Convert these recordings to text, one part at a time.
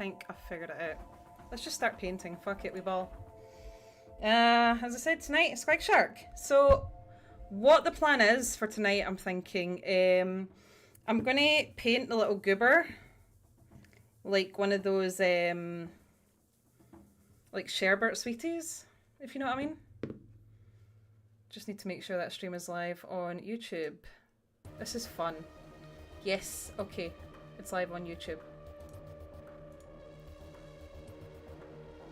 think I've figured it out. Let's just start painting. Fuck it, we ball. As I said tonight, Squig Shark. So, what the plan is for tonight, I'm thinking, I'm gonna paint the little goober like one of those, like sherbet sweeties, if you know what I mean. Just need to make sure that stream is live on YouTube. This is fun. Yes, okay, it's live on YouTube.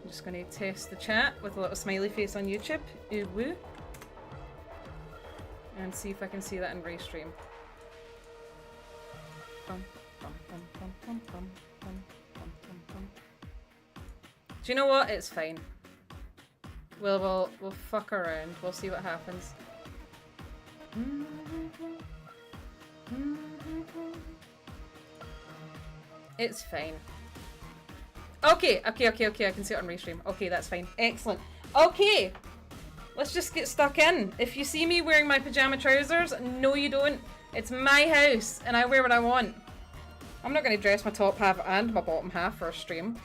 I'm just going to test the chat with a little smiley face on YouTube. Ooh woo. And see if I can see that in Livestream. Do you know what? It's fine. We'll fuck around. We'll see what happens. It's fine. Okay, I can see it on Livestream. Okay, that's fine. Excellent. Okay, let's just get stuck in. If you see me wearing my pajama trousers, no you don't. It's my house, and I wear what I want. I'm not going to dress my top half and my bottom half for a stream.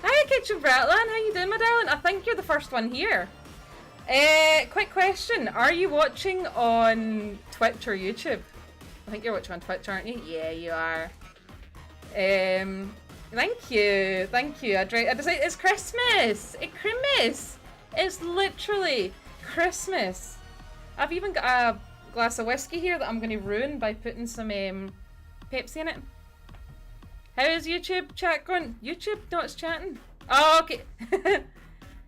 Hi, Kitchen Bratland. How you doing, my darling? I think you're the first one here. Quick question. Are you watching on Twitch or YouTube? I think you're watching on Twitch, aren't you? Yeah, you are. Thank you. Thank you. I just say it's Christmas. It's Christmas. It's literally Christmas. I've even got a glass of whiskey here that I'm going to ruin by putting some Pepsi in it. How is YouTube chat going? YouTube not chatting? Oh, okay.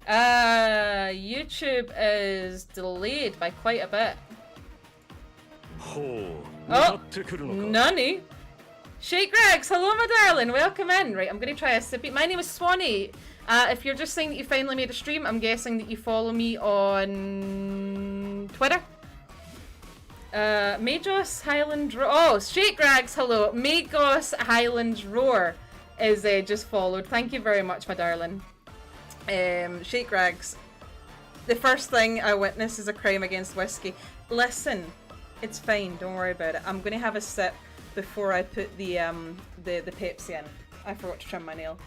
YouTube is delayed by quite a bit. Oh, nani? Shake Gregs, hello my darling, welcome in. Right, I'm going to try a sippy. My name is Swanee. If you're just saying that you finally made a stream, I'm guessing that you follow me on Twitter. Magos Highland Roar. Oh, Shake Gregs, hello. Magos Highland Roar is just followed. Thank you very much, my darling. Shake Gregs. The first thing I witness is a crime against whiskey. Listen, it's fine, don't worry about it. I'm going to have a sip before I put the Pepsi in. I forgot to trim my nail.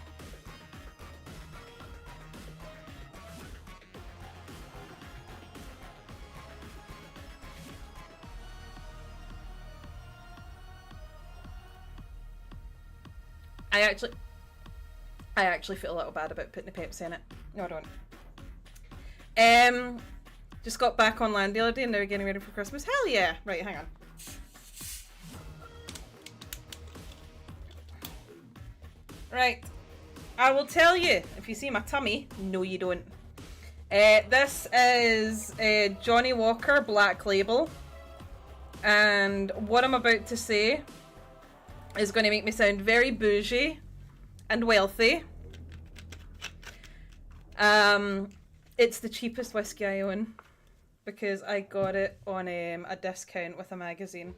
I actually feel a little bad about putting the Pepsi in it. No, I don't. Just got back on land the other day and now we're getting ready for Christmas. Hell yeah! Right, hang on. Right, I will tell you, if you see my tummy, no you don't. This is Johnny Walker Black Label, and what I'm about to say is going to make me sound very bougie and wealthy. It's the cheapest whiskey I own because I got it on a discount with a magazine.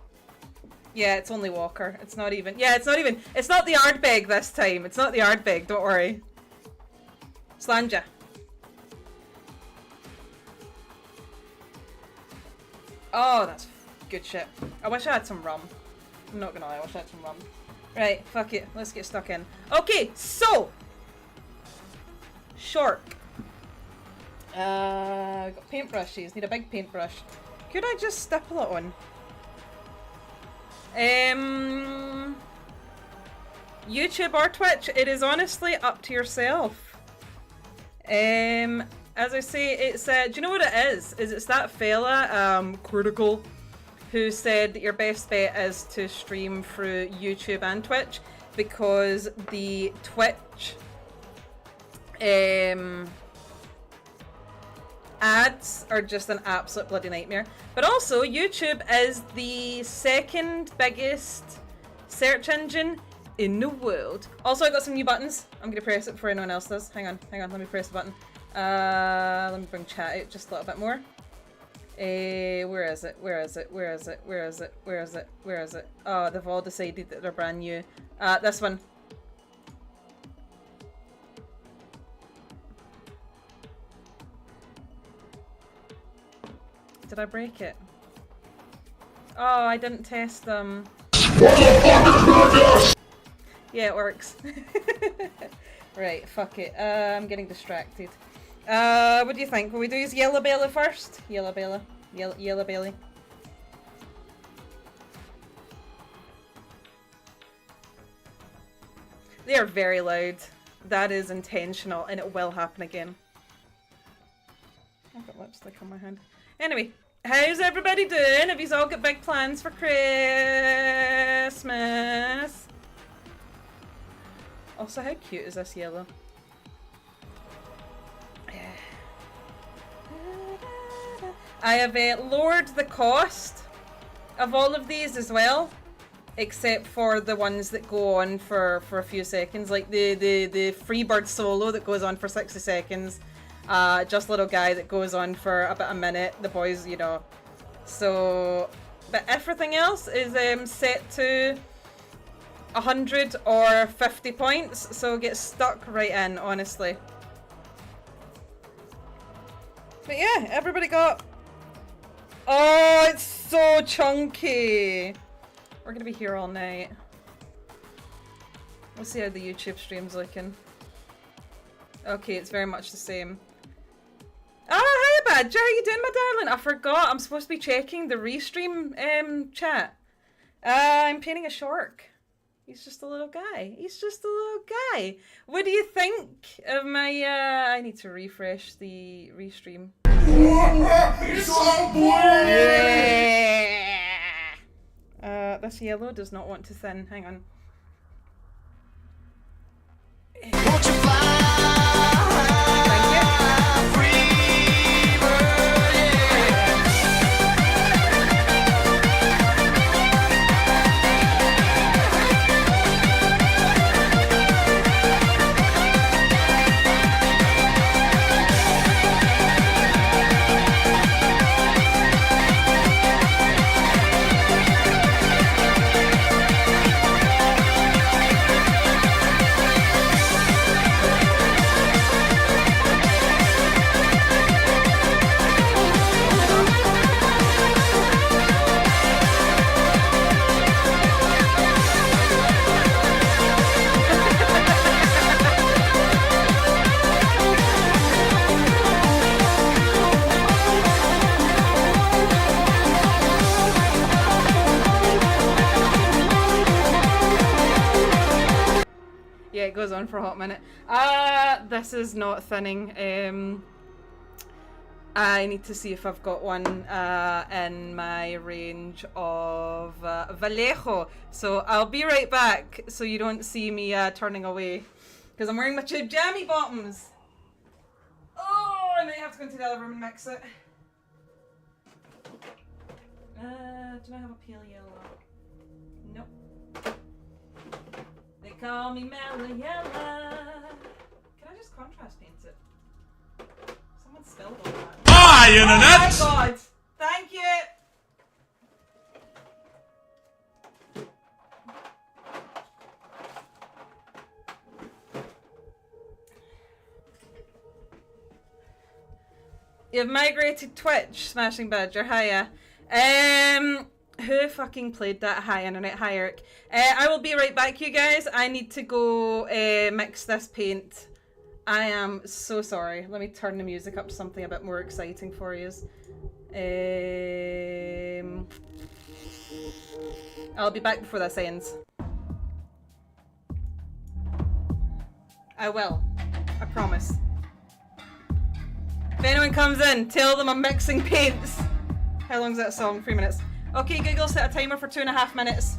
Yeah, it's only Walker. It's not even. Yeah, it's not even. It's not the Ardbeg this time. It's not the Ardbeg. Don't worry. Slanja. Oh, that's good shit. I wish I had some rum. I'm not gonna lie. I wish I had some rum. Right, fuck it. Let's get stuck in. Okay, so Shark. Got paintbrushes. Need a big paintbrush. Could I just stipple it on? YouTube or Twitch, it is honestly up to yourself. As I say, it's do you know what it is? It's that fella, Critical, who said that your best bet is to stream through YouTube and Twitch because the Twitch ads are just an absolute bloody nightmare. But also, YouTube is the second biggest search engine in the world. Also, I got some new buttons. I'm going to press it before anyone else does. Hang on, let me press the button. Let me bring chat out just a little bit more. Where is it? Oh, they've all decided that they're brand new. This one. Did I break it? Oh, I didn't test them. Yeah, it works. Right, fuck it. I'm getting distracted. What do you think? Will we do his Yellow Belly first? Yellow Belly. Yellow Belly. They are very loud. That is intentional, and it will happen again. I've got lipstick on my hand. Anyway, how's everybody doing? Have you all got big plans for Christmas? Also, how cute is this yellow? I have lowered the cost of all of these as well, except for the ones that go on for a few seconds, like the Freebird solo that goes on for 60 seconds, Just Little Guy that goes on for about a minute, the boys, you know. So, but everything else is set to 100 or 50 points, so get stuck right in, honestly. But yeah, everybody got... Oh, it's so chunky! We're gonna be here all night. We'll see how the YouTube stream's looking. Okay, it's very much the same. Oh, hi Badger, how you doing, my darling? I forgot, I'm supposed to be checking the restream chat. I'm painting a shark. He's just a little guy. He's just a little guy. What do you think of my, I need to refresh the restream. It's so boring! Yeah! This yellow does not want to thin. Hang on. Won't you fly? Yeah, it goes on for a hot minute. This is not thinning. I need to see if I've got one in my range of Vallejo. So I'll be right back so you don't see me turning away. Because I'm wearing my jammy bottoms. Oh, I might have to go into the other room and mix it. Do I have a pale yellow? Nope. They call me Mellow Yellow. Can I just contrast paint it? Someone spilled all that. Hi, Internet! Oh my god! Thank you! You've migrated Twitch, Smashing Badger, hiya. Who fucking played that? Hi Internet, hi Eric. I will be right back, you guys. I need to go mix this paint. I am so sorry. Let me turn the music up to something a bit more exciting for you. I'll be back before this ends. I will. I promise. If anyone comes in, tell them I'm mixing paints. How long's that song? 3 minutes. Okay, Google, set a timer for 2.5 minutes.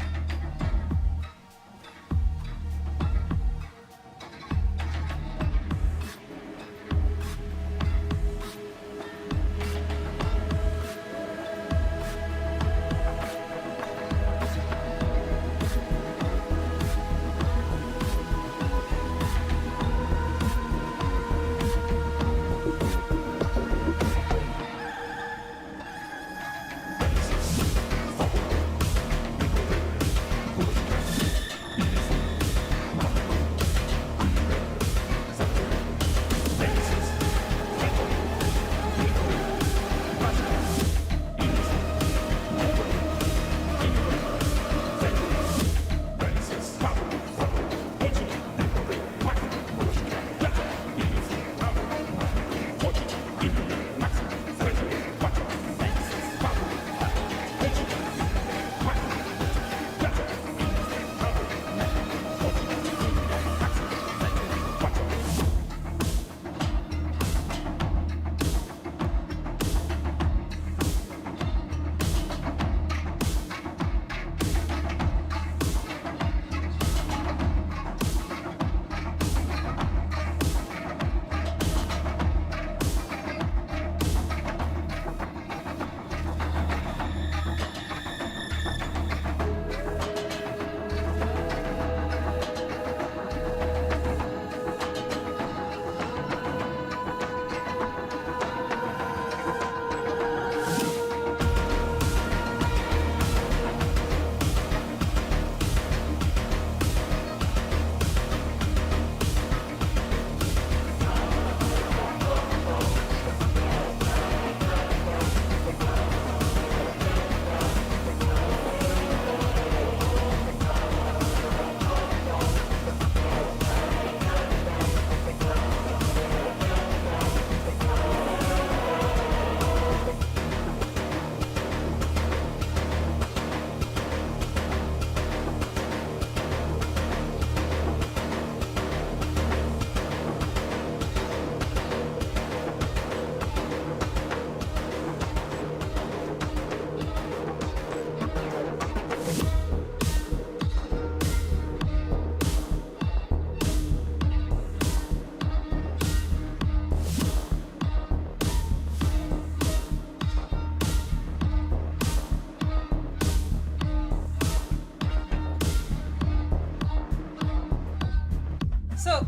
So,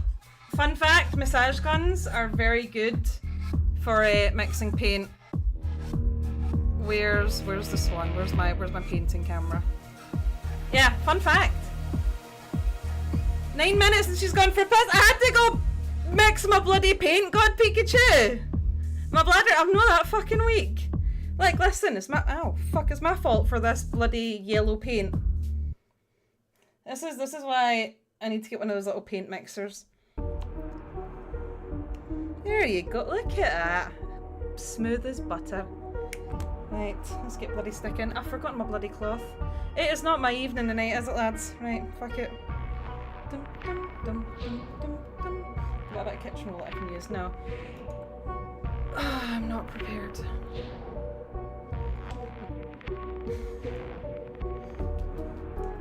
fun fact, massage guns are very good for mixing paint. Where's this one? Where's my painting camera? Yeah, fun fact. 9 minutes and she's gone for a piss. I had to go mix my bloody paint, God Pikachu! My bladder, I'm not that fucking weak. Like, listen, it's my, oh, fuck, it's my fault for this bloody yellow paint. This is why I need to get one of those little paint mixers. There you go, look at that. Smooth as butter. Right, let's get bloody sticking. I've forgotten my bloody cloth. It is not my evening tonight, is it, lads? Right, fuck it. Dum, dum, dum, dum, dum, dum. Got a bit of kitchen roll that I can use now. Oh, I'm not prepared.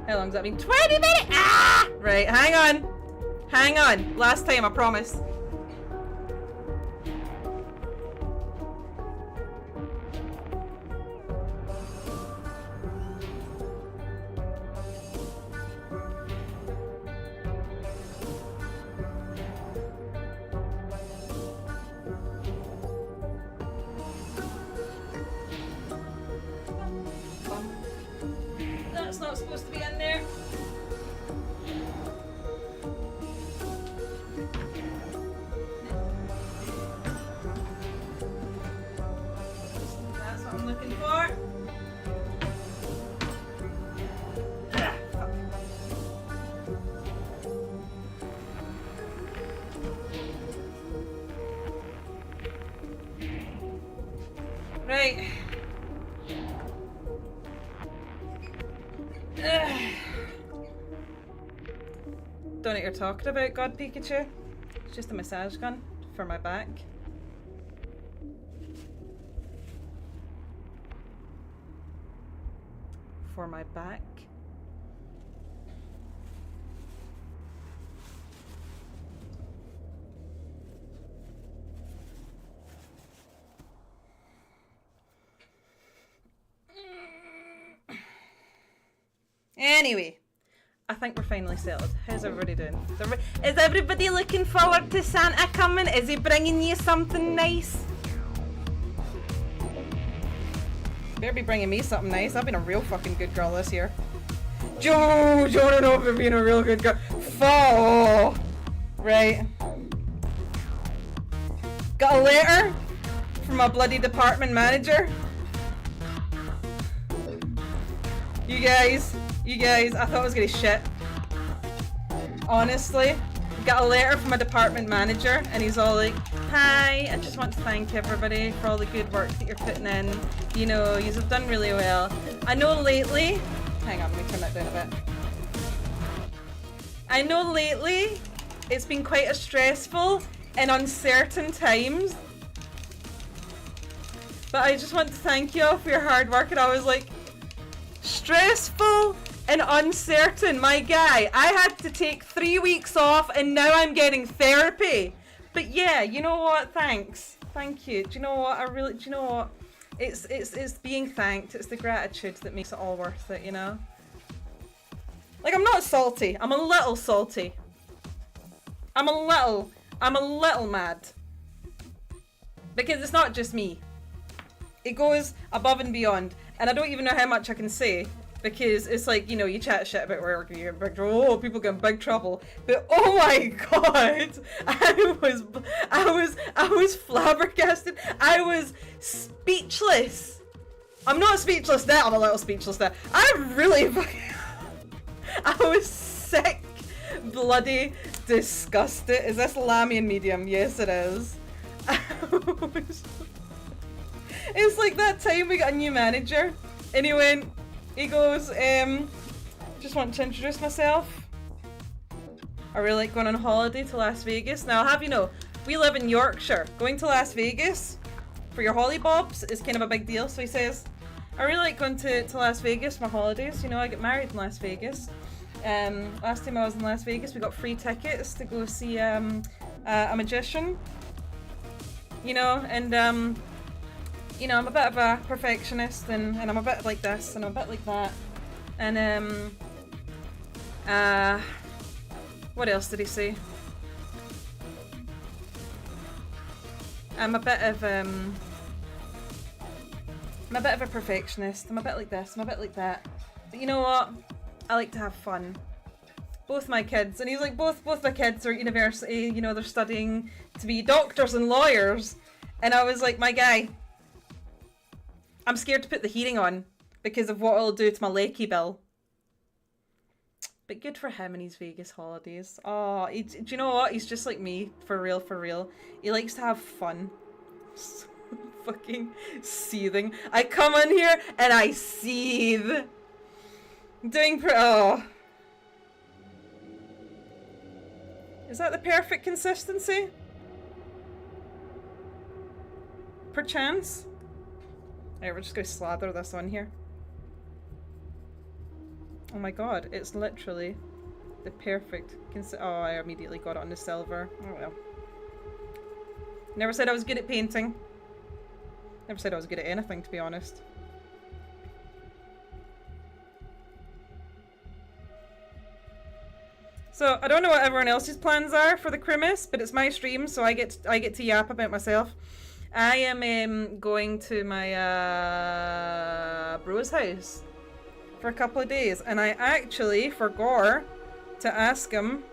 How long's that been? 20 minutes! Ah! Right, hang on. Hang on. Last time, I promise. That's not supposed to be in there. That's what I'm looking for. Right. Don't know what you're talking about, God Pikachu. It's just a massage gun for my back. For my back. Anyway, I think we're finally settled. How's everybody doing? Is everybody looking forward to Santa coming? Is he bringing you something nice? Better be bringing me something nice. I've been a real fucking good girl this year. Joe, don't know if I've been a real good girl. Fall. Right. Got a letter from a bloody department manager. You guys, I thought I was gonna shit. Honestly, got a letter from a department manager and he's all like, "Hi, I just want to thank everybody for all the good work that you're putting in. You know, you've done really well. I know lately," hang on, let me turn that down a bit. "I know lately it's been quite a stressful and uncertain times. But I just want to thank you all for your hard work." And I was like, stressful and uncertain, my guy. I had to take 3 weeks off and now I'm getting therapy. But yeah, you know what? Thanks. Thank you. Do you know what? Do you know what? It's being thanked. It's the gratitude that makes it all worth it, you know? Like, I'm not salty. I'm a little salty. I'm a little mad. Because it's not just me. It goes above and beyond. And I don't even know how much I can say, because it's like, you know, you chat shit about work, you get big trouble, oh, people get in big trouble, but oh my god, I was flabbergasted, I was speechless. I'm not speechless now, I'm a little speechless now. I was sick, bloody disgusted. Is this Lamy and medium? Yes it is. It's like that time we got a new manager and he goes, just want to introduce myself. I really like going on holiday to Las Vegas. Now I'll have you know, we live in Yorkshire. Going to Las Vegas for your hollybobs is kind of a big deal. So he says, I really like going to Las Vegas for my holidays. You know, I get married in Las Vegas. Last time I was in Las Vegas, we got free tickets to go see a magician. You know, and you know, I'm a bit of a perfectionist and I'm a bit like this and I'm a bit like that. And what else did he say? I'm a bit of a perfectionist. I'm a bit like this, I'm a bit like that. But you know what? I like to have fun. Both my kids, and he's like, both my kids are at university, you know, they're studying to be doctors and lawyers. And I was like, my guy, I'm scared to put the heating on because of what it'll do to my Lakey bill. But good for him and his Vegas holidays. Oh, do you know what? He's just like me, for real, for real. He likes to have fun. So fucking seething. I come in here and I seethe. Oh. Is that the perfect consistency? Perchance? Alright, we're just gonna slather this on here. Oh my god, it's literally the perfect oh, I immediately got it on the silver. Oh well. Never said I was good at painting. Never said I was good at anything, to be honest. So, I don't know what everyone else's plans are for the Christmas, but it's my stream, so I get to yap about myself. I am going to my bro's house for a couple of days, and I actually forgot to ask him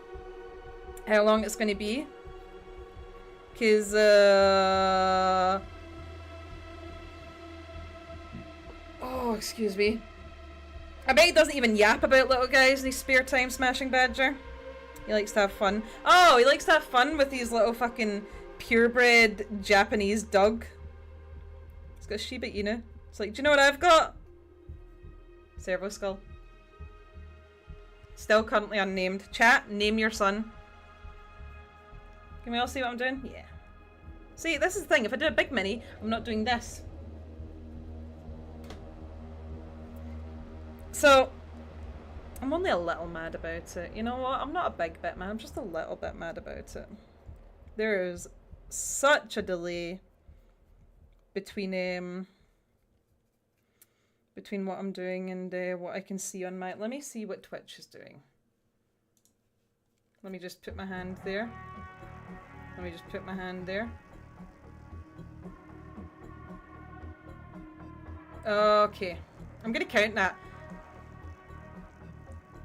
how long it's going to be, because oh, excuse me. I bet he doesn't even yap about little guys in his spare time, Smashing Badger. He likes to have fun. Oh, he likes to have fun with these little fucking purebred Japanese dog. He's got a Shiba Inu. It's like, do you know what I've got? Servo Skull. Still currently unnamed. Chat, name your son. Can we all see what I'm doing? Yeah. See, this is the thing. If I do a big mini, I'm not doing this. So, I'm only a little mad about it. You know what? I'm not a big bit mad. I'm just a little bit mad about it. There is such a delay between what I'm doing and what I can see on my... Let me see what Twitch is doing. Let me just put my hand there. Let me just put my hand there. Okay. I'm gonna count that.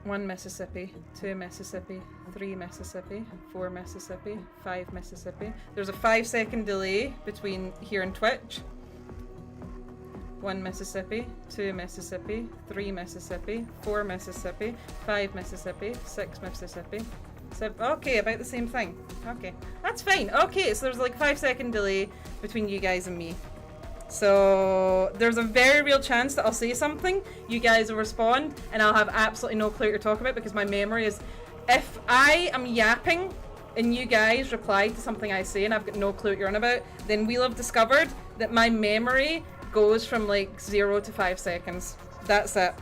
1 Mississippi, 2 Mississippi, 3 Mississippi, 4 Mississippi, 5 Mississippi. There's a 5-second delay between here and Twitch. 1 Mississippi, 2 Mississippi, 3 Mississippi, 4 Mississippi, 5 Mississippi, 6 Mississippi, 7. Okay, about the same thing. Okay, that's fine. Okay, so there's like a 5-second delay between you guys and me. So there's a very real chance that I'll say something, you guys will respond, and I'll have absolutely no clue what you're talking about because my memory is... If I am yapping and you guys reply to something I say and I've got no clue what you're on about, then we'll have discovered that my memory goes from like 0 to 5 seconds. That's it.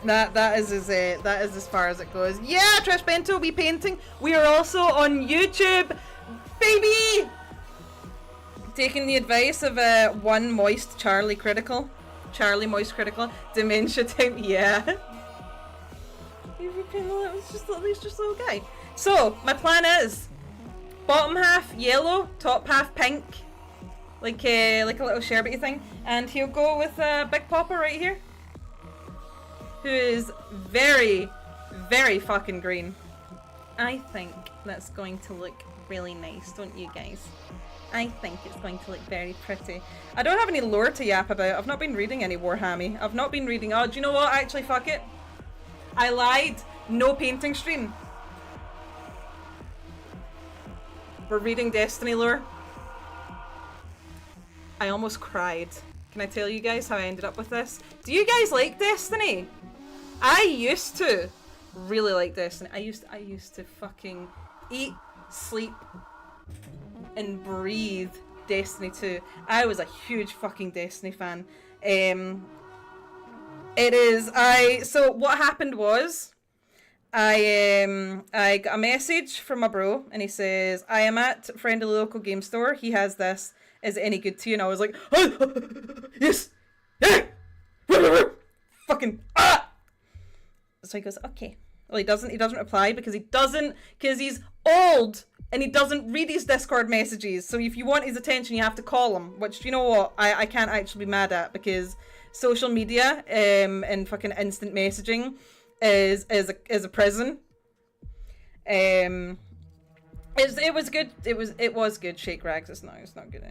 That is as far as it goes. Yeah, Trish Bento, we painting. We are also on YouTube, baby! Taking the advice of one moist Charlie Critical. Charlie Moist Critical. Dementia time. Yeah. He's just a little guy. So, my plan is bottom half yellow, top half pink. Like a little sherbety thing. And he'll go with Big Papa right here. Who is very, very fucking green. I think that's going to look really nice, don't you guys? I think it's going to look very pretty. I don't have any lore to yap about. I've not been reading any Warhammer. I've not been reading... Oh, do you know what? Actually, fuck it. I lied. No painting stream. We're reading Destiny lore. I almost cried. Can I tell you guys how I ended up with this? Do you guys like Destiny? I used to really like Destiny. I used to fucking eat, sleep, and breathe Destiny 2. I was a huge fucking Destiny fan. So what happened was I got a message from my bro and he says, I am at friendly local game store. He has this. Is it any good to you? And I was like, yes. Fucking So he goes, okay. Well, he doesn't reply because he's old and he doesn't read his Discord messages. So if you want his attention, you have to call him, which, you know what, I can't actually be mad at, because social media and fucking instant messaging is a prison. It was good. It was good. Shake Rags. It's not good.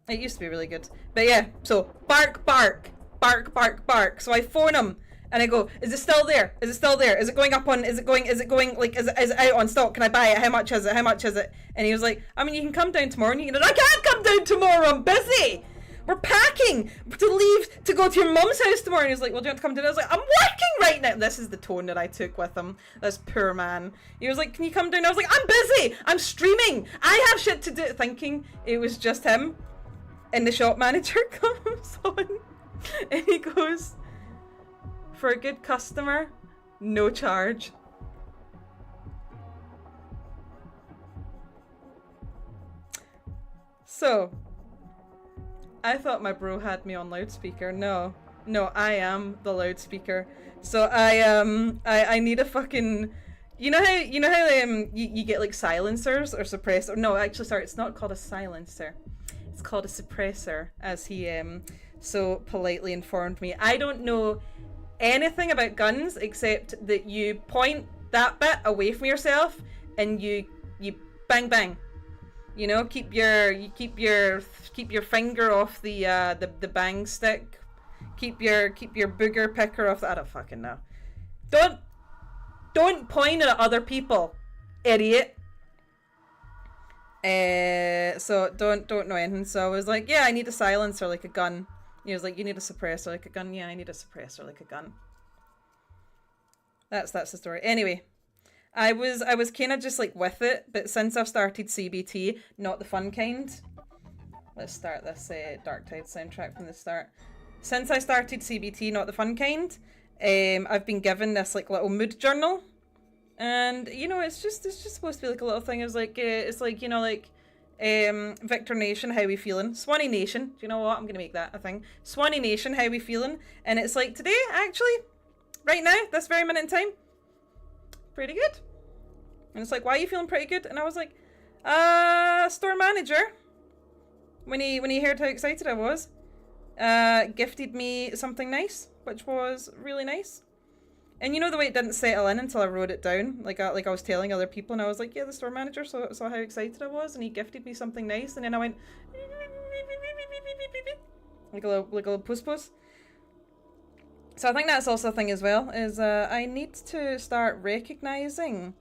It used to be really good. But yeah, so bark, bark, bark, bark, bark. So I phone him and I go, is it still there? Is it still there? Is it going up on, is it going, like, is it out on stock? Can I buy it? How much is it? How much is it? And he was like, I mean, you can come down tomorrow. And you can, I can't come down tomorrow. I'm busy. We're packing to leave to go to your mum's house tomorrow. And he was like, well, do you want to come down? I was like, I'm working right now. This is the tone that I took with him. This poor man. He was like, can you come down? I was like, I'm busy. I'm streaming. I have shit to do. Thinking it was just him. And the shop manager comes on and he goes, for a good customer, no charge. So, I thought my bro had me on loudspeaker. No, I am the loudspeaker. So I need a fucking, you know how you get like silencers or suppressor. No, actually, sorry, it's not called a silencer. It's called a suppressor, as he so politely informed me. I don't know anything about guns except that you point that bit away from yourself and you bang bang. You know, keep your finger off the bang stick. Keep your booger picker off. I don't fucking know. Don't point at other people, idiot. So don't know anything. So I was like, yeah, I need a silencer like a gun. He was like, you need a suppressor like a gun. Yeah, I need a suppressor like a gun. That's the story. Anyway, I was kind of just like with it, but since I've started CBT, not the fun kind. Let's start this Dark Tide soundtrack from the start. Since I started CBT, not the fun kind, I've been given this like little mood journal. And you know, it's just supposed to be like a little thing. It's like you know, like Victor Nation, how we feeling? Swanee Nation, do you know what? I'm gonna make that a thing. Swanee Nation, how we feeling? And it's like today, actually, right now, this very minute in time, pretty good. And it's like, why are you feeling pretty good? And I was like, store manager, when he heard how excited I was, gifted me something nice, which was really nice. And you know the way it didn't settle in until I wrote it down, like I was telling other people, and I was like, yeah, the store manager saw how excited I was, and he gifted me something nice, and then I went like a little puss. So I think that's also a thing as well, is I need to start recognizing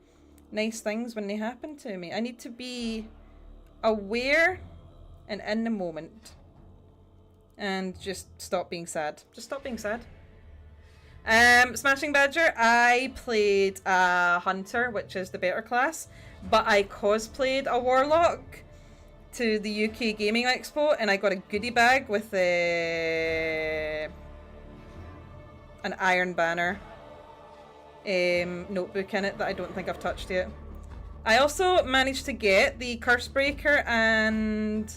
nice things when they happen to me. I need to be aware and in the moment, and just stop being sad. Just stop being sad. Smashing Badger, I played a Hunter, which is the better class, but I cosplayed a Warlock to the UK Gaming Expo, and I got a goodie bag with an Iron Banner notebook in it that I don't think I've touched yet. I also managed to get the Cursebreaker and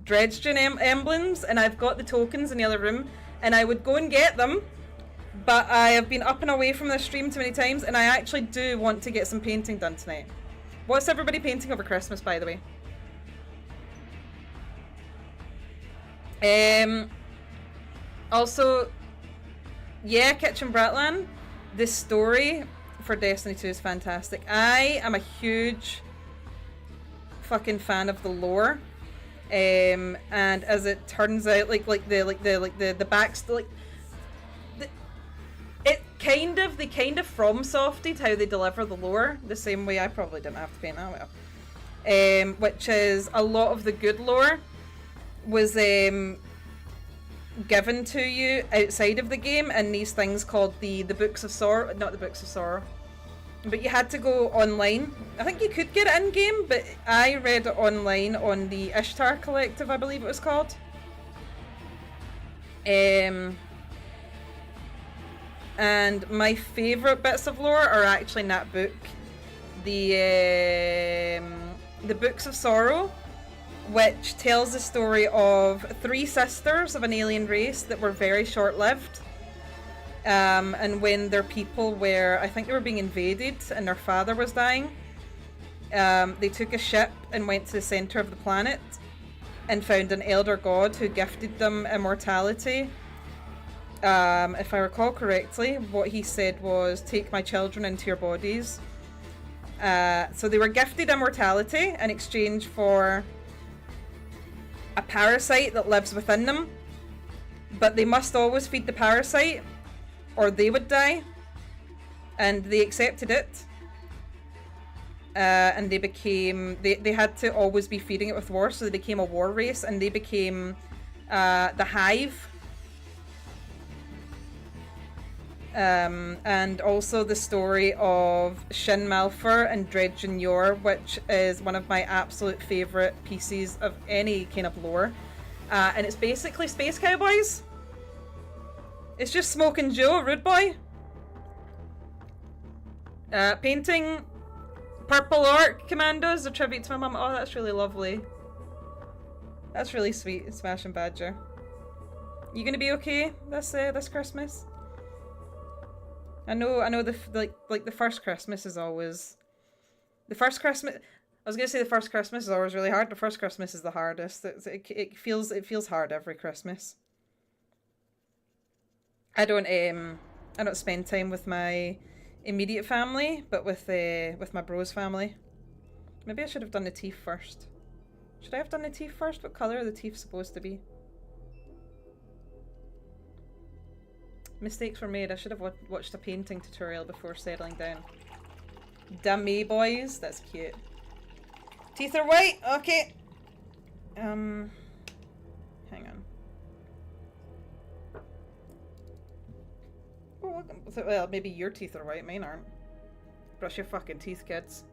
Dredgen emblems, and I've got the tokens in the other room, and I would go and get them, but I have been up and away from this stream too many times, and I actually do want to get some painting done tonight. What's everybody painting over Christmas, by the way? Also, yeah, Kitchen Bratland, the story for Destiny 2 is fantastic. I am a huge fucking fan of the lore, and as it turns out, the backstory, they kind of from softed how they deliver the lore, the same way I probably didn't have to paint that well. Which is a lot of the good lore was given to you outside of the game in these things called the Books of Sorrow, not the Books of Sorrow, but you had to go online. I think you could get it in game, but I read it online on the Ishtar Collective, I believe it was called. And my favourite bits of lore are actually in that book. The Books of Sorrow, which tells the story of 3 sisters of an alien race that were very short-lived. And when their people were, I think they were being invaded and their father was dying, they took a ship and went to the center of the planet and found an elder god who gifted them immortality. If I recall correctly, what he said was, take my children into your bodies. So they were gifted immortality in exchange for a parasite that lives within them, but they must always feed the parasite or they would die, and they accepted it. And they became, they had to always be feeding it with war, so they became a war race, and they became the Hive. And also the story of Shin Malphur and Dredgen Yor, which is one of my absolute favourite pieces of any kind of lore. And it's basically Space Cowboys. It's just Smoking Joe, Rude Boy. Painting Purple Orc Commandos, a tribute to my mum. Oh, that's really lovely. That's really sweet, Smash and Badger. You gonna be okay this Christmas? I know the the first Christmas is always the first Christmas. I was gonna say the first Christmas is always really hard. The first Christmas is the hardest. It feels hard every Christmas. I don't spend time with my immediate family, but with my bro's family. Maybe I should have done the teeth first. Should I have done the teeth first? What colour are the teeth supposed to be? Mistakes were made. I should have watched a painting tutorial before settling down. Damn me, boys. That's cute. Teeth are white. Okay. Hang on. Oh, well, maybe your teeth are white. Mine aren't. Brush your fucking teeth, kids.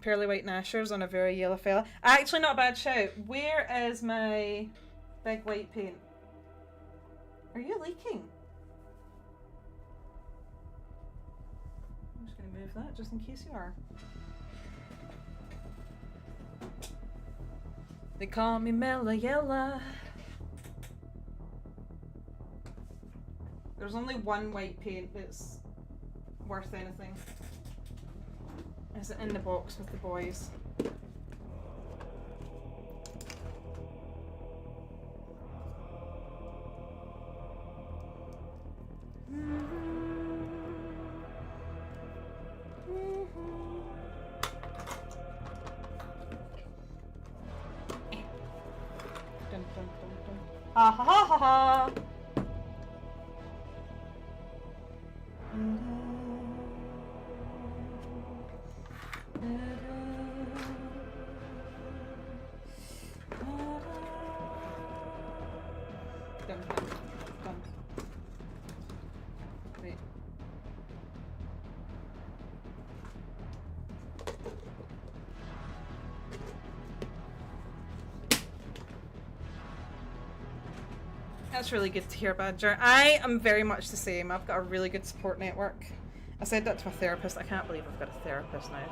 Pearly white gnashers on a very yellow fella. Actually, not a bad shout. Where is my big white paint? Are you leaking? I'm just going to move that just in case you are. They call me Melayella. There's only one white paint that's worth anything. Is it in the box with the boys? Dun, dun, dun, dun. Ha ha ha ha ha! Wait. That's really good to hear, Badger. I am very much the same. I've got a really good support network. I said that to my therapist. I can't believe I've got a therapist now.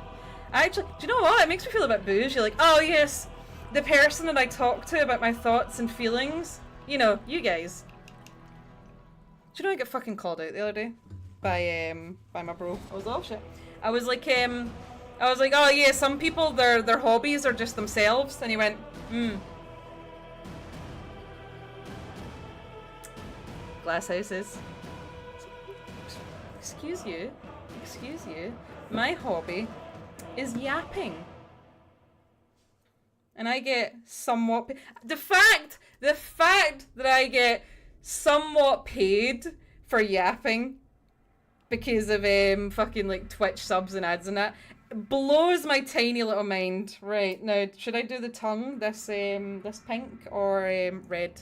Actually, do you know what? It makes me feel a bit bougie. Like, oh yes, the person that I talk to about my thoughts and feelings. You know, you guys. Do you know I got fucking called out the other day by my bro? I was like, oh shit. I was like, oh yeah, some people their hobbies are just themselves, and he went, Glass houses. Excuse you. My hobby is yapping. And I get somewhat the fact that I get somewhat paid for yapping because of fucking like Twitch subs and ads and that blows my tiny little mind. Right, now should I do the tongue, this pink or red?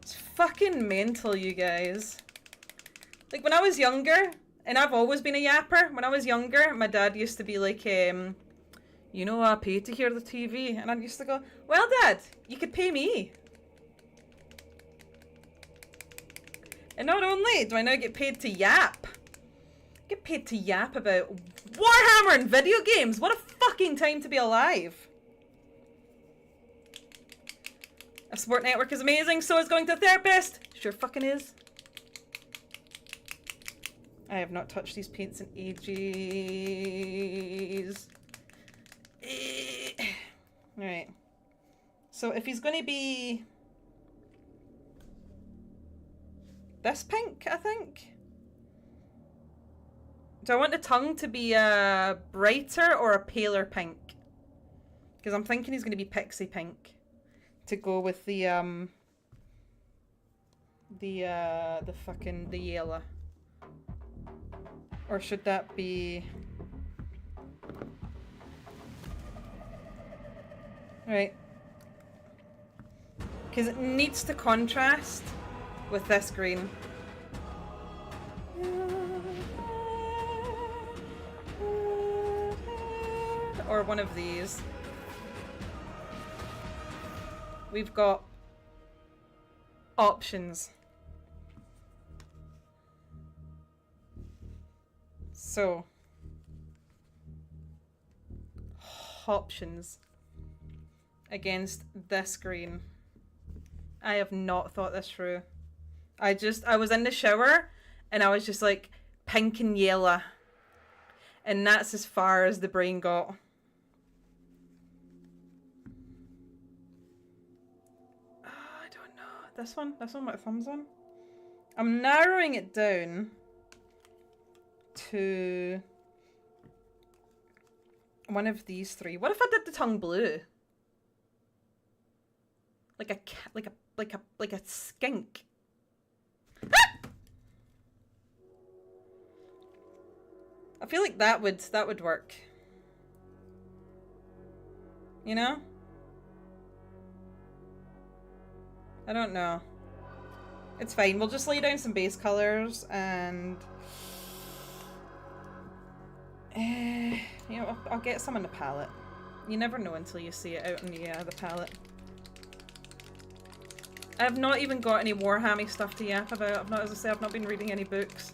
It's fucking mental, you guys. Like when I was younger, and I've always been a yapper, when I was younger, my dad used to be like, you know, I pay to hear the TV. And I used to go, well, Dad, you could pay me. And not only do I now get paid to yap, I get paid to yap about Warhammer and video games. What a fucking time to be alive. support network is amazing, so is going to a therapist! Sure fucking is. I have not touched these paints in ages. Alright. So if he's going to be... this pink, I think? Do I want the tongue to be a brighter or a paler pink? Because I'm thinking he's going to be pixie pink. To go with the yellow. Or should that be... Right. Because it needs to contrast with this green. Or one of these. We've got options. So, options against this green. I have not thought this through. I was in the shower and I was just like pink and yellow. And that's as far as the brain got. This one with my thumbs on. I'm narrowing it down to one of these three. What if I did the tongue blue? Like a skink. Ah! I feel like that would work. You know? I don't know. It's fine. We'll just lay down some base colors and... you know, I'll get some on the palette. You never know until you see it out on the palette. I have not even got any Warhammer stuff to yap about. As I say, I've not been reading any books.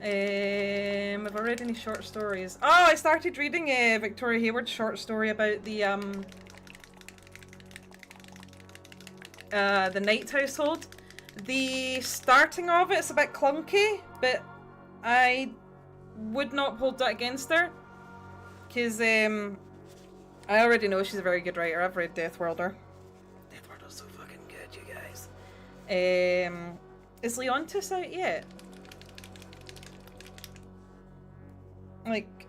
Have I read any short stories? Oh, I started reading Victoria Hayward's short story about the Knight household. The starting of it's a bit clunky, but I would not hold that against her. Because I already know she's a very good writer. I've read Deathworlder. Deathworlder's so fucking good, you guys. Is Leontis out yet? Like,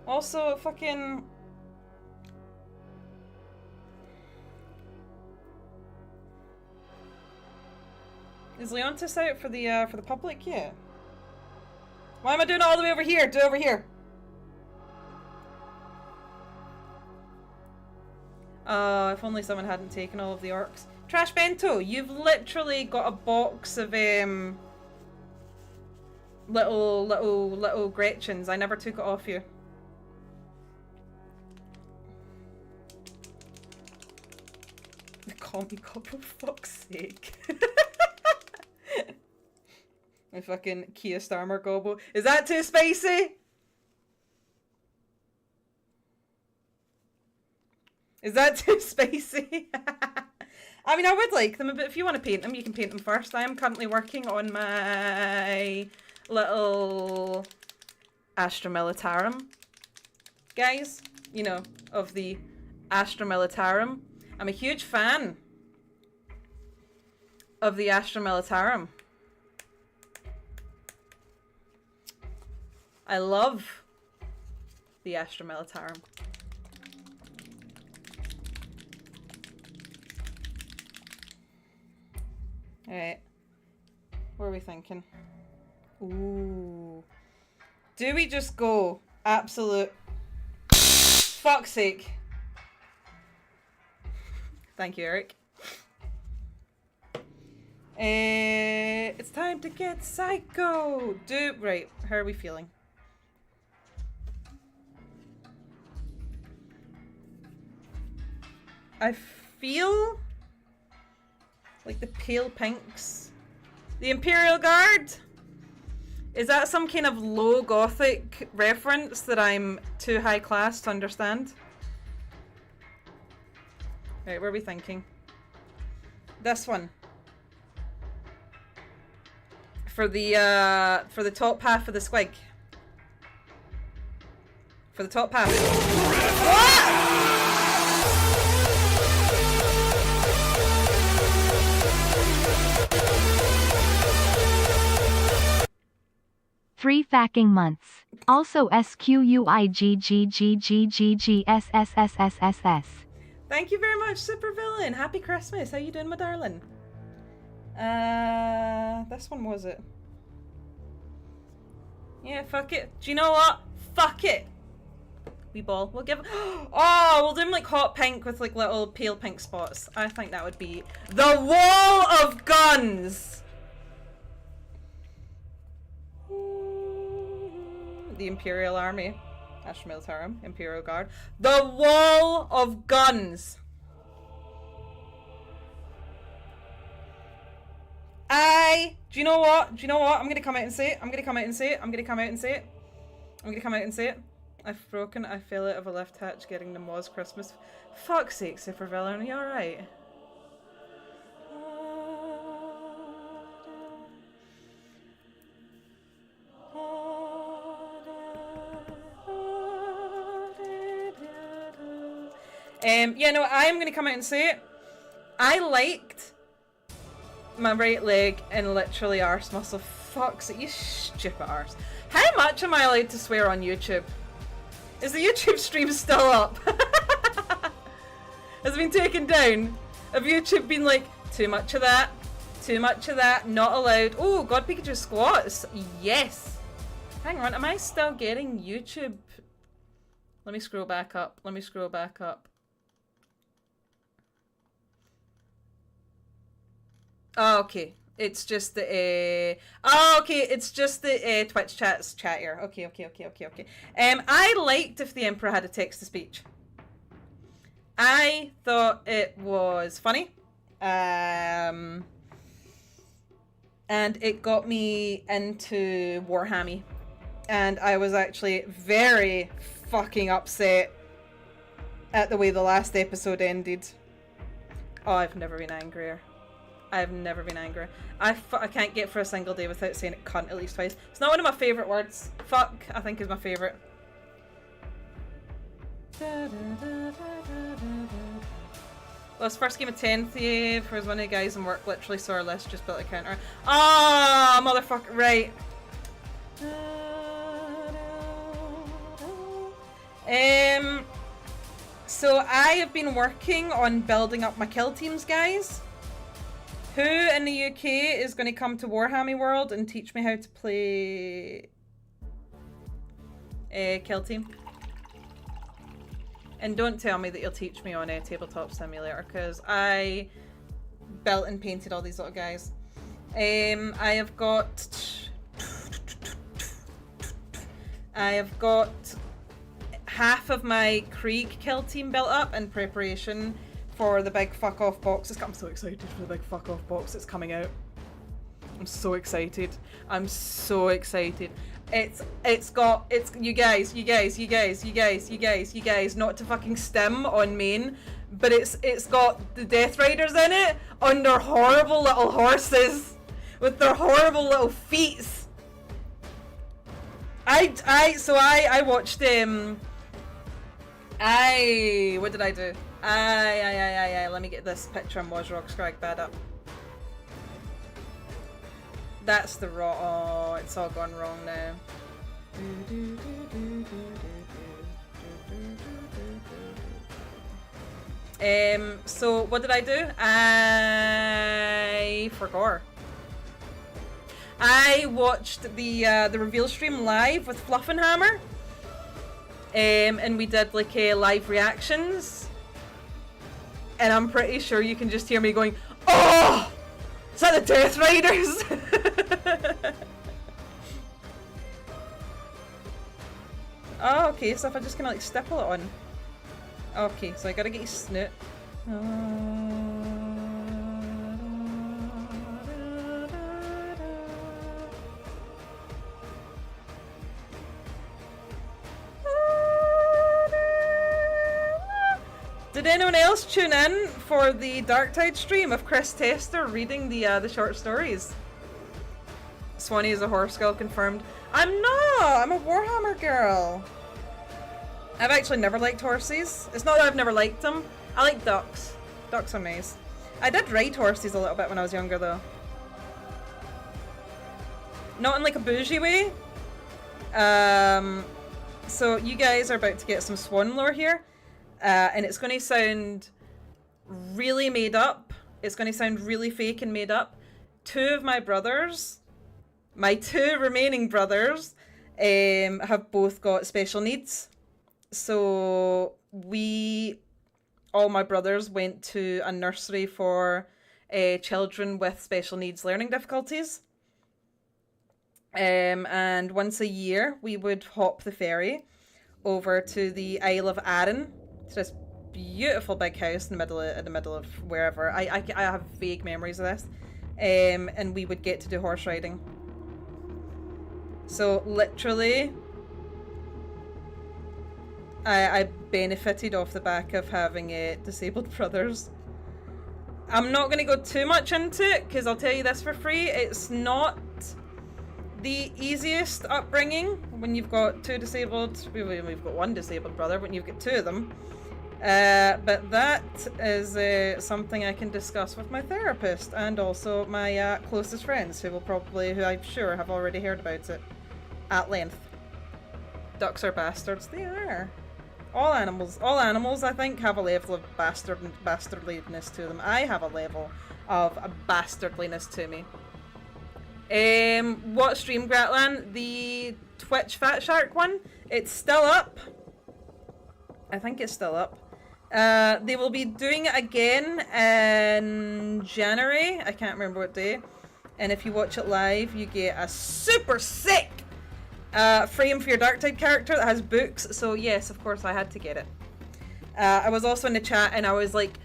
also fucking... Is Leontis out for the public yet? Why am I doing it all the way over here? Do it over here. If only someone hadn't taken all of the orcs. Trash Bento, you've literally got a box of little Gretchens. I never took it off you. The commie cop, for fuck's sake. My fucking Kia Starmer gobble. Is that too spicy? Is that too spicy? I mean, I would like them, but if you want to paint them, you can paint them first. I am currently working on my little Astra Militarum, guys. You know, of the Astra Militarum. I'm a huge fan of the Astra Militarum. I love the Astra Militarum. Alright. What are we thinking? Ooh. Do we just go absolute... Fuck's sake. Thank you, Eric. It's time to get psycho! Right, how are we feeling? I feel like the pale pinks. The Imperial Guard? Is that some kind of low gothic reference that I'm too high class to understand? Right, what are we thinking? This one. For the top half of the squig. For the top half. What? Free facking months. Also SQUIGGGGGGSSSSSS. Thank you very much, Supervillain. Happy Christmas. How you doing, my darling? This one was it. Yeah, fuck it. Do you know what? Fuck it. We ball. We'll give. Oh, we'll do them like hot pink with like little pale pink spots. I think that would be the wall of guns. The Imperial Army, National Military, Imperial Guard, the wall of guns. Do you know what? Do you know what? I'm gonna come out and say it. I'm gonna come out and say it. I'm gonna come out and say it. I'm gonna come out and say it. I've broken. I fell out of a lift hatch getting the Moz Christmas. Fuck's sake, Supervillain, are you alright? Yeah, no, I am going to come out and say it. I liked my right leg and literally arse muscle. Fuck's it, you stupid arse. How much am I allowed to swear on YouTube? Is the YouTube stream still up? Has it been taken down? Have YouTube been like, too much of that, not allowed? Oh, God Pikachu squats. Yes. Hang on, am I still getting YouTube? Let me scroll back up. Let me scroll back up. Oh, okay. It's just the it's just the Twitch chat's chat here. Okay. I liked if the Emperor had a text-to-speech. I thought it was funny. And it got me into Warhammer. And I was actually very fucking upset at the way the last episode ended. Oh, I've never been angrier. I've never been angry. I can't get for a single day without saying it cunt at least twice. It's not one of my favourite words. Fuck, I think is my favourite. Well, it's first game of 10th for one of the guys in work literally saw our list, just built a counter. Ah, motherfucker, right. So I have been working on building up my kill teams, guys. Who in the UK is going to come to Warhammer World and teach me how to play kill team? And don't tell me that you'll teach me on a tabletop simulator, because I built and painted all these little guys. I have got half of my Krieg kill team built up in preparation for the big fuck off box. I'm so excited for the big fuck off box that's coming out. I'm so excited. I'm so excited. It's you guys, not to fucking stim on main, but it's got the Death Riders in it on their horrible little horses with their horrible little feet. I watched what did I do? Let me get this picture of Sharksquig bad up. That's the raw. Oh, it's all gone wrong now. So what did I do? I forgot. I watched the reveal stream live with Fluff and Hammer. And we did like live reactions. And I'm pretty sure you can just hear me going, "Oh! Is that the Death Riders?" Oh, okay, so if I just kind of like stipple it on. Okay, so I gotta get his snoot. Did anyone else tune in for the Darktide stream of Chris Tester reading the short stories. Swanee is a horse girl confirmed. I'm not! I'm a Warhammer girl. I've actually never liked horses. It's not that I've never liked them. I like ducks. Ducks are nice. I did ride horses a little bit when I was younger though. Not in like a bougie way. So you guys are about to get some swan lore here. And it's going to sound really made up. It's going to sound really fake and made up. Two of my brothers, my two remaining brothers, have both got special needs. So all my brothers went to a nursery for children with special needs learning difficulties. And once a year we would hop the ferry over to the Isle of Arran. It's this beautiful big house in the middle of wherever. I have vague memories of this. And we would get to do horse riding. So literally I benefited off the back of having disabled brothers. I'm not going to go too much into it because I'll tell you this for free. It's not the easiest upbringing when you've got two disabled. We've got one disabled brother, but you've got two of them. But that is something I can discuss with my therapist and also my closest friends, who I'm sure have already heard about it at length. Ducks are bastards. They are. All animals, I think, have a level of bastardliness to them. I have a level of bastardliness to me. What stream, Gratlan? The Twitch Fat Shark one? It's still up. I think it's still up. They will be doing it again in January. I can't remember what day. And if you watch it live, you get a super sick frame for your Darktide character that has books. So yes, of course, I had to get it. I was also in the chat and I was like,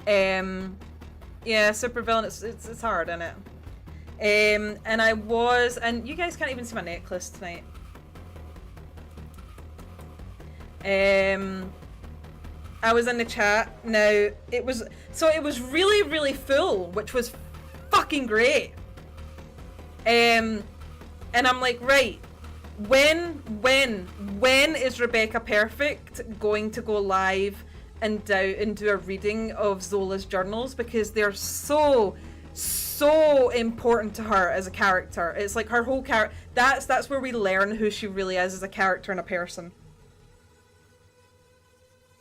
yeah, super villain. It's hard, isn't it? And you guys can't even see my necklace tonight. I was in the chat. Now it was really, really full, which was fucking great. And I'm like, right, when is Rebecca Perfect going to go live and do a reading of Zola's journals, because they're so important to her as a character. It's like her whole character. That's where we learn who she really is as a character and a person.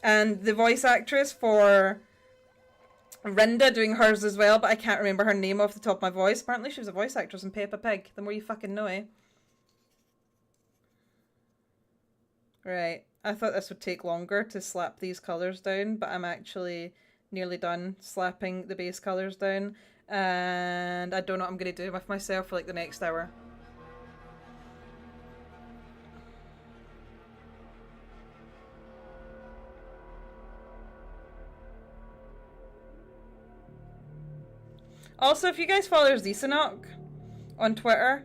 And the voice actress for Rinda doing hers as well, but I can't remember her name off the top of my voice. Apparently she was a voice actress in Peppa Pig. The more you fucking know, eh? Right. I thought this would take longer to slap these colours down, but I'm actually nearly done slapping the base colours down. And I don't know what I'm going to do with myself for like the next hour. Also, if you guys follow Zisanok on Twitter,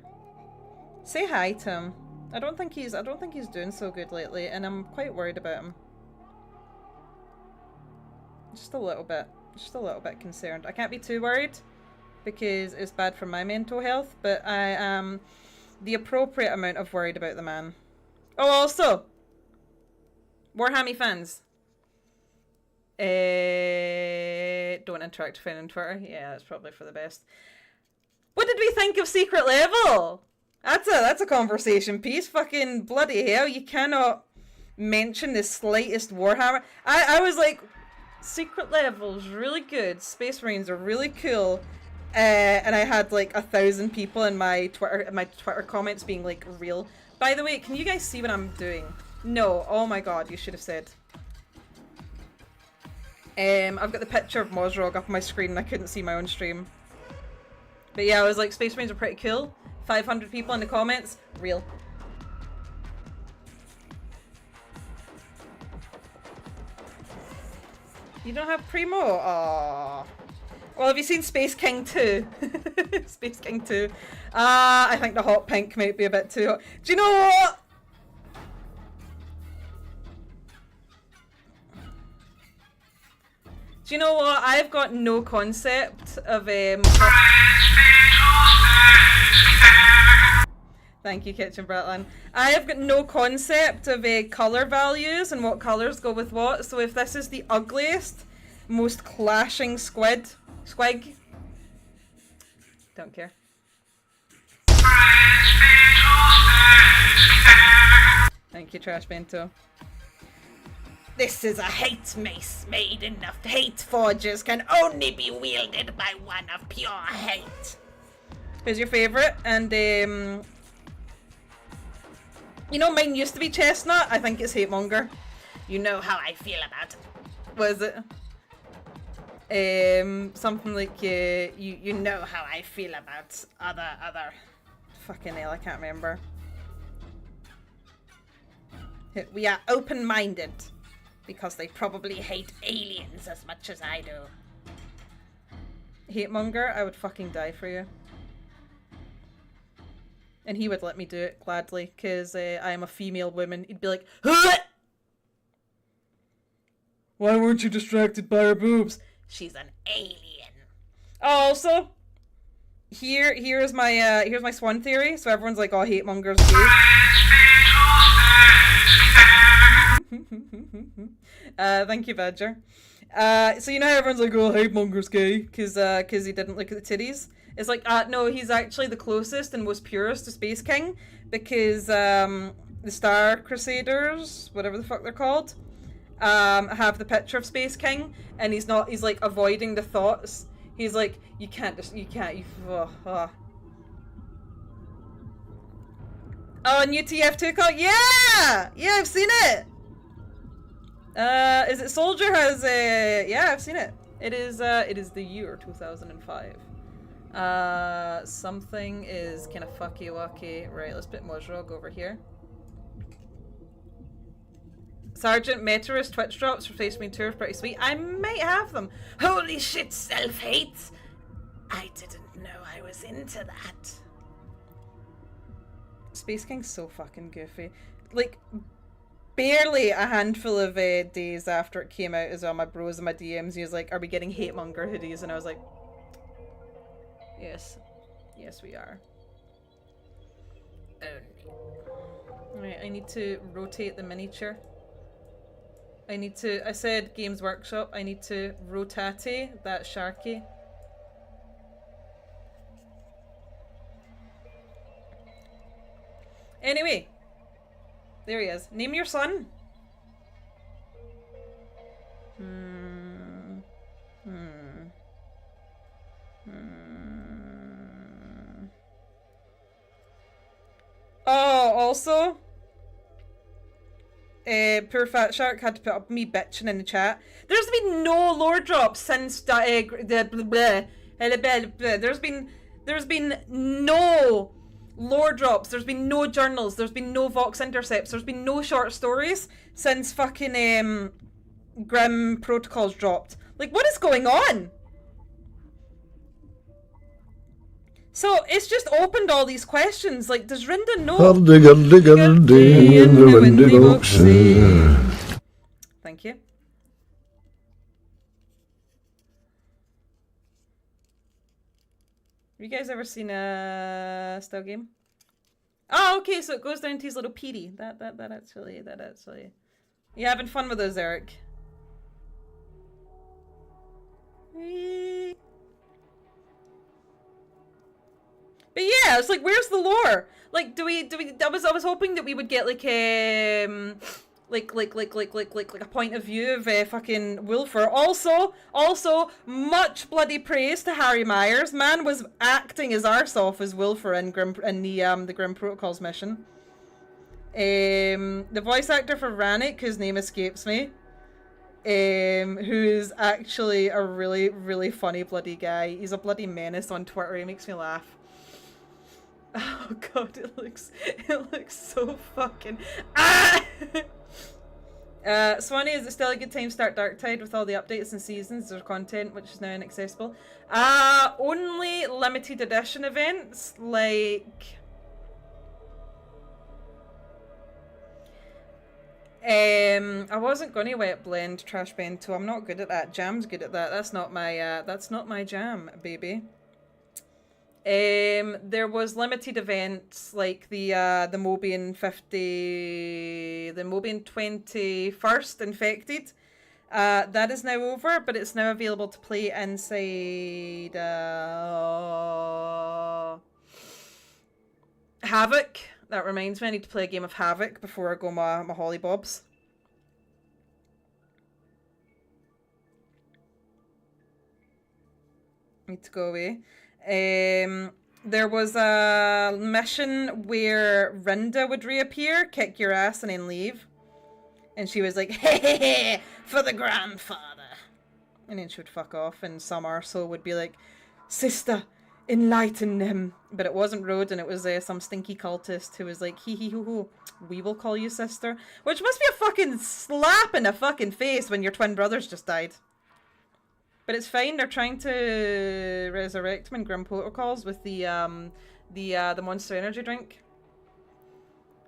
say hi to him. I don't think he's doing so good lately, and I'm quite worried about him. Just a little bit concerned. I can't be too worried because it's bad for my mental health, but I am the appropriate amount of worried about the man. Oh, also, Warhammer fans. Don't interact with anyone on Twitter. Yeah, that's probably for the best. What did we think of Secret Level? That's a conversation piece. Fucking bloody hell, you cannot mention the slightest Warhammer. I was like, Secret Level's really good. Space Marines are really cool. And I had like 1,000 people in my Twitter comments being like, real. By the way, can you guys see what I'm doing? No. Oh my god, you should have said. I've got the picture of Mozrog up on my screen and I couldn't see my own stream. But yeah, I was like, Space Marines are pretty cool. 500 people in the comments. Real. You don't have Primo? Aww. Well, have you seen Space King 2? Space King 2. I think the hot pink might be a bit too hot. Do you know what? Do you know what? I've got no concept of Thank you, Kitchen Bratland. I have got no concept of colour values and what colours go with what, so if this is the ugliest, most clashing squig, don't care. Thank you, Trash Bento. This is a hate mace made enough. Hate forges can only be wielded by one of pure hate. Who's your favourite? And you know, mine used to be Chestnut. I think it's Hatemonger. You know how I feel about it. What is it? Something like you know how I feel about other. Fucking hell, I can't remember. We are open-minded because they probably hate aliens as much as I do. Hatemonger, I would fucking die for you. And he would let me do it gladly, because I am a female woman. He'd be like, huh! Why weren't you distracted by her boobs? She's an alien. Also, here's my swan theory. So everyone's like, oh, Hatemonger's gay. Thank you, Badger. So you know how everyone's like, oh, Hatemonger's gay, because he didn't look at the titties? It's like, no, he's actually the closest and most purest to Space King, because the Star Crusaders, whatever the fuck they're called, have the picture of Space King, and he's like avoiding the thoughts. He's like, you can't. Oh, new TF2 call? Yeah, I've seen it. Is it Soldier has yeah, I've seen it. It is the year 2005. Something is kind of fucky wucky. Right, let's put Mojrog over here. Sergeant Meteorist Twitch drops for Face Me Tour, pretty sweet. I might have them. Holy shit, self-hate! I didn't know I was into that. Space King's so fucking goofy. Like, barely a handful of days after it came out as well, my bros in my DMs, he was like, are we getting Hatemonger hoodies? And I was like, yes. Yes, we are. Alright, I need to rotate the miniature. I said Games Workshop, I need to rotate that Sharky. Anyway, there he is. Name your son. Oh, also, poor Fat Shark had to put up me bitching in the chat. There's been no lore drops since there's been no lore drops. There's been no journals. There's been no Vox intercepts. There's been no short stories since fucking Grim Protocols dropped. Like, what is going on? So it's just opened all these questions. Like, does Rinda know? Thank you. Have you guys ever seen a Still Game? Oh, okay, so it goes down to his little Petey. That actually. You having fun with those, Eric? But yeah, it's like, where's the lore? Like, do we? I was hoping that we would get like a point of view of fucking Wolfer. Also, much bloody praise to Harry Myers. Man was acting his arse off as Wolfer in the Grim Protocols mission. The voice actor for Rannick, whose name escapes me, who is actually a really, really funny bloody guy. He's a bloody menace on Twitter. He makes me laugh. Oh god, it looks so fucking Swanee, is it still a good time to start Darktide with all the updates and seasons or content which is now inaccessible? Only limited edition events, like I wasn't gonna wet blend Trash Bento. I'm not good at that. Jam's good at that. That's not my jam, baby. There was limited events like the Mobian 50, the Mobian 21st Infected. That is now over, but it's now available to play inside Havoc. That reminds me, I need to play a game of Havoc before I go my hollybobs. Need to go away. There was a mission where Rinda would reappear, kick your ass, and then leave. And she was like, hey, hey, hey, for the grandfather. And then she would fuck off, and some arsehole would be like, sister, enlighten him. But it wasn't Roden, it was some stinky cultist who was like, hee hee hoo hoo, we will call you sister. Which must be a fucking slap in the fucking face when your twin brothers just died. But it's fine, they're trying to resurrect him in Grim Protocols with the Monster Energy drink.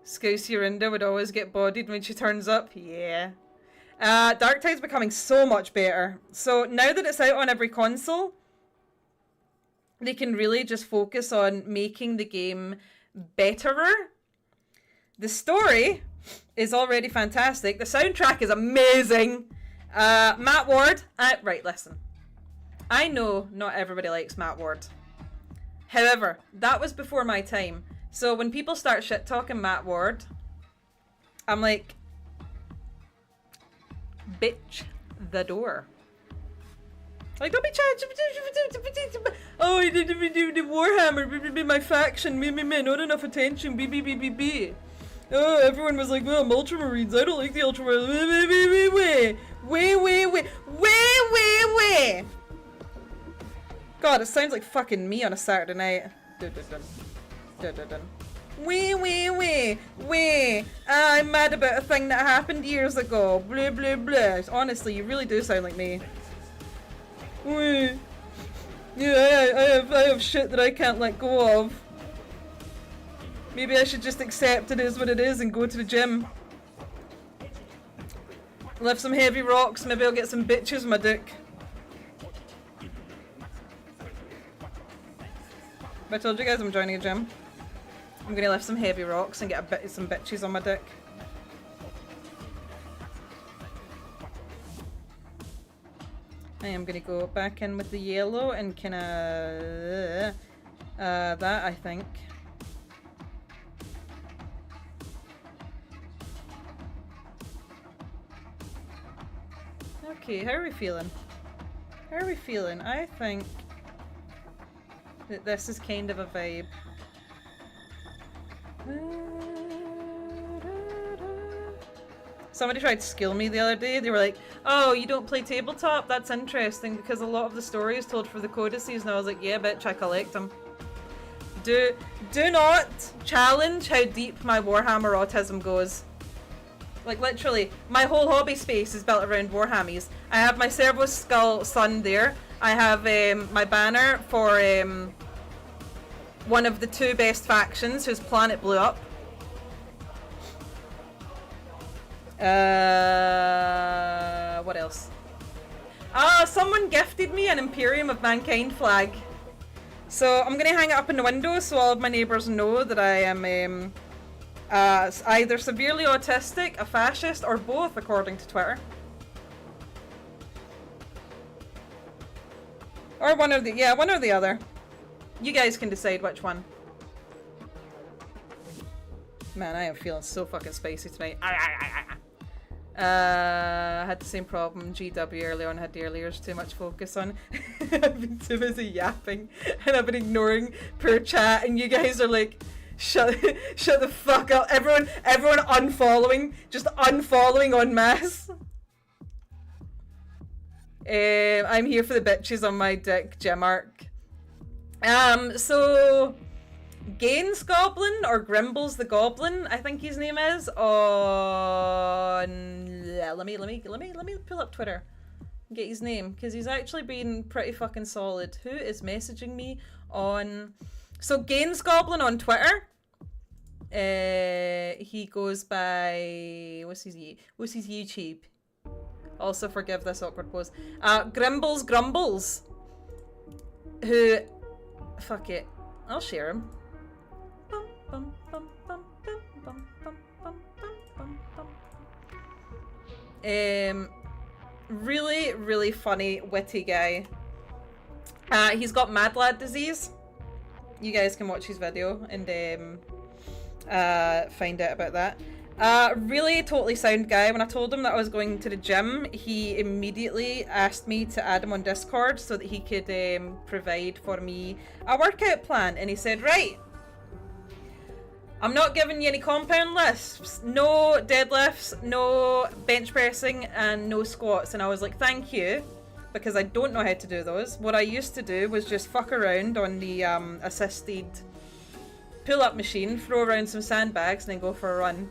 Scousy Rinda would always get bodied when she turns up. Yeah. Darktide's becoming so much better. So now that it's out on every console, they can really just focus on making the game betterer. The story is already fantastic. The soundtrack is amazing. Matt Ward, right, listen. I know not everybody likes Matt Ward. However, that was before my time. So when people start shit-talking Matt Ward, I'm like, bitch the door. Like, don't be chatting. Oh, I did the Warhammer, my faction, not enough attention, Oh, everyone was like, well, I'm Ultramarines, I don't like the Ultramarines. Wait. God, it sounds like fucking me on a Saturday night. I'm mad about a thing that happened years ago. Blah, blah, blah. Honestly, you really do sound like me. Yeah, I have shit that I can't let go of. Maybe I should just accept it is what it is and go to the gym. Lift some heavy rocks, maybe I'll get some bitches on my dick. But I told you guys I'm joining a gym. I'm gonna lift some heavy rocks and get some bitches on my dick. I am gonna go back in with the yellow and kinda that I think. Okay, how are we feeling? How are we feeling? I think that this is kind of a vibe. Somebody tried to skill me the other day. They were like, oh, you don't play tabletop? That's interesting because a lot of the story is told for the codices. And I was like, yeah, bitch, I collect them. Do not challenge how deep my Warhammer autism goes. Like, literally, my whole hobby space is built around Warhammies. I have my Servo Skull Sun there. I have my banner for one of the two best factions whose planet blew up. What else? Someone gifted me an Imperium of Mankind flag. So I'm gonna hang it up in the window so all of my neighbours know that I am either severely autistic, a fascist, or both, according to Twitter. Or one or the other. You guys can decide which one. Man, I am feeling so fucking spicy tonight. I had the same problem GW earlier on, had the earliers too much focus on. I've been too busy yapping and I've been ignoring per chat and you guys are like, shut the fuck up. Everyone unfollowing, just unfollowing en masse. I'm here for the bitches on my dick, Gemark. So Gaines Goblin, or Grimbles the Goblin, I think his name is, on let me pull up Twitter and get his name, because he's actually been pretty fucking solid. Who is messaging me on... So Gaines Goblin on Twitter He goes by what's his YouTube? Also forgive this awkward pose. Grimbles Grumbles. Who fuck it. I'll share him. Really, really funny, witty guy. He's got mad lad disease. You guys can watch his video and find out about that. Really totally sound guy. When I told him that I was going to the gym, he immediately asked me to add him on Discord so that he could provide for me a workout plan. And he said, right, I'm not giving you any compound lifts, no deadlifts, no bench pressing, and no squats. And I was like, thank you, because I don't know how to do those. What I used to do was just fuck around on the assisted pull-up machine, throw around some sandbags, and then go for a run.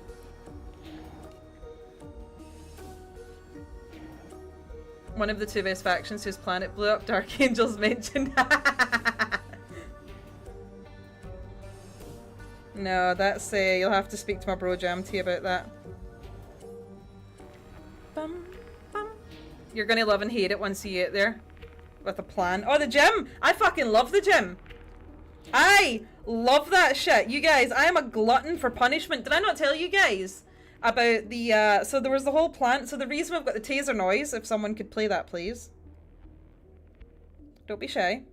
One of the two best factions whose planet blew up, Dark Angels mentioned. No, that's you'll have to speak to my bro Jamty about that. Bum, bum. You're gonna love and hate it once you get there. With a plan. Oh, the gym! I fucking love the gym! I love that shit. You guys, I am a glutton for punishment. Did I not tell you guys about the, so there was the whole plan. So the reason we've got the taser noise, if someone could play that, please. Don't be shy.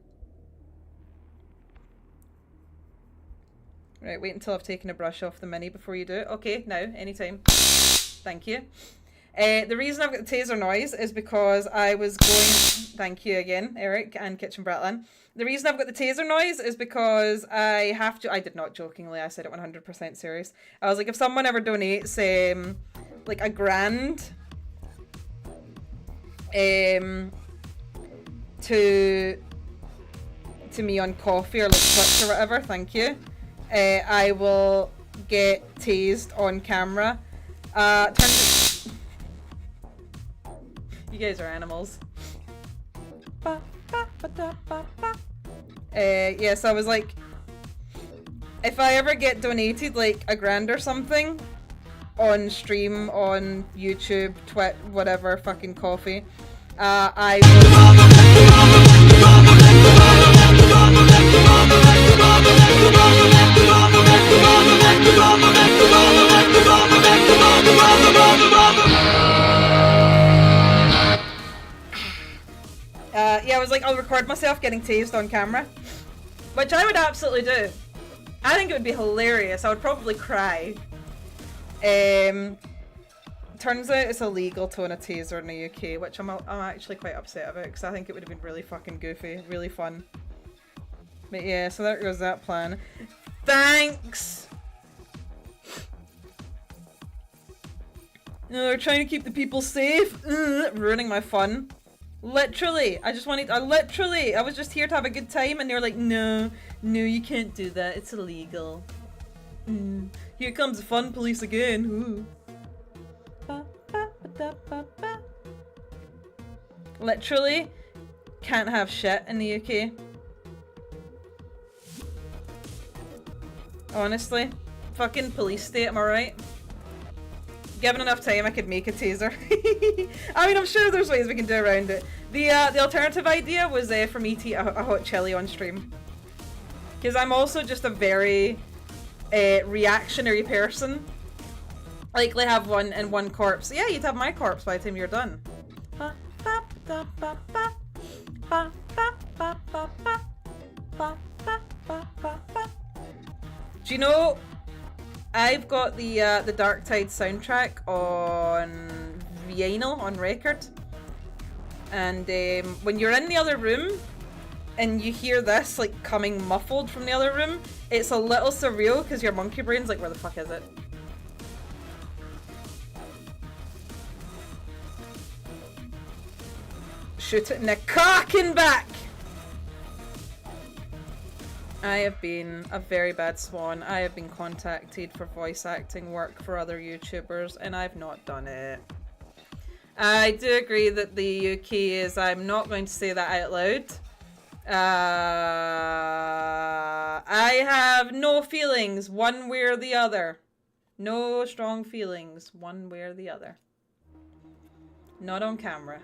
Right, wait until I've taken a brush off the mini before you do it. Okay, now, anytime. Thank you. The reason I've got the taser noise is because I was going... Thank you again, Eric and Kitchen Bratland. The reason I've got the taser noise is because I have to... I did not jokingly, I said it 100% serious. I was like, if someone ever donates, like, $1,000 to me on coffee or like Twitch or whatever, thank you. I will get tased on camera. You guys are animals. Yeah, so I was like, if I ever get donated like $1,000 or something on stream, on YouTube, Twitch, whatever, fucking coffee, I yeah, I was like, I'll record myself getting tased on camera, which I would absolutely do. I think it would be hilarious. I would probably cry. Turns out it's illegal to own a taser in the UK, which I'm actually quite upset about because I think it would have been really fucking goofy, really fun. But yeah, so there goes that plan. Thanks! No, they're trying to keep the people safe. Ruining my fun. Literally, I was just here to have a good time and they were like, no, you can't do that, it's illegal. Here comes the fun police again. Ooh. Literally, can't have shit in the UK. Honestly, fucking police state, am I right? Given enough time, I could make a taser. I mean, I'm sure there's ways we can do around it. The alternative idea was for me to eat a hot chili on stream. Because I'm also just a very reactionary person. Likely have one in one corpse. Yeah, you'd have my corpse by the time you're done. Do you know, I've got the Dark Tide soundtrack on vinyl, on record. And when you're in the other room and you hear this like coming muffled from the other room, it's a little surreal because your monkey brain's like, where the fuck is it? Shoot it in the cock and back! I have been a very bad swan. I have been contacted for voice acting work for other YouTubers and I've not done it. I do agree that the UK is, I'm not going to say that out loud. I have no feelings one way or the other. No strong feelings one way or the other. Not on camera.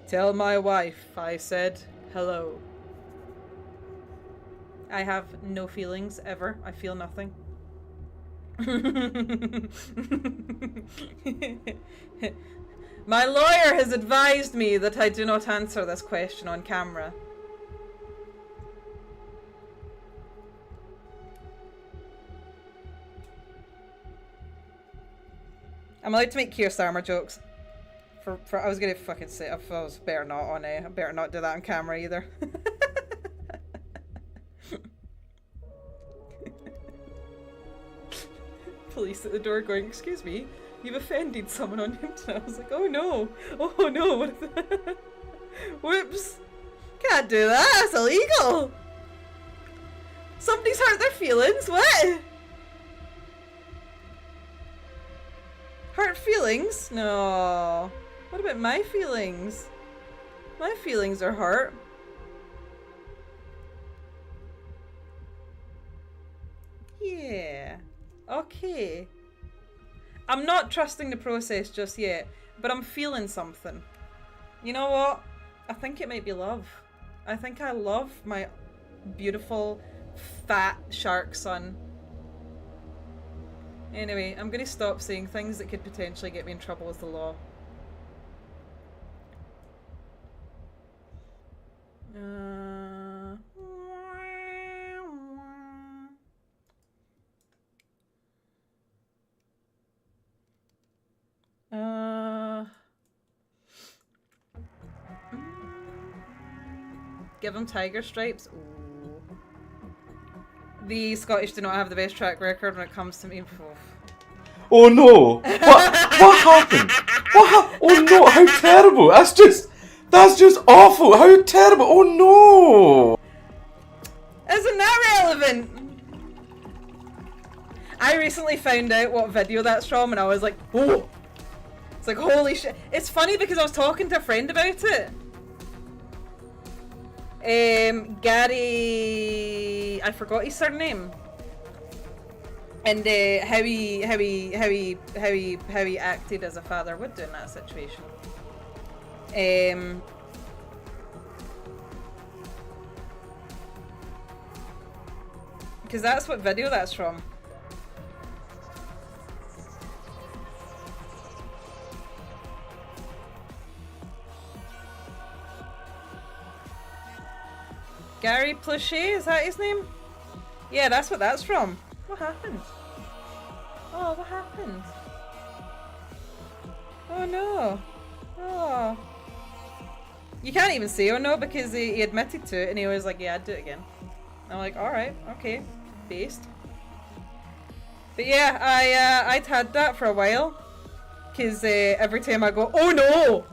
Tell my wife I said hello. I have no feelings ever. I feel nothing. My lawyer has advised me that I do not answer this question on camera. I'm allowed to make Keir Starmer jokes. I was gonna fucking say I was better not on I better not do that on camera either. Police at the door going, excuse me, you've offended someone on internet. I was like, oh no, what is that? Whoops, can't do that, that's illegal. Somebody's hurt their feelings, what? Hurt feelings? No. What about my feelings? My feelings are hurt. Yeah. Okay. I'm not trusting the process just yet, but I'm feeling something. You know what? I think it might be love. I think I love my beautiful, fat shark son. Anyway, I'm gonna stop saying things that could potentially get me in trouble with the law. Give him tiger stripes. Ooh. The Scottish do not have the best track record when it comes to me. Oh no! What happened? Oh no! How terrible! That's just awful! How terrible! Oh no! Isn't that relevant? I recently found out what video that's from, and I was like, "Oh!" It's like, holy shit! It's funny because I was talking to a friend about it. Gary, I forgot his surname. And how he acted as a father would do in that situation. Because that's what video that's from. Gary Pluchet, is that his name? Yeah, that's what that's from. What happened? Oh, what happened? Oh no. Oh. You can't even say oh no because he admitted to it and he was like, yeah, I'd do it again. I'm like, alright, okay, based. But yeah, I'd had that for a while. Because every time I go, oh no!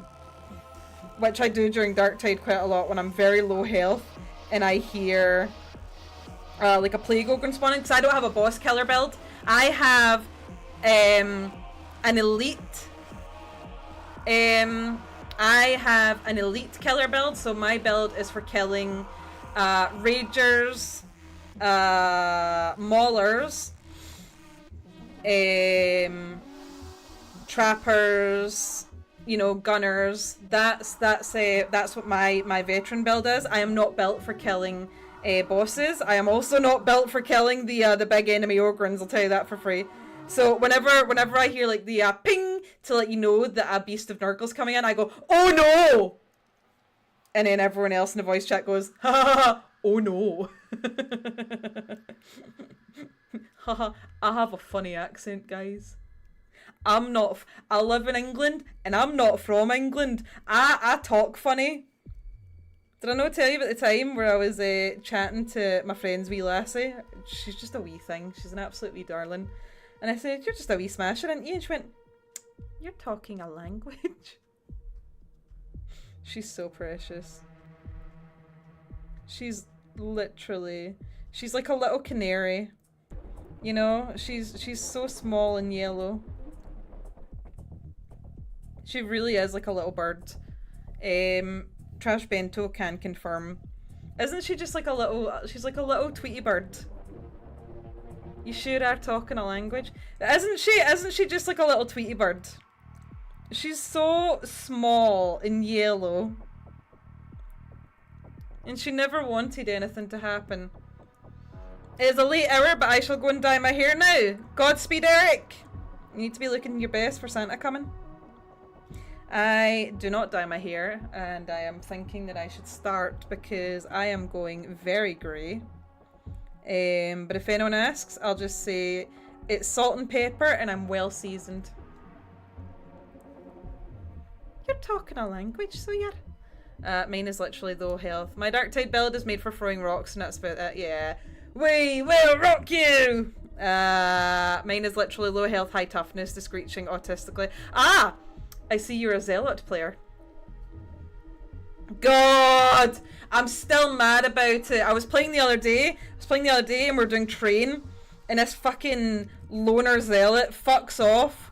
Which I do during Dark Tide quite a lot when I'm very low health. And I hear like a plague ogre spawning because I don't have a boss killer build. I have an elite killer build, so my build is for killing ragers, maulers, trappers, you know, gunners. That's what my veteran build is. I am not built for killing bosses. I am also not built for killing the big enemy ogrins. I'll tell you that for free. So whenever I hear like the ping to let you know that a beast of Nurgle's coming in, I go, oh no! And then everyone else in the voice chat goes, ha ha ha, oh no. Haha, I have a funny accent, guys. I live in England, and I'm not from England. I talk funny. Did I not tell you about the time where I was chatting to my friend's wee lassie? She's just a wee thing. She's an absolute wee darling. And I said, you're just a wee smasher, aren't you? And she went, you're talking a language. She's so precious. She's like a little canary. You know, she's so small and yellow. She really is like a little bird. Trash Bento can confirm. Isn't she just like a little, she's like a little Tweety bird? You sure are talking a language. Isn't she just like a little Tweety bird? She's so small and yellow. And she never wanted anything to happen. It is a late hour, but I shall go and dye my hair now. Godspeed, Eric! You need to be looking your best for Santa coming. I do not dye my hair, and I am thinking that I should start because I am going very grey. But if anyone asks, I'll just say it's salt and pepper and I'm well seasoned. You're talking a language, so you're... mine is literally low health. My dark tide build is made for throwing rocks and that's about it, yeah. We will rock you! Mine is literally low health, high toughness, the screeching autistically. Ah! I see you're a zealot player. God! I'm still mad about it. I was playing the other day and we're doing train and this fucking loner zealot fucks off.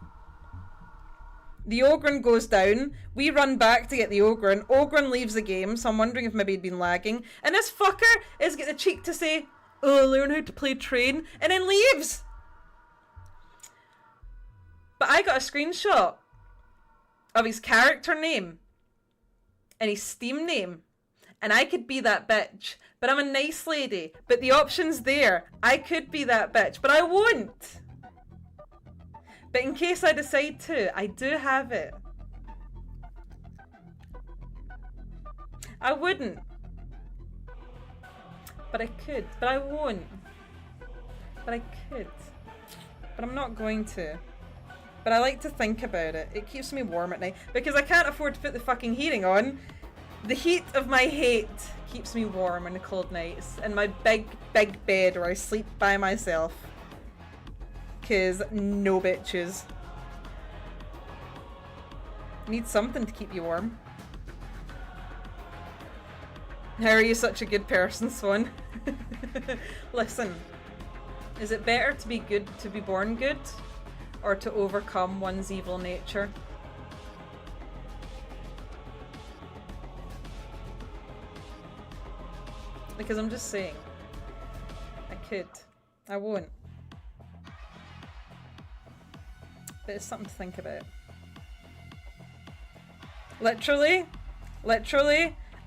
The Ogren goes down. We run back to get the Ogren. Ogren leaves the game, so I'm wondering if maybe he'd been lagging. And this fucker is getting the cheek to say, oh, learn how to play train, and then leaves. But I got a screenshot of his character name and his Steam name, and I could be that bitch, but I'm a nice lady. But the option's there. I could be that bitch, but I won't. But in case I decide to, I do have it. I wouldn't. But I could. But I won't. But I could. But I'm not going to. But I like to think about it. It keeps me warm at night. Because I can't afford to put the fucking heating on. The heat of my hate keeps me warm on the cold nights. In my big, big bed where I sleep by myself. Cause no bitches. Need something to keep you warm. How are you such a good person, Swan? Listen, is it better to be good, to be born good, or to overcome one's evil nature? Because I'm just saying, I could, I won't. But it's something to think about. Literally,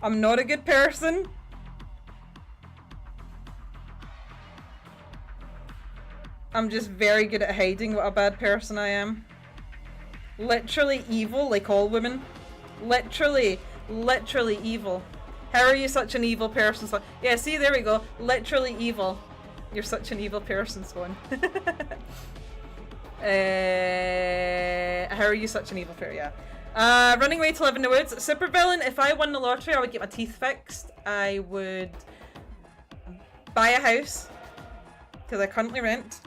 I'm not a good person. I'm just very good at hiding what a bad person I am. Literally evil, like all women. Literally evil. How are you such an evil person, Swan? Yeah, see, there we go. Literally evil. You're such an evil person, Swan. How are you such an evil fairy? Yeah. Running away to live in the woods. Supervillain. If I won the lottery, I would get my teeth fixed. I would buy a house because I currently rent,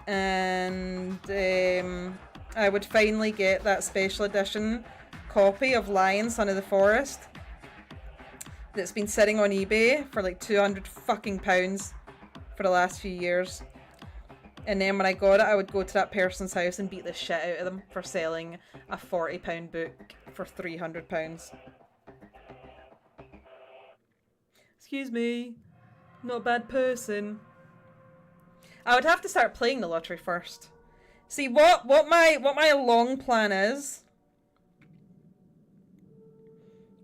and I would finally get that special edition copy of Lion, Son of the Forest that's been sitting on eBay for like £200 fucking pounds for the last few years. And then when I got it, I would go to that person's house and beat the shit out of them for selling a £40 book for £300. Excuse me, not a bad person. I would have to start playing the lottery first. See what my long plan is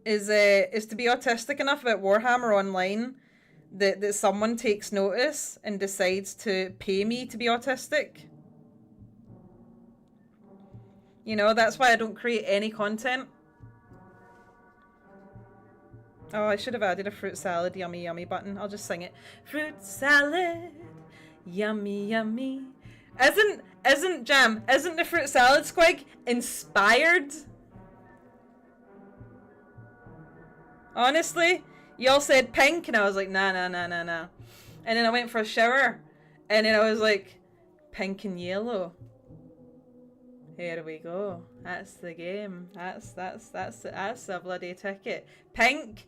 to be autistic enough about Warhammer Online that someone takes notice and decides to pay me to be autistic. You know, that's why I don't create any content. Oh, I should have added a fruit salad yummy yummy button. I'll just sing it. Fruit salad yummy yummy. Isn't the fruit salad squig inspired? Honestly? Y'all said pink, and I was like, nah. And then I went for a shower, and then I was like, pink and yellow. Here we go. That's the game. That's the bloody ticket. Pink.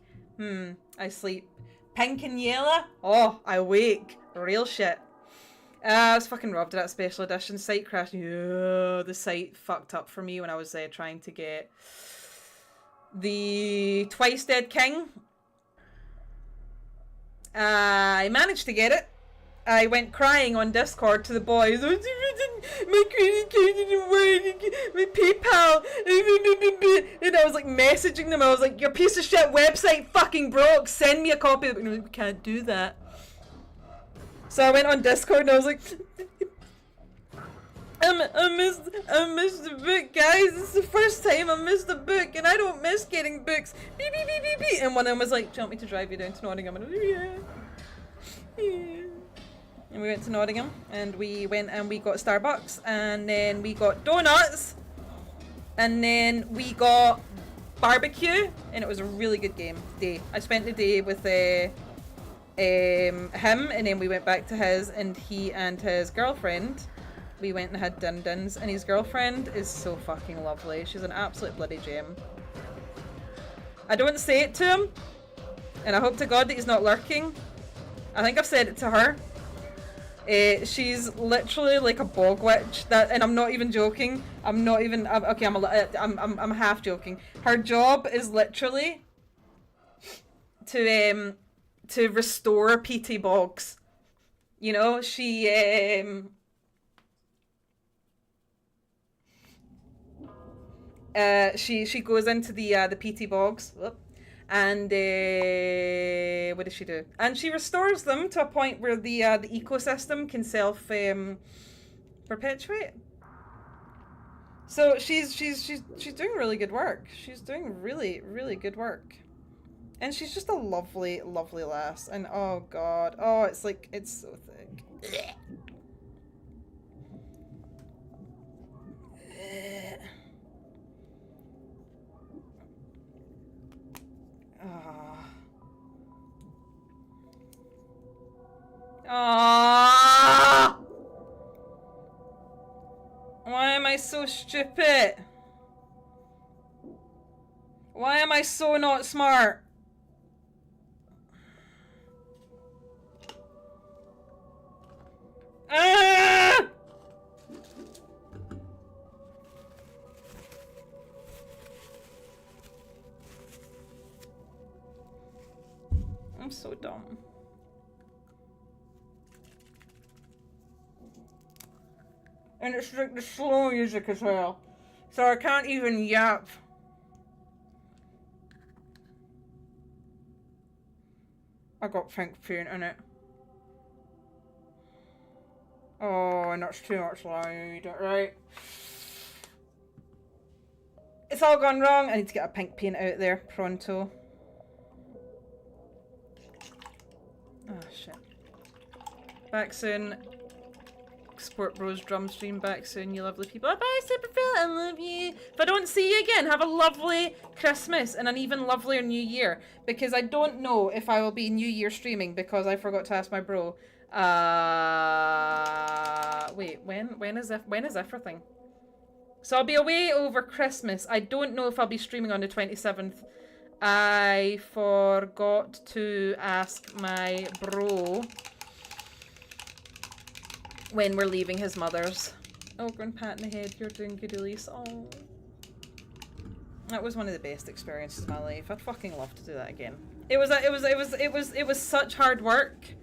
I sleep. Pink and yellow. Oh, I wake. Real shit. I was fucking robbed of that special edition. Site crashed. Yeah, the site fucked up for me when I was trying to get the Twice Dead King. I managed to get it. I went crying on Discord to the boys. My credit card didn't work. My PayPal. And I was like messaging them. I was like, your piece of shit website fucking broke. Send me a copy. Of it. We can't do that. So I went on Discord and I was like, I missed the book, guys. This is the first time I missed a book, and I don't miss getting books. Beep, beep, beep, beep, beep. And one of them was like, do you want me to drive you down to Nottingham? And I was like, yeah. And we went to Nottingham, and we went and we got Starbucks, and then we got donuts, and then we got barbecue, and it was a really good day. I spent the day with him, and then we went back to his, and he and his girlfriend, we went and had din-dins, and his girlfriend is so fucking lovely. She's an absolute bloody gem. I don't say it to him, and I hope to God that he's not lurking. I think I've said it to her. She's literally like a bog witch, and I'm not even joking. I'm half joking. Her job is literally to restore PT bogs. You know, she goes into the PT bogs, and what does she do? And she restores them to a point where the ecosystem can self perpetuate. So she's doing really good work. She's doing really, really good work. And she's just a lovely, lovely lass. And oh god, oh, it's like, it's so thick. Ah! Why am I so stupid? Why am I so not smart? Ah! I'm so dumb. And it's like the slow music as well. So I can't even yap. I got pink paint in it. Oh, and that's too much light, right? It's all gone wrong. I need to get a pink paint out there pronto. Oh shit. Back soon. Sport Bros drum stream back soon, you lovely people. Bye, Superphil, I love you. If I don't see you again, have a lovely Christmas and an even lovelier New Year. Because I don't know if I will be New Year streaming because I forgot to ask my bro. Wait, when is everything? So I'll be away over Christmas. I don't know if I'll be streaming on the 27th. I forgot to ask my bro when we're leaving his mother's. Oh, grand pat in the head, you're doing good, Elise. Oh. That was one of the best experiences of my life. I'd fucking love to do that again. It was such hard work.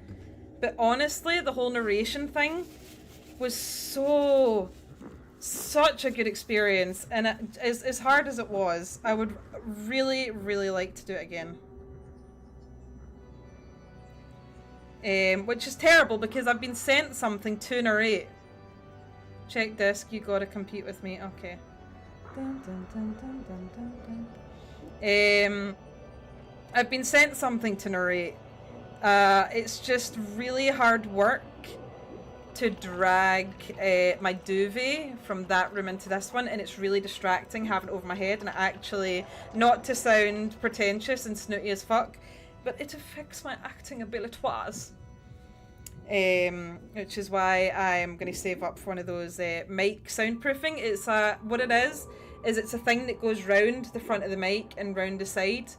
But honestly, the whole narration thing was such a good experience. And as hard as it was, I would really, really like to do it again. Which is terrible because I've been sent something to narrate. Check disc, you gotta compete with me. Okay. Dun, dun, dun, dun, dun, dun, dun. I've been sent something to narrate. It's just really hard work to drag my duvet from that room into this one, and it's really distracting having it over my head, and actually, not to sound pretentious and snooty as fuck, but it affects my acting abilities. Which is why I'm going to save up for one of those mic soundproofing. It's what it is it's a thing that goes round the front of the mic and round the side,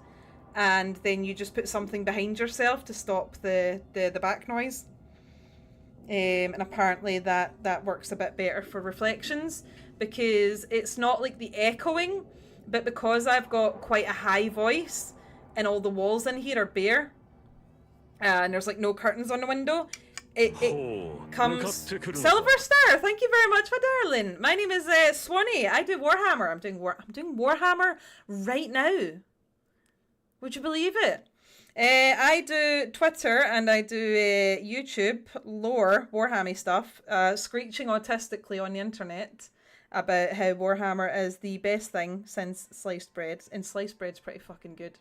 and then you just put something behind yourself to stop the back noise. And apparently that works a bit better for reflections because it's not like the echoing, but because I've got quite a high voice and all the walls in here are bare, and there's like no curtains on the window, it comes. Silver Star, thank you very much, my darling. My name is Swanee. I do Warhammer. I'm doing Warhammer right now. Would you believe it? I do Twitter and I do YouTube lore Warhammer stuff, screeching autistically on the internet about how Warhammer is the best thing since sliced bread, and sliced bread's pretty fucking good.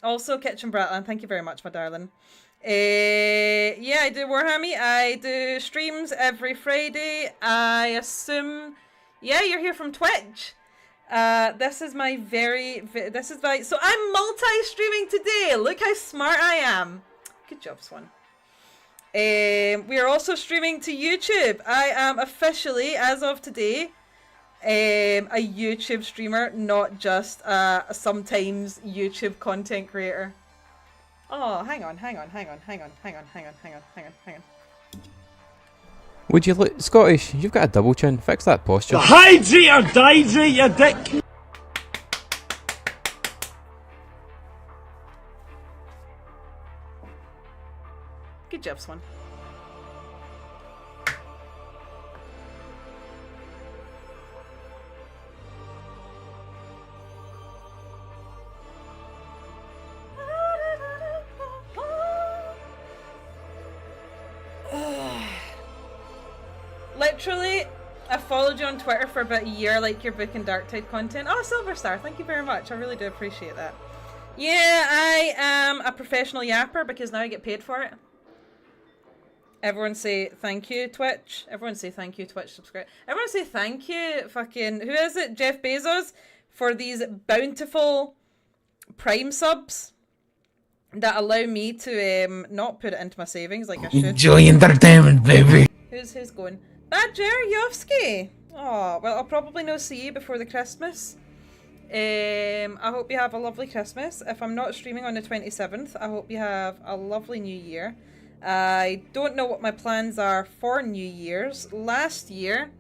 Also Kitchen Bratland, thank you very much, my darling. Yeah, I do Warhammer. I do streams every Friday. I assume, yeah, you're here from Twitch. This is my so I'm multi-streaming today. Look how smart I am. Good job, Swan. We are also streaming to YouTube. I am officially, as of today, a YouTube streamer, not just sometimes YouTube content creator. Oh, hang on. Would you look Scottish? You've got a double chin. Fix that posture. Hydrate or dihydrate, you dick! Good job, Swan. Literally, I followed you on Twitter for about a year, like your book and Darktide content. Oh, Silver Star, thank you very much. I really do appreciate that. Yeah, I am a professional yapper because now I get paid for it. Everyone say thank you, Twitch. Everyone say thank you, Twitch subscribe. Everyone say thank you, fucking, who is it? Jeff Bezos, for these bountiful Prime subs that allow me to not put it into my savings like I should. Enjoy entertainment, baby. Who's going? Badger Yovsky. Oh, well, I'll probably no see you before the Christmas. I hope you have a lovely Christmas. If I'm not streaming on the 27th, I hope you have a lovely New Year. I don't know what my plans are for New Year's. Last year,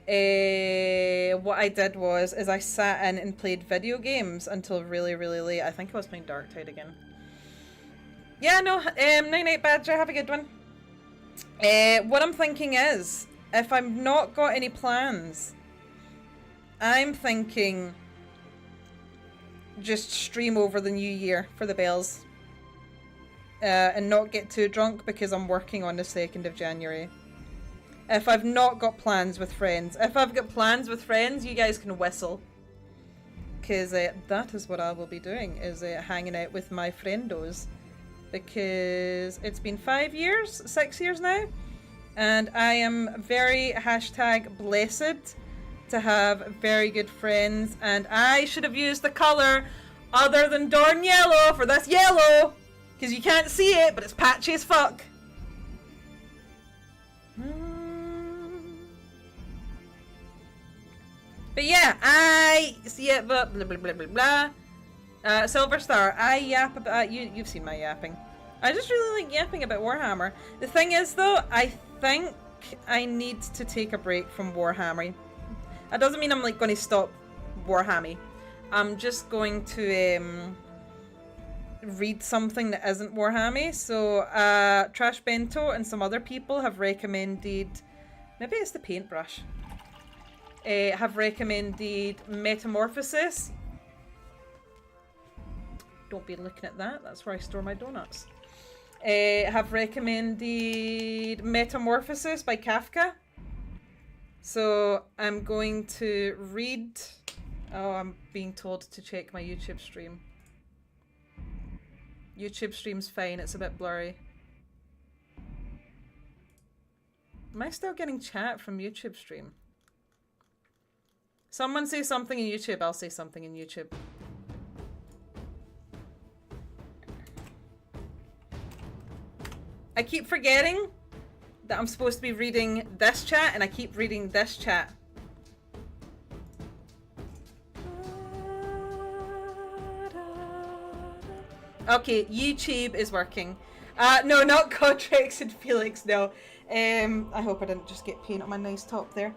what I did is I sat in and played video games until really, really late. I think I was playing Darktide again. Yeah, no, night-night, Badger. Have a good one. What I'm thinking is, if I've not got any plans, I'm thinking just stream over the new year for the bells. And not get too drunk because I'm working on the 2nd of January. If I've not got plans with friends. If I've got plans with friends, you guys can whistle. Because that is what I will be doing, is hanging out with my friendos. Because it's been 6 years now. And I am very #blessed to have very good friends. And I should have used the colour other than darn yellow for this yellow. Because you can't see it, but it's patchy as fuck. But yeah, I see it, but blah blah blah blah blah. Silver Star, I yap about you've seen my yapping. I just really like yapping about Warhammer. The thing is though, I think I need to take a break from Warhammer. That doesn't mean I'm like going to stop Warhammer. I'm just going to read something that isn't Warhammer. So Trash Bento and some other people have recommended, maybe it's the paintbrush, have recommended Metamorphosis. Don't be looking at that, that's where I store my donuts. Have recommended Metamorphosis by Kafka. So I'm going to read. Oh, I'm being told to check my YouTube stream. YouTube stream's fine, it's a bit blurry. Am I still getting chat from YouTube stream? Someone say something in YouTube, I'll say something in YouTube. I keep forgetting that I'm supposed to be reading this chat, and I keep reading this chat. Okay, YouTube is working. No, not Godrex and Felix, no. I hope I didn't just get paint on my nice top there.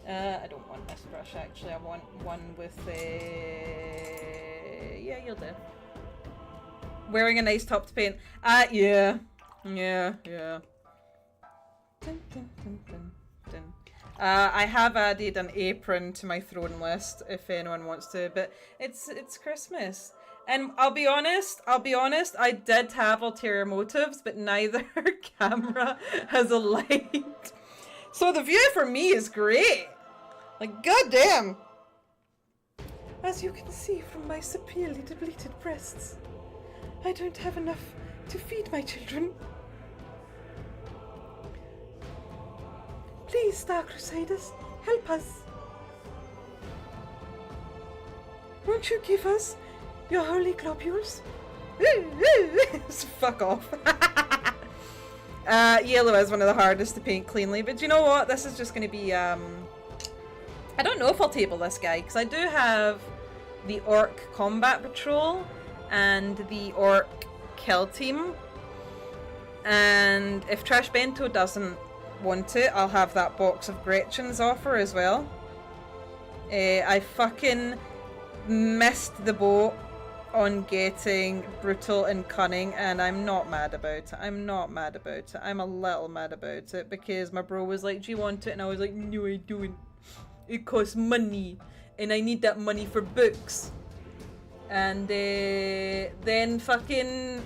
I don't want this brush actually, I want one with yeah, you'll do. Wearing a nice top to paint. Yeah. Yeah. Dun, dun, dun, dun, dun. I have added an apron to my throne list if anyone wants to, but it's Christmas. And I'll be honest, I did have ulterior motives, but neither camera has a light. So the view for me is great. Like, goddamn. As you can see from my severely depleted breasts, I don't have enough to feed my children. Please, Star Crusaders, help us. Won't you give us your holy globules? Fuck off. Yellow is one of the hardest to paint cleanly, but do you know what? This is just going to be, I don't know if I'll table this guy, because I do have the Orc Combat Patrol and the Orc Kill Team. And if Trash Bento doesn't want it, I'll have that box of Gretchen's offer as well. I fucking missed the boat on getting Brutal and Cunning, and I'm not mad about it. I'm not mad about it. I'm a little mad about it because my bro was like, do you want it? And I was like, no, I don't. It costs money, and I need that money for books. And then fucking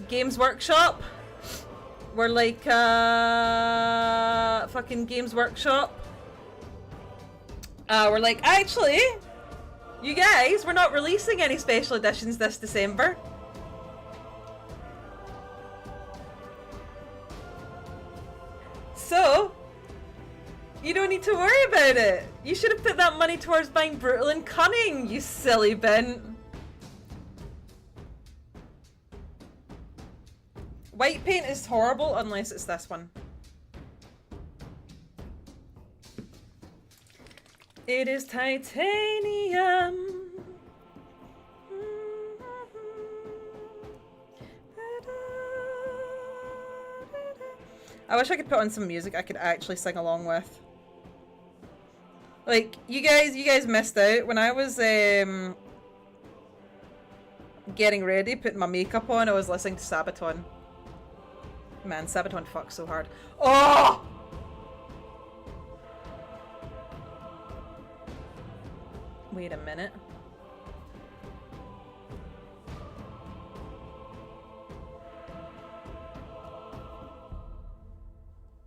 Games Workshop were like, fucking Games Workshop we're like, actually, you guys, we're not releasing any special editions this December. So, you don't need to worry about it. You should have put that money towards buying Brutal and Cunning, you silly bin. White paint is horrible unless it's this one. It is titanium. I wish I could put on some music I could actually sing along with. Like, you guys missed out when I was getting ready, putting my makeup on. I was listening to Sabaton. Man, Sabaton fucks so hard. Oh! Wait a minute.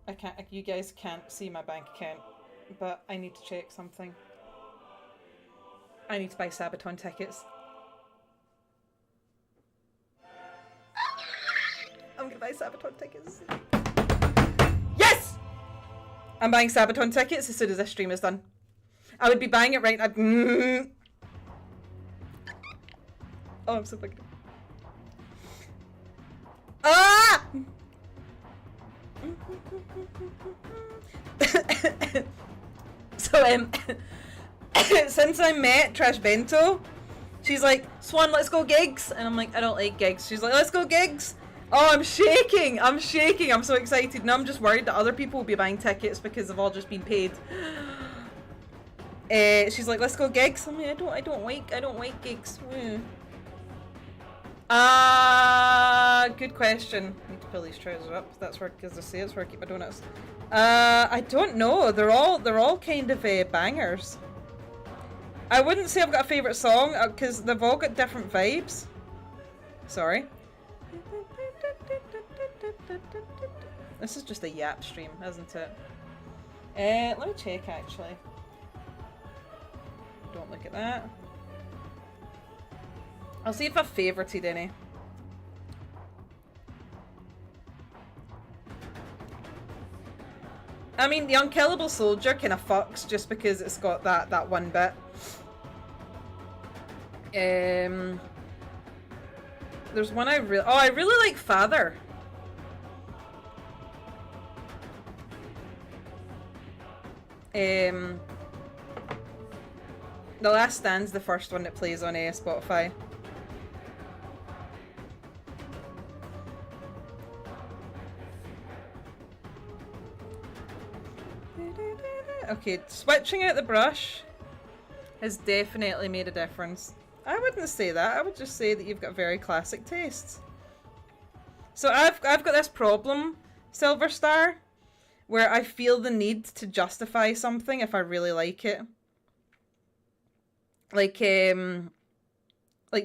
I can't, you guys can't see my bank account, but I need to check something. I need to buy Sabaton tickets. I'm gonna buy Sabaton tickets. Yes! I'm buying Sabaton tickets as soon as this stream is done. I would be buying it right now. Oh, I'm so fucking. Ah! So, since I met Trash Bento, she's like, Swan, let's go gigs. And I'm like, I don't like gigs. She's like, let's go gigs. Oh, I'm shaking. I'm shaking. I'm so excited. Now I'm just worried that other people will be buying tickets because they've all just been paid. She's like, let's go gigs. I'm like, I don't like gigs. Good question. I need to pull these trousers up. That's where, as I say, it's where I keep my donuts. I don't know. They're all kind of bangers. I wouldn't say I've got a favourite song because they've all got different vibes. Sorry. This is just a yap stream, isn't it? Let me check actually. Don't look at that. I'll see if I've favorited any. I mean, the Unkillable Soldier kind of fucks just because it's got that one bit. There's one I really like Father. The Last Stand's the first one that plays on Spotify. Okay, switching out the brush has definitely made a difference. I wouldn't say that. I would just say that you've got very classic tastes. So I've got this problem, Silver Star, where I feel the need to justify something if I really like it. Like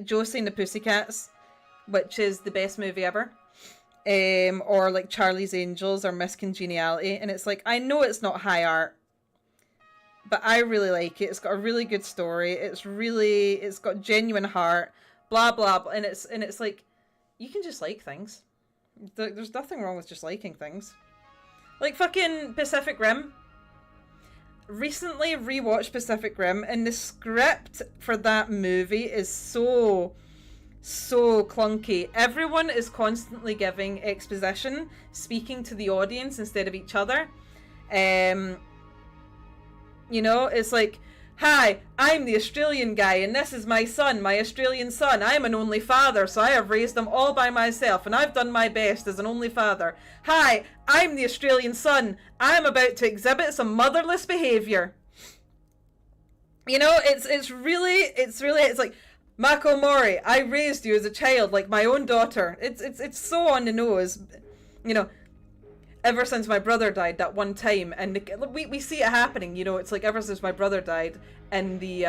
Josie and the Pussycats, which is the best movie ever. Or like Charlie's Angels or Miss Congeniality, and it's like, I know it's not high art, but I really like it. It's got a really good story. It's got genuine heart, blah blah blah, and it's like, you can just like things. There's nothing wrong with just liking things. Like fucking Pacific Rim. Recently rewatched Pacific Rim, and the script for that movie is so clunky. Everyone is constantly giving exposition, speaking to the audience instead of each other. You know, it's like, hi, I'm the Australian guy, and this is my son, my Australian son. I'm an only father, so I have raised them all by myself, and I've done my best as an only father. Hi, I'm the Australian son. I'm about to exhibit some motherless behavior. You know, it's really like, Mako Mori, I raised you as a child like my own daughter. It's so on the nose, you know. Ever since my brother died that one time, and we see it happening, you know. It's like, ever since my brother died in the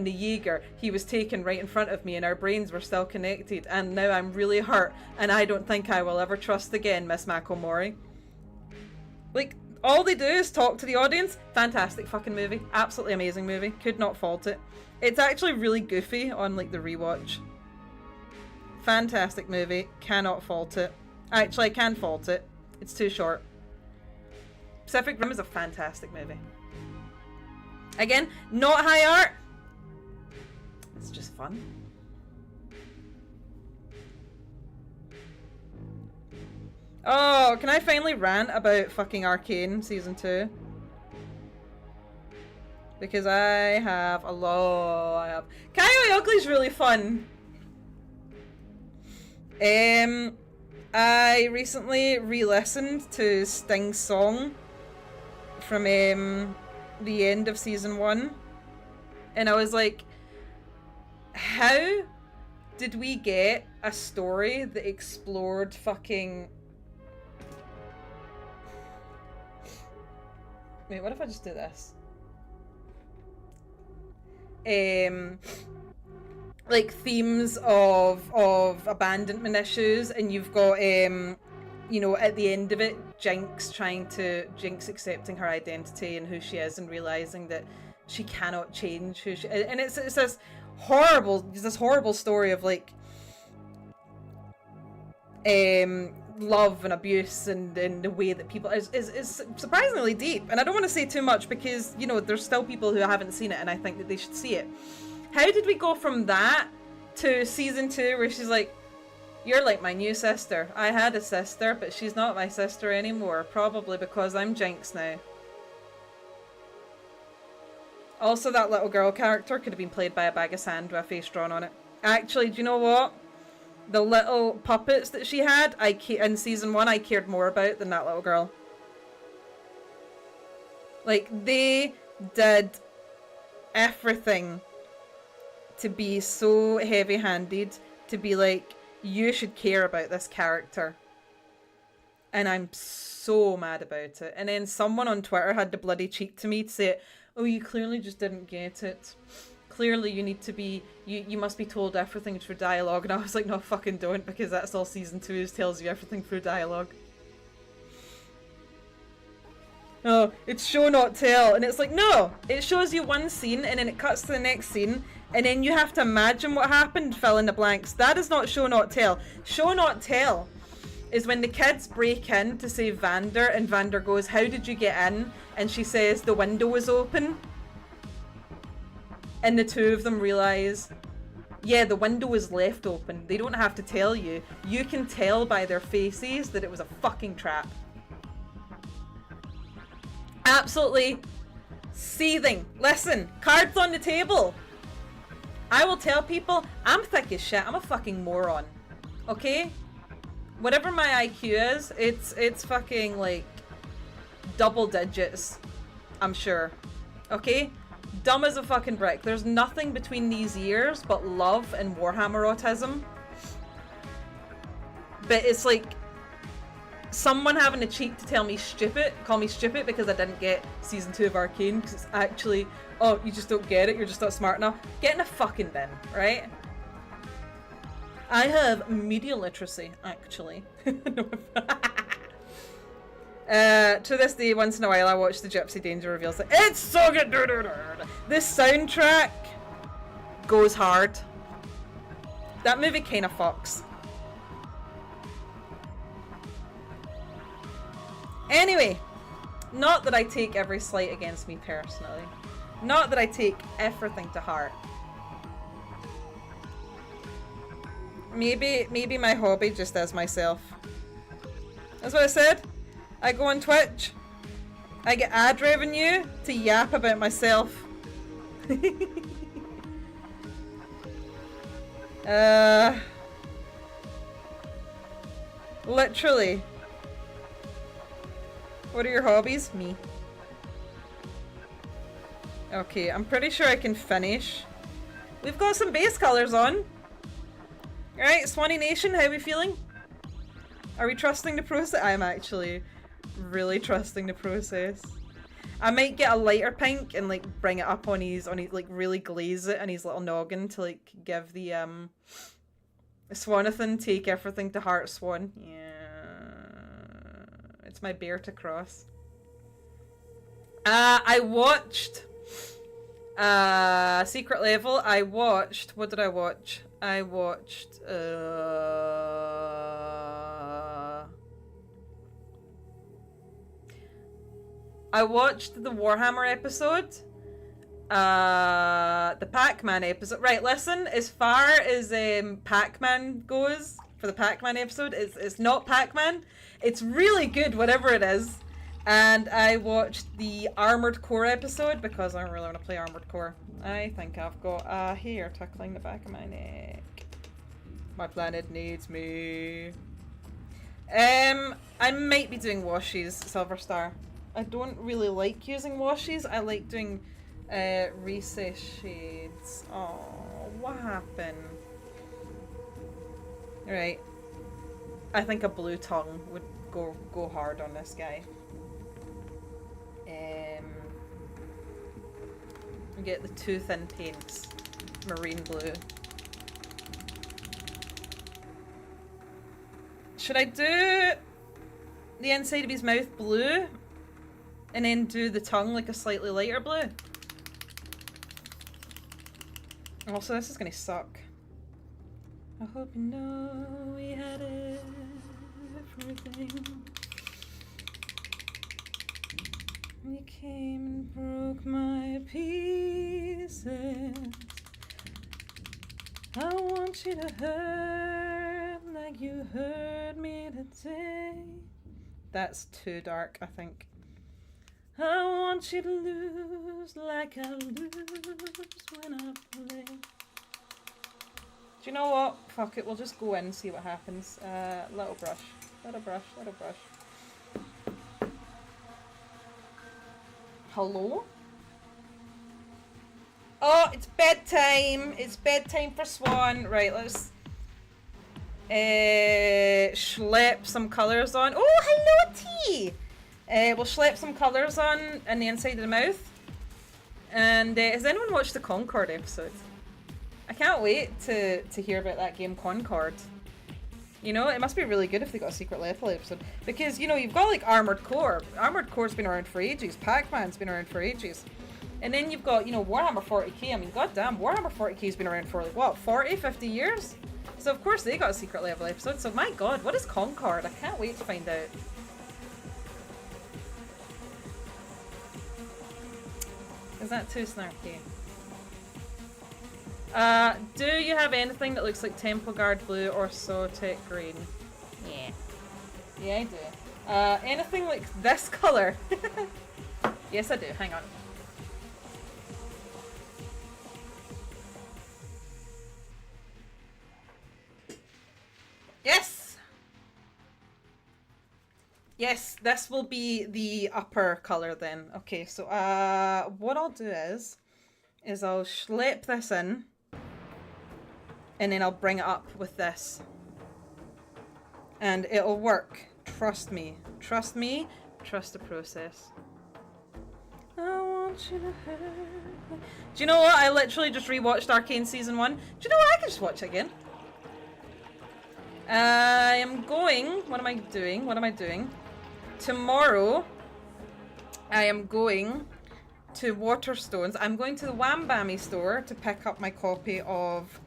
Jaeger, he was taken right in front of me, and our brains were still connected. And now I'm really hurt, and I don't think I will ever trust again, Miss Mako Mori. Like, all they do is talk to the audience. Fantastic fucking movie, absolutely amazing movie. Could not fault it. It's actually really goofy on like the rewatch. Fantastic movie, cannot fault it. Actually, I can fault it. It's too short. Pacific Rim is a fantastic movie. Again, not high art. It's just fun. Oh, can I finally rant about fucking Arcane Season 2? Because I have a lot. Coyote Ugly's really fun. I recently re-listened to Sting's song from the end of Season 1, and I was like, how did we get a story that explored fucking... Wait, what if I just do this? Like themes of abandonment issues, and you've got you know, at the end of it, Jinx accepting her identity and who she is, and realizing that she cannot change who she, and it's this horrible story of like love and abuse, and the way that people is surprisingly deep. And I don't want to say too much because, you know, there's still people who haven't seen it, and I think that they should see it. How did we go from that to Season 2 where she's like, you're like my new sister. I had a sister, but she's not my sister anymore, probably because I'm Jinx now. Also, that little girl character could have been played by a bag of sand with a face drawn on it. Actually, do you know what? The little puppets that she had, in Season 1, I cared more about than that little girl. Like, they did everything to be so heavy-handed, to be like, you should care about this character. And I'm so mad about it. And then someone on Twitter had the bloody cheek to me to say, oh, you clearly just didn't get it. Clearly you need to be, you must be told everything through dialogue. And I was like, no, fucking don't, because that's all Season 2 is, tells you everything through dialogue. Oh, it's show not tell. And it's like, no, it shows you one scene and then it cuts to the next scene, and then you have to imagine what happened, fill in the blanks. That is not show not tell. Show not tell is when the kids break in to save Vander, and Vander goes, how did you get in? And she says the window was open. And the two of them realise, yeah, the window was left open. They don't have to tell you. You can tell by their faces that it was a fucking trap. Absolutely Seething. Listen, cards on the table. I will tell people I'm thick as shit. I'm a fucking moron. Okay? Whatever my IQ is, it's fucking like double digits. I'm sure. Okay? Dumb as a fucking brick. There's nothing between these years but love and Warhammer autism. But it's like someone having the cheek to tell me stupid, call me stupid because I didn't get season 2 of Arcane, because it's actually, oh, you just don't get it, you're just not smart enough. Get in a fucking bin, right? I have media literacy, actually. To this day, once in a while, I watch the Gypsy Danger reveals that it's so good. This soundtrack goes hard. That movie kind of fucks. Anyway, not that I take every slight against me personally. Not that I take everything to heart. Maybe my hobby just is myself. That's what I said. I go on Twitch. I get ad revenue to yap about myself. Literally. What are your hobbies? Me. Okay, I'm pretty sure I can finish. We've got some base colors on. Alright, Swanee Nation, how are we feeling? Are we trusting the process? I'm actually really trusting the process. I might get a lighter pink and like bring it up on his like really glaze it on his little noggin to like give the Swanathan take everything to heart Swan. Yeah. It's my bear to cross. I watched Secret Level. I watched, what did I watch? I watched the Warhammer episode. The Pac-Man episode. Right, listen, as far as Pac-Man goes, for the Pac-Man episode, it's not Pac-Man. It's really good, whatever it is. And I watched the Armored Core episode because I really want to play Armored Core. I think I've got a hair tickling the back of my neck. My planet needs me. I might be doing washes, Silver Star. I don't really like using washes. I like doing recess shades. Oh, what happened? Right. I think a blue tongue would go hard on this guy. Get the two thin paints. Marine blue. Should I do the inside of his mouth blue and then do the tongue like a slightly lighter blue? Also, this is gonna suck. I hope you know we had everything. You came and broke my pieces. I want you to hurt like you hurt me today. That's too dark, I think. I want you to lose like I lose when I play. Do you know what? Fuck it, we'll just go in and see what happens. Little brush. Little brush, little brush. Hello? Oh, it's bedtime. It's bedtime for Swan. Right, let's schlep some colours on. Oh, hello, T! We'll schlep some colours on the inside of the mouth. And has anyone watched the Concord episode? I can't wait to hear about that game Concord. You know, it must be really good if they got a Secret Level episode. Because, you know, you've got like Armored Core. Armored Core's been around for ages. Pac-Man's been around for ages. And then you've got, you know, Warhammer 40k. I mean, goddamn, Warhammer 40k's been around for like, what, 40, 50 years? So of course they got a Secret Level episode. So my god, what is Concord? I can't wait to find out. Is that too snarky? Do you have anything that looks like Temple Guard blue or Sotek green? Yeah. Yeah, I do. Anything like this colour? Yes, I do. Hang on. Yes, this will be the upper color then. Okay, so what I'll do is I'll schlep this in, and then I'll bring it up with this, and it'll work. Trust me. Trust me. Trust the process. I want you to hurt me. Do you know what? I literally just rewatched Arcane Season 1. Do you know what? I can just watch it again. I am going... What am I doing? What am I doing? Tomorrow, I am going to Waterstones. I'm going to the Wambammy store to pick up my copy of...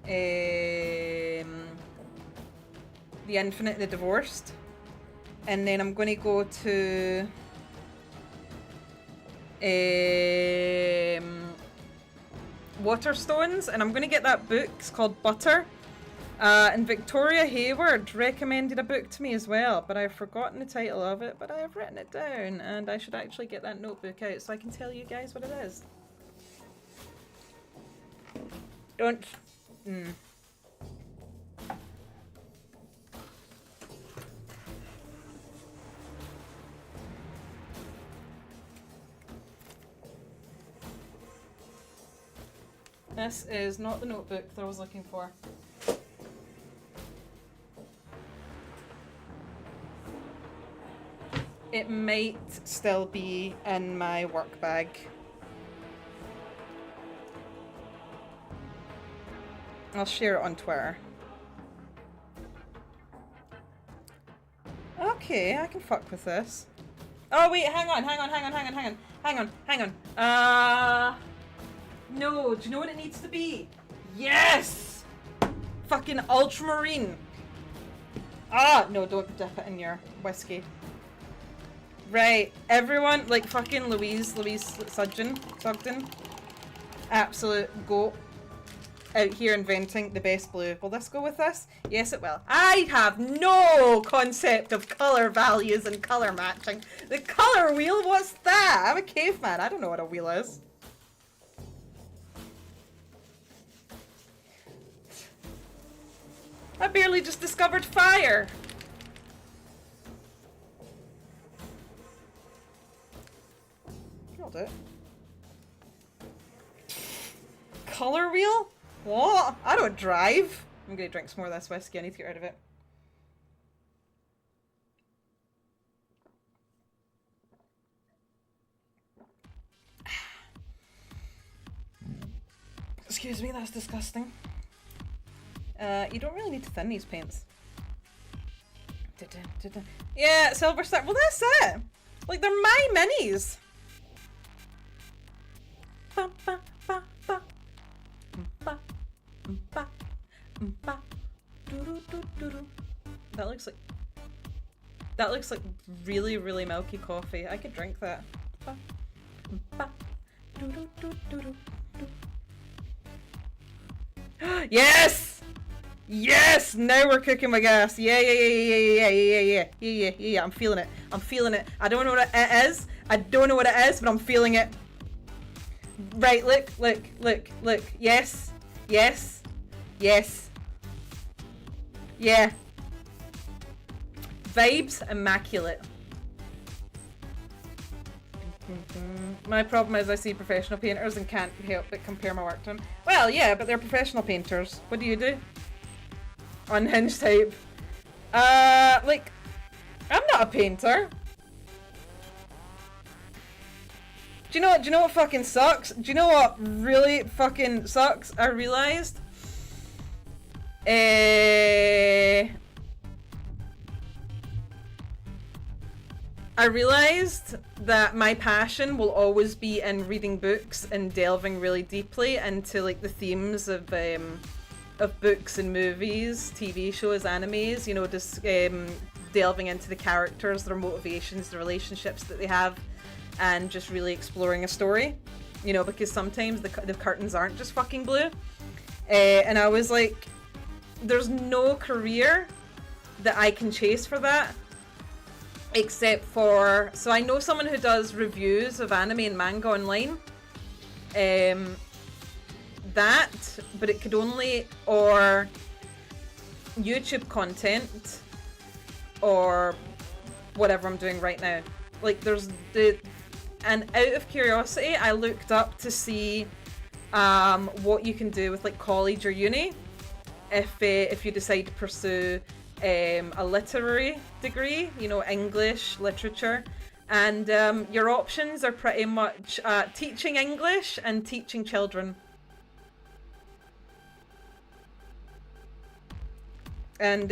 The Infinite, the Divorced. And then I'm going to go to... Waterstones, and I'm going to get that book. It's called Butter. And Victoria Hayward recommended a book to me as well, but I've forgotten the title of it, but I have written it down, and I should actually get that notebook out so I can tell you guys what it is. Don't... This is not the notebook that I was looking for. It might still be in my work bag. I'll share it on Twitter. Okay, I can fuck with this. Oh wait, hang on. No, do you know what it needs to be? Yes! Fucking ultramarine. Ah, no, don't dip it in your whiskey. Right, everyone, like fucking Louise Sugden, absolute goat, out here inventing the best blue. Will this go with this? Yes, it will. I have no concept of colour values and colour matching. The colour wheel? What's that? I'm a caveman. I don't know what a wheel is. I barely just discovered fire. Killed it. Color wheel? What? I don't drive. I'm gonna drink some more of this whiskey. I need to get rid of it. Excuse me, that's disgusting. You don't really need to thin these paints. Yeah, Silver Star. Well, that's it. Like, they're my minis. That looks like really, really milky coffee. I could drink that. Yes! Yes! Now we're cooking with gas. Yeah. I'm feeling it. I don't know what it is. But I'm feeling it. Right, look. Yes. Yeah. Vibes immaculate. My problem is I see professional painters and can't help but compare my work to them. Well, yeah, but they're professional painters. What do you do? Unhinged type. Like, I'm not a painter. Do you know what fucking sucks? Do you know what really fucking sucks? I realized. I realized that my passion will always be in reading books and delving really deeply into like the themes of books and movies, TV shows, animes, you know, just delving into the characters, their motivations, the relationships that they have, and just really exploring a story, you know, because sometimes the curtains aren't just fucking blue. And I was like, there's no career that I can chase for that, except for, so I know someone who does reviews of anime and manga online. That, but it could only, or YouTube content or whatever I'm doing right now. Like there's and out of curiosity, I looked up to see what you can do with like college or uni if you decide to pursue a literary degree, you know, English, literature, and your options are pretty much teaching English and teaching children. And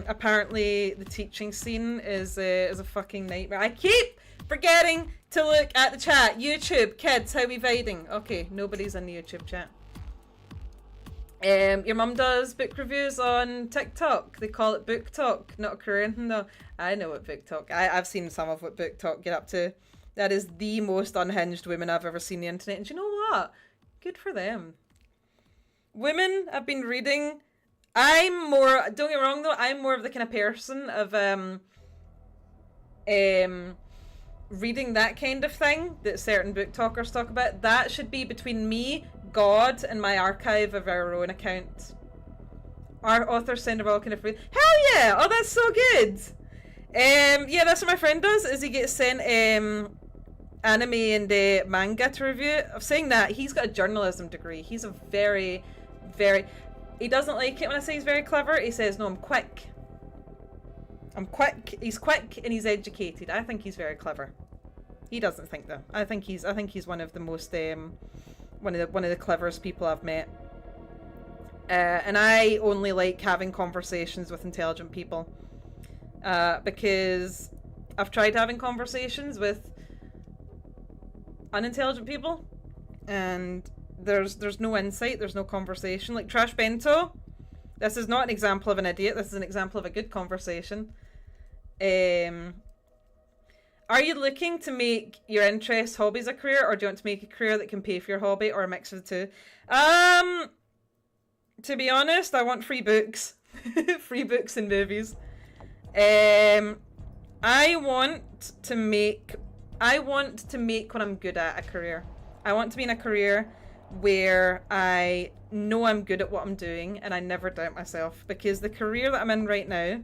apparently the teaching scene is a fucking nightmare. I keep forgetting to look at the chat. YouTube, kids, how we vibing? Okay, nobody's in the YouTube chat. Your mum does book reviews on TikTok. They call it Book Talk, not a Korean. No, I know what Book Talk. I've seen some of what Book Talk get up to. That is the most unhinged women I've ever seen on the internet. And do you know what? Good for them. Women have been reading. I'm more, don't get me wrong though, I'm more of the kind of person of reading that kind of thing that certain book talkers talk about. That should be between me, God, and my archive of our own account. Our authors send a all kind of free. Hell yeah! Oh, that's so good! Yeah, that's what my friend does, is he gets sent anime and manga to review. I'm saying that, he's got a journalism degree. He's a very, very... He doesn't like it when I say he's very clever. He says, no, I'm quick. I'm quick. He's quick and he's educated. I think he's very clever. He doesn't think though. I think he's one of the most one of the cleverest people I've met. And I only like having conversations with intelligent people. Because I've tried having conversations with unintelligent people, and there's no insight, there's no conversation. Like Trash Bento, this is not an example of an idiot, this is an example of a good conversation. Are you looking to make your interests, hobbies a career, or do you want to make a career that can pay for your hobby, or a mix of the two? To be honest, I want free books. Free books and movies. I want to make what I'm good at a career. I want to be in a career where I know I'm good at what I'm doing and I never doubt myself, because the career that I'm in right now,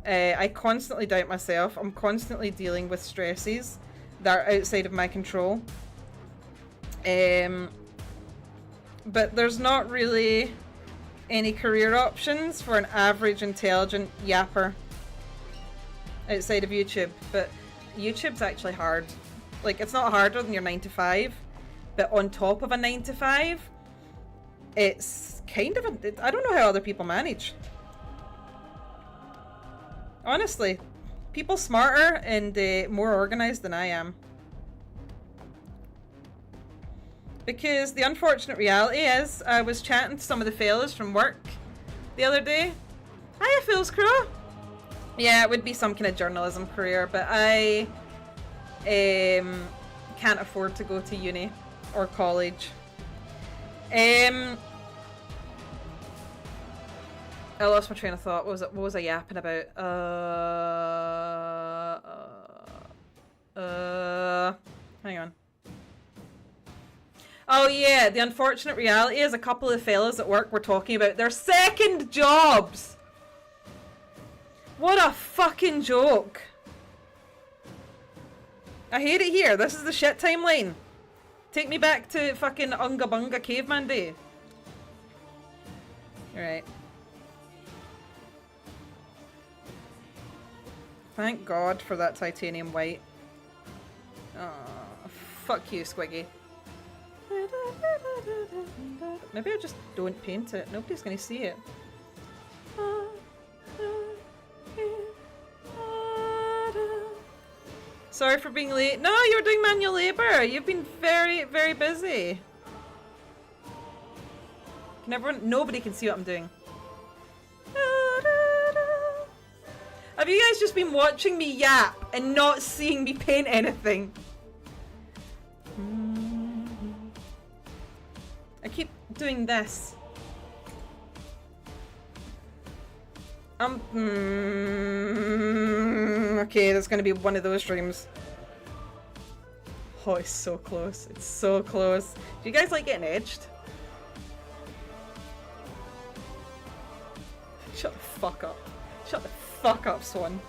I constantly doubt myself. I'm constantly dealing with stresses that are outside of my control. But there's not really any career options for an average intelligent yapper outside of YouTube. But YouTube's actually hard. Like, it's not harder than your 9 to 5. But on top of a 9 to 5, it's kind of I don't know how other people manage. Honestly, people smarter and more organized than I am. Because the unfortunate reality is, I was chatting to some of the fellas from work the other day. Hiya, Fool's Crow. Yeah, it would be some kind of journalism career, but I can't afford to go to uni or college. I lost my train of thought. What was I yapping about? Hang on. Oh yeah, the unfortunate reality is a couple of fellas at work were talking about their second jobs. What a fucking joke. I hate it here. This is the shit timeline. Take me back to fucking Unga Bunga Caveman Day. Alright. Thank God for that titanium white. Oh, fuck you, Squiggy. Maybe I just don't paint it. Nobody's gonna see it. Sorry for being late. No, you're doing manual labor. You've been very, very busy. Can everyone? Nobody can see what I'm doing. Have you guys just been watching me yap and not seeing me paint anything? I keep doing this. Okay, that's gonna be one of those streams. Oh, it's so close. It's so close. Do you guys like getting edged? Shut fuck up. Shut the fuck up, Swan.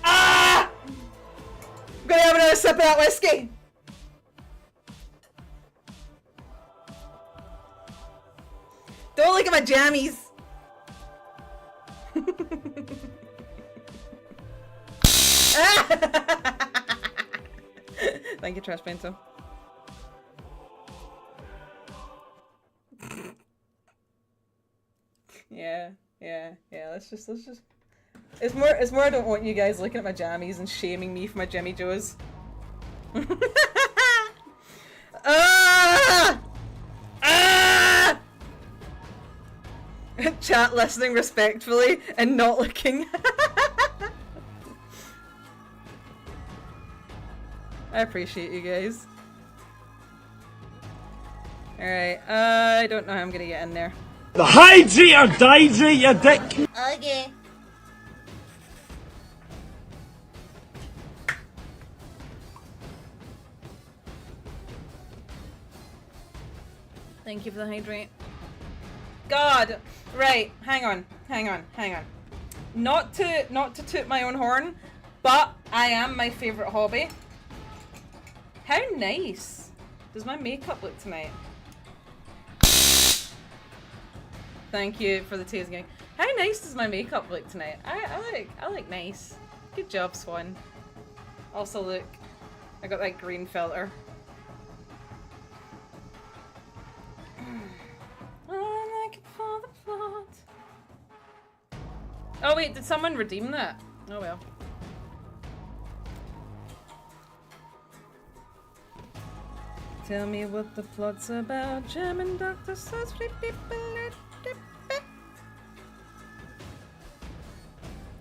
Ah! I'm gonna have another sip of that whiskey. Don't look at my jammies. Thank you, Trash Painter. Yeah. Let's just. It's more. I don't want you guys looking at my jammies and shaming me for my Jimmy Joes. Ah! Ah! Chat listening respectfully and not looking. I appreciate you guys. Alright, I don't know how I'm gonna get in there. The hydrate or dihydrate, you dick! Okay. Thank you for the hydrate. God! Right, hang on. Not to toot my own horn, but I am my favourite hobby. How nice does my makeup look tonight? Thank you for the tasing. How nice does my makeup look tonight? I like nice. Good job, Swan. Also look, I got that green filter. Oh wait, did someone redeem that? Oh well. Tell me what the plot's about. German doctor says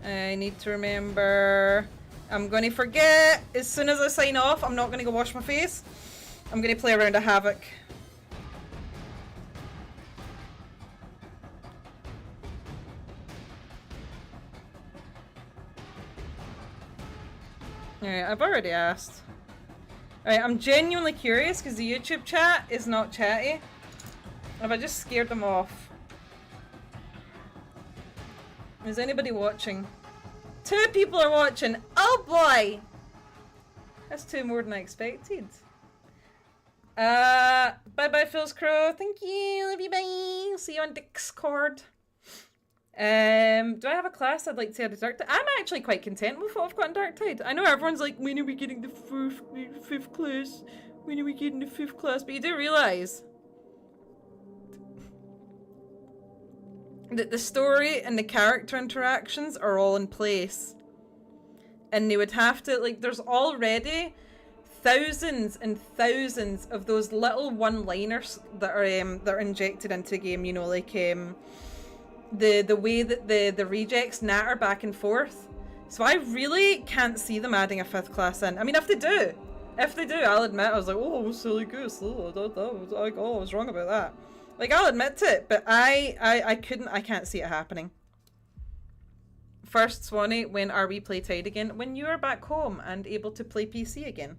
I need to remember. I'm going to forget. As soon as I sign off, I'm not going to go wash my face. I'm going to play around a Havoc. Alright, I've already asked. Alright, I'm genuinely curious because the YouTube chat is not chatty. Have I just scared them off? Is anybody watching? 2 people are watching! Oh boy! That's 2 more than I expected. Bye bye Phil's Crow. Thank you. Love you, bye. See you on Discord. Do I have a class I'd like to add a Dark Tide? I'm actually quite content with what I've got in Dark Tide. I know everyone's like, when are we getting the fifth class? When are we getting the 5th class? But you do realise that the story and the character interactions are all in place. And they would have to, like, there's already thousands and thousands of those little one-liners that are injected into the game, you know, like, the way that the rejects natter back and forth. So I really can't see them adding a 5th class in. I mean, if they do, I'll admit I was like, oh, silly goose, I was wrong about that. Like, I'll admit to it, but I can't see it happening. First, Swanee, when are we play Tide again? When you are back home and able to play PC again.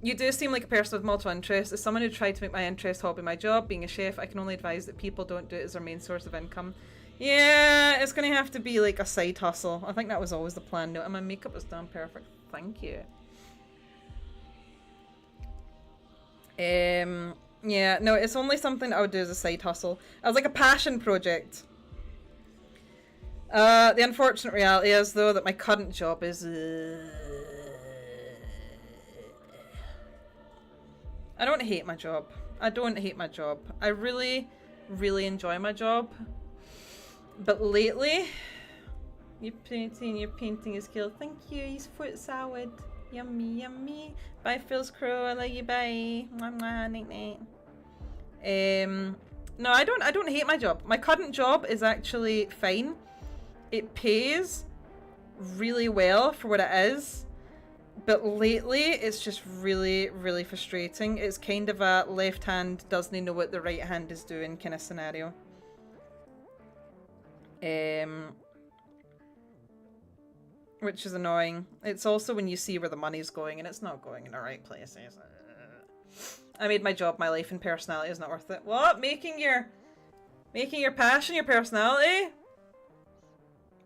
You do seem like a person with multiple interests. As someone who tried to make my interest hobby my job, being a chef, I can only advise that people don't do it as their main source of income. Yeah, it's going to have to be like a side hustle. I think that was always the plan. No, and my makeup is done perfect. Thank you. Yeah, no, it's only something I would do as a side hustle. As like a passion project. The unfortunate reality is, though, that my current job is... I don't hate my job. I don't hate my job. I really, really enjoy my job. But lately... Your painting is killed. Thank you, he's fruit salad. Yummy, yummy. Bye, Phil's Crow. I love you. Bye. Mwah, mwah, night, night. No, I don't hate my job. My current job is actually fine. It pays really well for what it is. But lately, it's just really, really frustrating. It's kind of a left hand doesn't know what the right hand is doing kind of scenario. which is annoying. It's also when you see where the money's going and it's not going in the right places. I made my job, my life, and personality is not worth it. What? Making your passion your personality?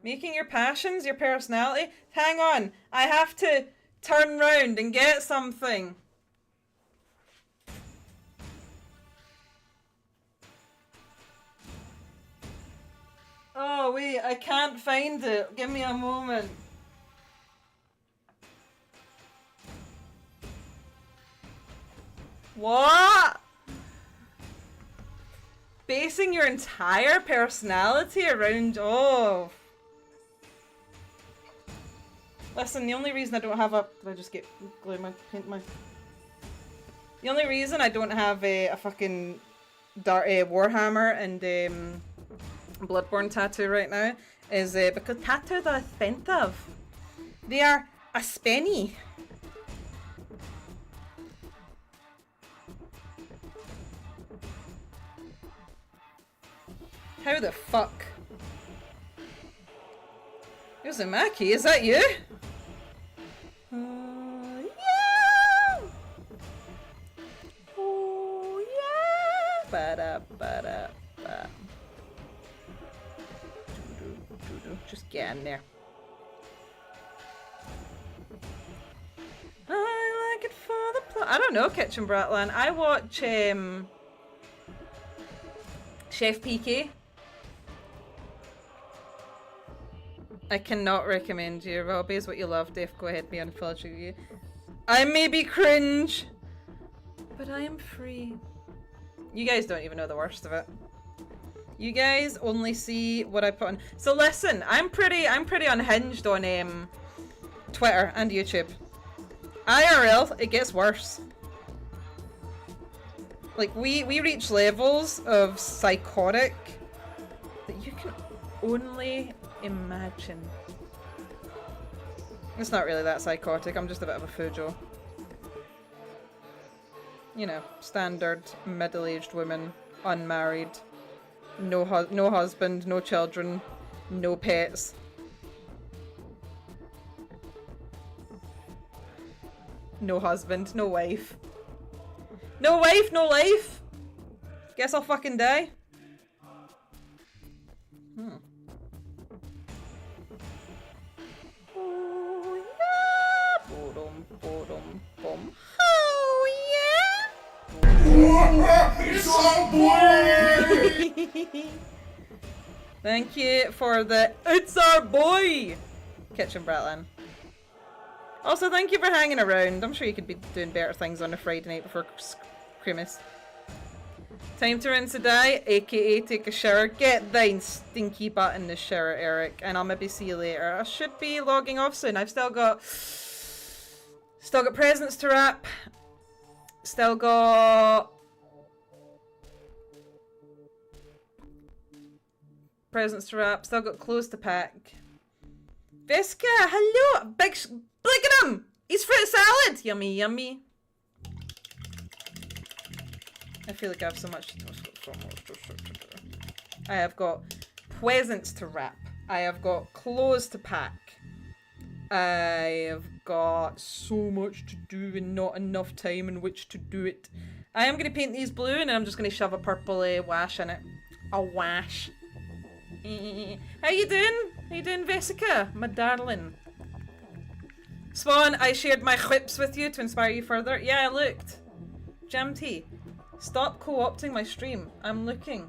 Making your passions your personality? Hang on, I have to turn round and get something. Oh wait, I can't find it. Give me a moment. What? Basing your entire personality around... Oh. Listen, the only reason I don't have a... Did I just get glue my... paint my... The only reason I don't have a fucking Warhammer and Bloodborne tattoo right now is because tattoos are expensive. They are a spenny. How the fuck? Uzumaki, is that you? Yeah! Oh yeah! Ba-da-ba-da-ba. Just get in there. I like it for the plot. I don't know, Kitchen Bratland. I watch Chef PK. I cannot recommend you. Robbie is what you love. Dave, go ahead, be unapologetic with you. I may be cringe, but I am free. You guys don't even know the worst of it. You guys only see what I put on. So listen, I'm pretty unhinged on Twitter and YouTube. IRL, it gets worse. Like we reach levels of psychotic that you can only imagine. It's not really that psychotic, I'm just a bit of a fujo. You know, standard middle-aged woman, unmarried, no husband, no children, no pets. No husband, no wife. No wife, no life! Guess I'll fucking die. Oh yeah! Boom, boom, boom. Oh yeah! It's our boy! Thank you for the "It's our boy" Kitchen Bratland. Also, thank you for hanging around. I'm sure you could be doing better things on a Friday night before Christmas. Time to rinse and die, aka take a shower. Get thine stinky butt in the shower, Eric, and I'll maybe see you later. I should be logging off soon. I've still got presents to wrap. Still got presents to wrap. Still got clothes to pack. Veska, hello! Look at him! He's fruit salad! Yummy, yummy. I feel like I have so much to do. I have got presents to wrap. I have got clothes to pack. I have got so much to do and not enough time in which to do it. I am going to paint these blue and I'm just going to shove a purple wash in it. A wash. How you doing? How you doing, Vesica? My darling. Swan, I shared my quips with you to inspire you further. Yeah, I looked. Jam tea. Stop co-opting my stream. I'm looking.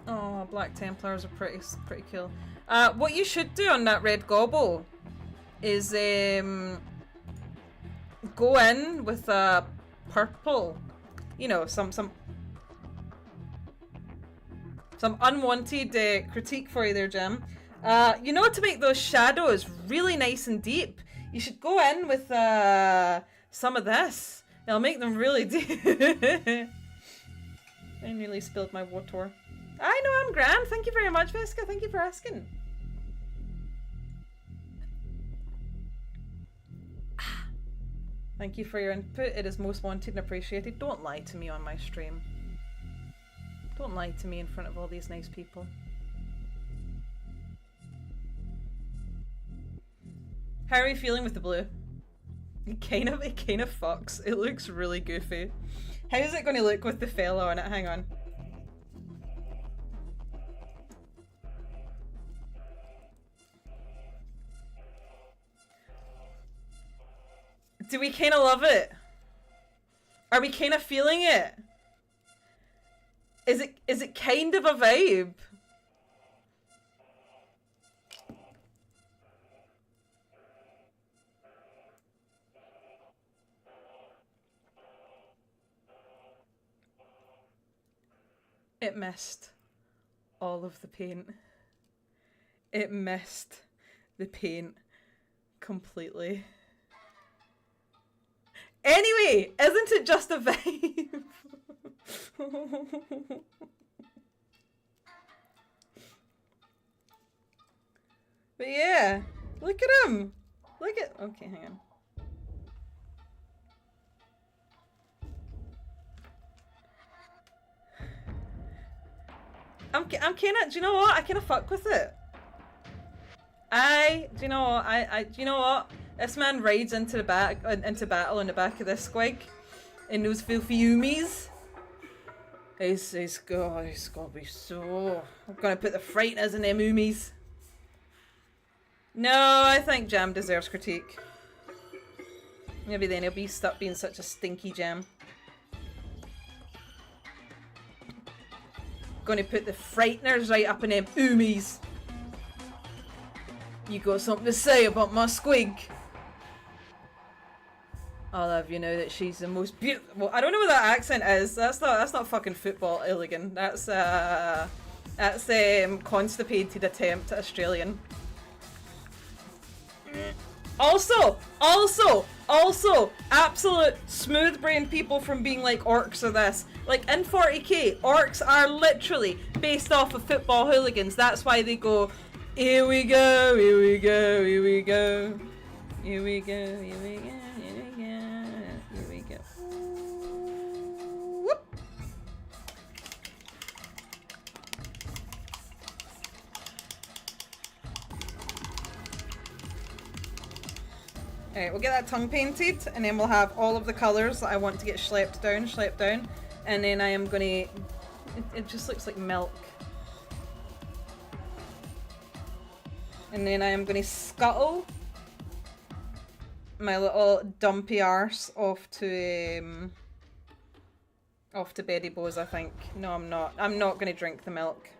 Oh, Black Templars are pretty cool. What you should do on that red gobble is go in with a purple. You know, some unwanted critique for you there, Jim. You know, to make those shadows really nice and deep, you should go in with some of this. It'll make them really deep. I nearly spilled my water. I know, I'm grand. Thank you very much, Veska. Thank you for asking. Thank you for your input. It is most wanted and appreciated. Don't lie to me on my stream. Don't lie to me in front of all these nice people. How are you feeling with the blue? It kind of fucks. It looks really goofy. How is it going to look with the fellow on it? Hang on. Do we kind of love it? Are we kind of feeling it? Is it kind of a vibe? It missed all of the paint. It missed the paint completely. Anyway, isn't it just a vibe? But yeah, look at him. Look at. Okay, hang on. I'm kind of. Do you know what? I kind of fuck with it. Do you know what? Do you know what? This man rides into battle on the back of this squig, in those filthy oomies. He's gonna be so. I'm gonna put the frighteners in them oomies. No, I think Jam deserves critique. Maybe then he'll be stuck being such a stinky Jam. Gonna put the frighteners right up in them oomies. You got something to say about my squig? I'll have you know that she's the most beautiful. Well, I don't know what that accent is. That's not fucking football Illigan. That's constipated attempt at Australian. Also, absolute smooth brain people from being like orcs are this. Like in 40k, orcs are literally based off of football hooligans. That's why they go, here we go, here we go, here we go, here we go, here we go, here we go, here we go. Whoop. Alright, we'll get that tongue painted, and then we'll have all of the colours that I want to get schlepped down, and then I am gonna... It just looks like milk. And then I am gonna scuttle my little dumpy arse off to Betty Bo's, I think. No, I'm not. I'm not gonna drink the milk.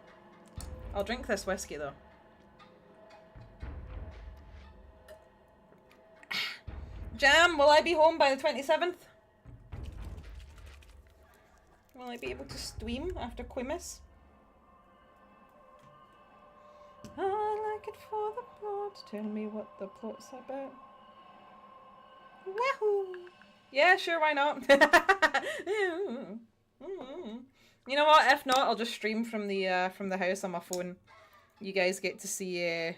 I'll drink this whiskey though. Jam, will I be home by the 27th? Will I be able to stream after Quimus? I like it for the plot. Tell me what the plot's about. Wahoo! Yeah, sure, why not? You know what? If not, I'll just stream from the house on my phone. You guys get to see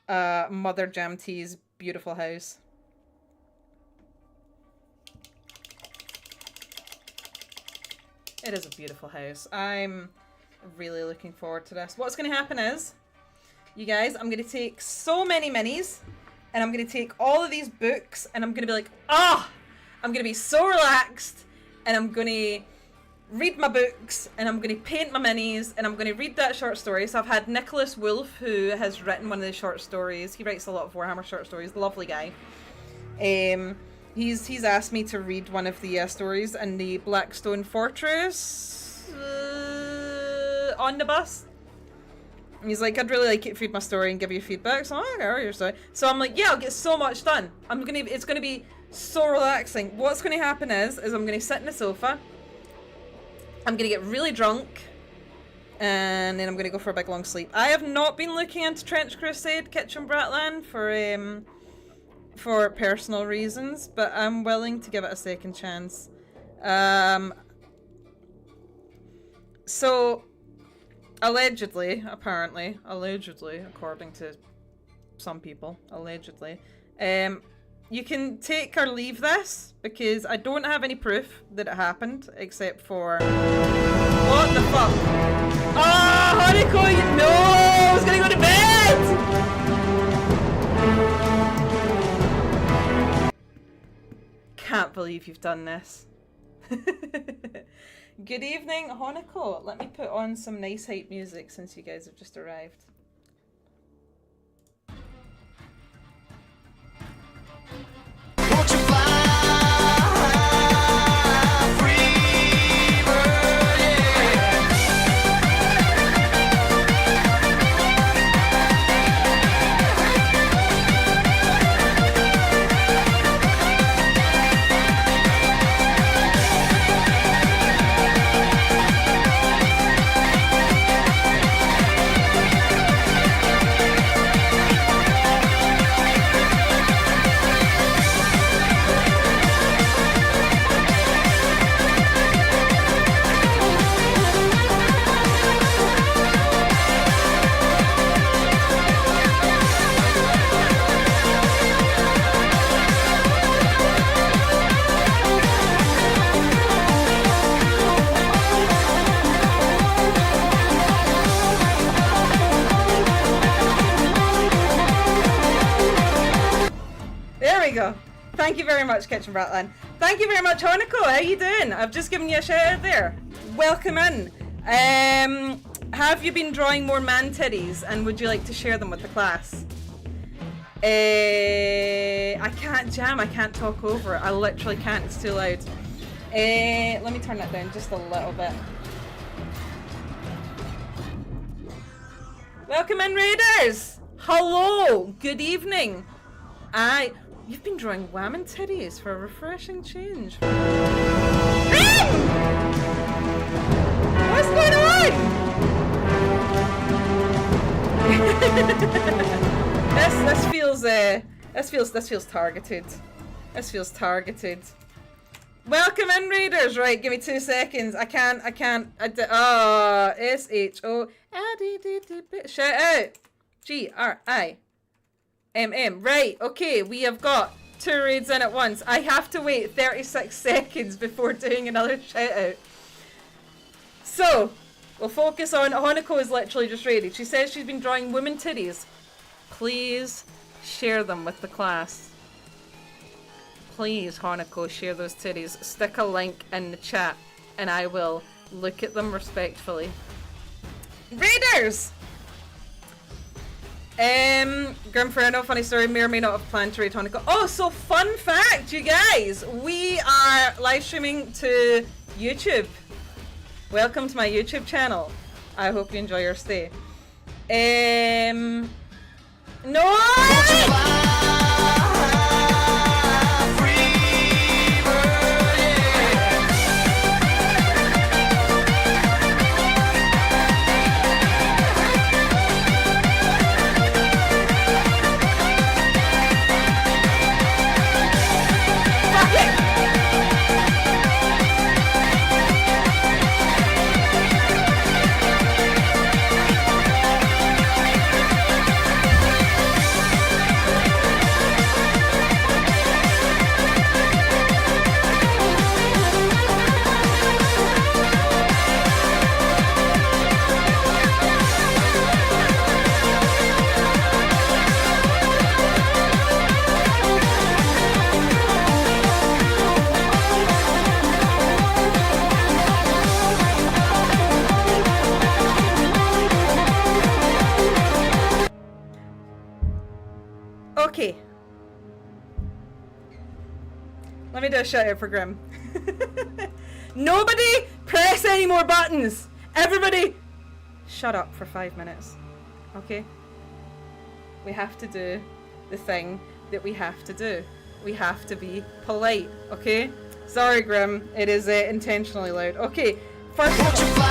Mother Jam T's beautiful house. It is a beautiful house. I'm really looking forward to this. What's going to happen is, you guys, I'm going to take so many minis, and I'm going to take all of these books, and I'm going to be like, I'm going to be so relaxed, and I'm going to read my books, and I'm going to paint my minis, and I'm going to read that short story. So I've had Nicholas Wolfe, who has written one of the short stories. He writes a lot of Warhammer short stories. Lovely guy. He's asked me to read one of the stories in the Blackstone Fortress on the bus. And he's like, I'd really like it if you read my story and give you feedback. So okay, I'll read your story. So I'm like, yeah, I'll get so much done. It's gonna be so relaxing. What's gonna happen is I'm gonna sit in the sofa. I'm gonna get really drunk, and then I'm gonna go for a big long sleep. I have not been looking into Trench Crusade Kitchen Bratland for personal reasons, but I'm willing to give it a second chance. So allegedly, according to some people, you can take or leave this, because I don't have any proof that it happened, except for... What the fuck? Oh, Haruko, no! I was gonna go to bed! Can't believe you've done this. Good evening, Hanako. Let me put on some nice hype music since you guys have just arrived. Won't you fly free, bird, yeah. There we go. Thank you very much, Kitchen Bratland. Thank you very much, Hanako. How you doing? I've just given you a shout out there. Welcome in. Have you been drawing more man titties, and would you like to share them with the class? I can't jam. I can't talk over it. I literally can't. It's too loud. Let me turn that down just a little bit. Welcome in, Raiders. Hello. Good evening. You've been drawing whammon titties for a refreshing change. What's going on? This feels targeted. This feels targeted. Welcome in, Raiders. Right, give me 2 seconds. I can't. SHO. Shout out. GRIMM. Right, okay, we have got 2 raids in at once. I have to wait 36 seconds before doing another shout out. So, we'll focus on Hanako is literally just raided. She says she's been drawing women titties. Please share them with the class. Please, Hanako, share those titties. Stick a link in the chat and I will look at them respectfully. Raiders! Grimferno, funny story, may or may not have planned to raid Hanako. Oh, so fun fact, you guys, we are live streaming to YouTube. Welcome to my YouTube channel. I hope you enjoy your stay. No! Okay. Let me do a shout out for Grim. Nobody press any more buttons! Everybody shut up for 5 minutes. Okay? We have to do the thing that we have to do. We have to be polite, okay? Sorry, Grim. It is intentionally loud. Okay, first of all...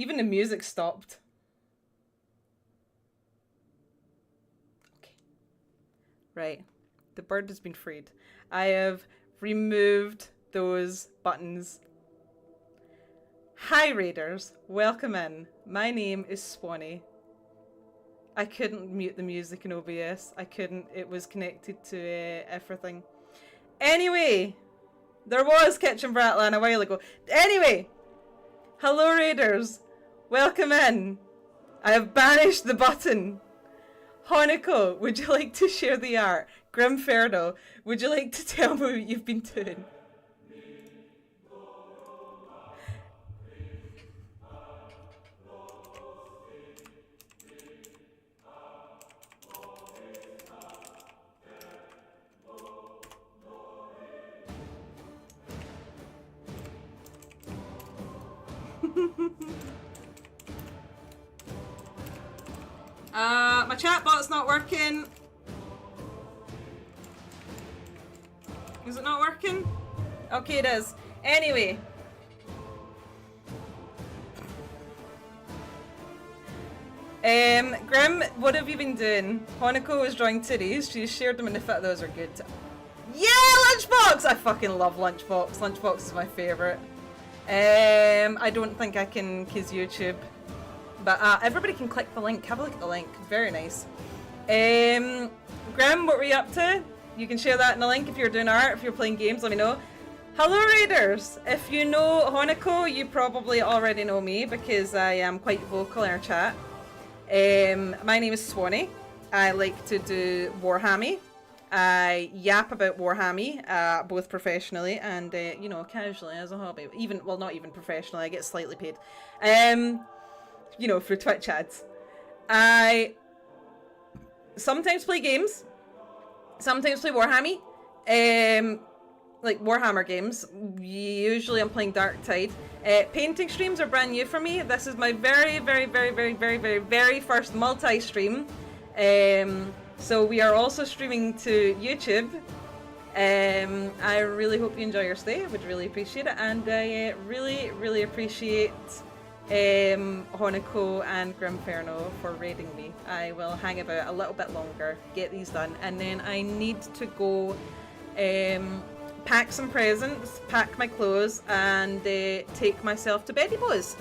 Even the music stopped. Okay. Right. The bird has been freed. I have removed those buttons. Hi Raiders, welcome in. My name is Swanee. I couldn't mute the music in OBS. I couldn't. It was connected to everything. Anyway, there was Kitchen Bratland a while ago. Anyway, hello Raiders, welcome in. I have banished the button. Honiko, would you like to share the art? Grimferno, would you like to tell me what you've been doing? My chatbot's not working. Is it not working? Okay, it is. Anyway. Grim, what have you been doing? Honiko was drawing titties. She shared them in the fit. Those are good. Yeah, Lunchbox! I fucking love Lunchbox. Lunchbox is my favourite. I don't think I can kiss YouTube. But everybody can click the link. Have a look at the link. Very nice. Grim, what were you up to? You can share that in the link if you're doing art. If you're playing games, let me know. Hello Raiders! If you know Honiko, you probably already know me because I am quite vocal in our chat. My name is Swanee. I like to do Warhammer. I yap about Warhammer, both professionally and, you know, casually as a hobby. Even, well, not even professionally, I get slightly paid. You know, for Twitch ads. I sometimes play games. Sometimes play Warhammer. Like Warhammer games. Usually I'm playing Darktide. Painting streams are brand new for me. This is my very first multi-stream. So we are also streaming to YouTube. I really hope you enjoy your stay. I would really appreciate it. And I really appreciate Honiko and Grimferno for raiding me. I will hang about a little bit longer, get these done, and then I need to go pack some presents, pack my clothes, and take myself to Betty Boys.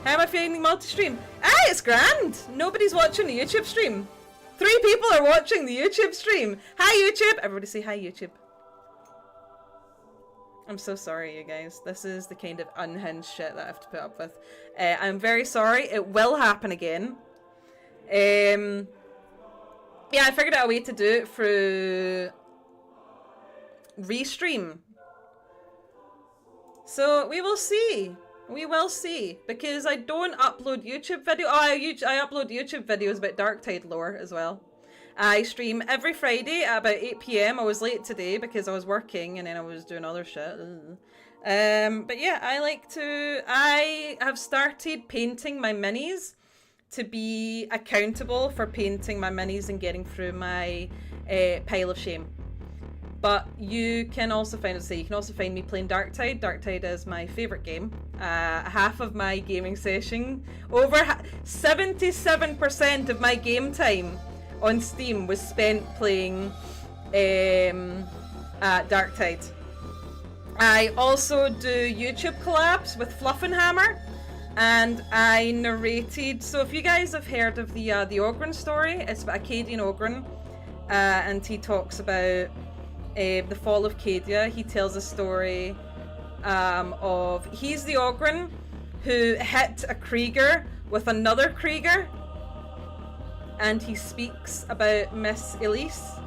How am I feeling multi-stream? It's grand! Nobody's watching the YouTube stream. 3 people are watching the YouTube stream. Hi YouTube! Everybody say hi YouTube. I'm so sorry, you guys. This is the kind of unhinged shit that I have to put up with. I'm very sorry. It will happen again. Yeah, I figured out a way to do it through Restream. So we will see. We will see. Because I don't upload YouTube videos. Oh, I upload YouTube videos about Darktide lore as well. I stream every Friday at about 8 PM. I was late today because I was working and then I was doing other shit. But yeah, I have started painting my minis to be accountable for painting my minis and getting through my pile of shame. But you can also find me playing Darktide. Darktide is my favourite game. Half of my gaming session, over 77% of my game time on Steam was spent playing Darktide. I also do YouTube collabs with Fluff and Hammer, and I narrated. So if you guys have heard of the Ogren story, it's about Acadian Ogren, and he talks about the fall of Cadia. He tells a story of he's the Ogren who hit a Krieger with another Krieger. And he speaks about Miss Elise.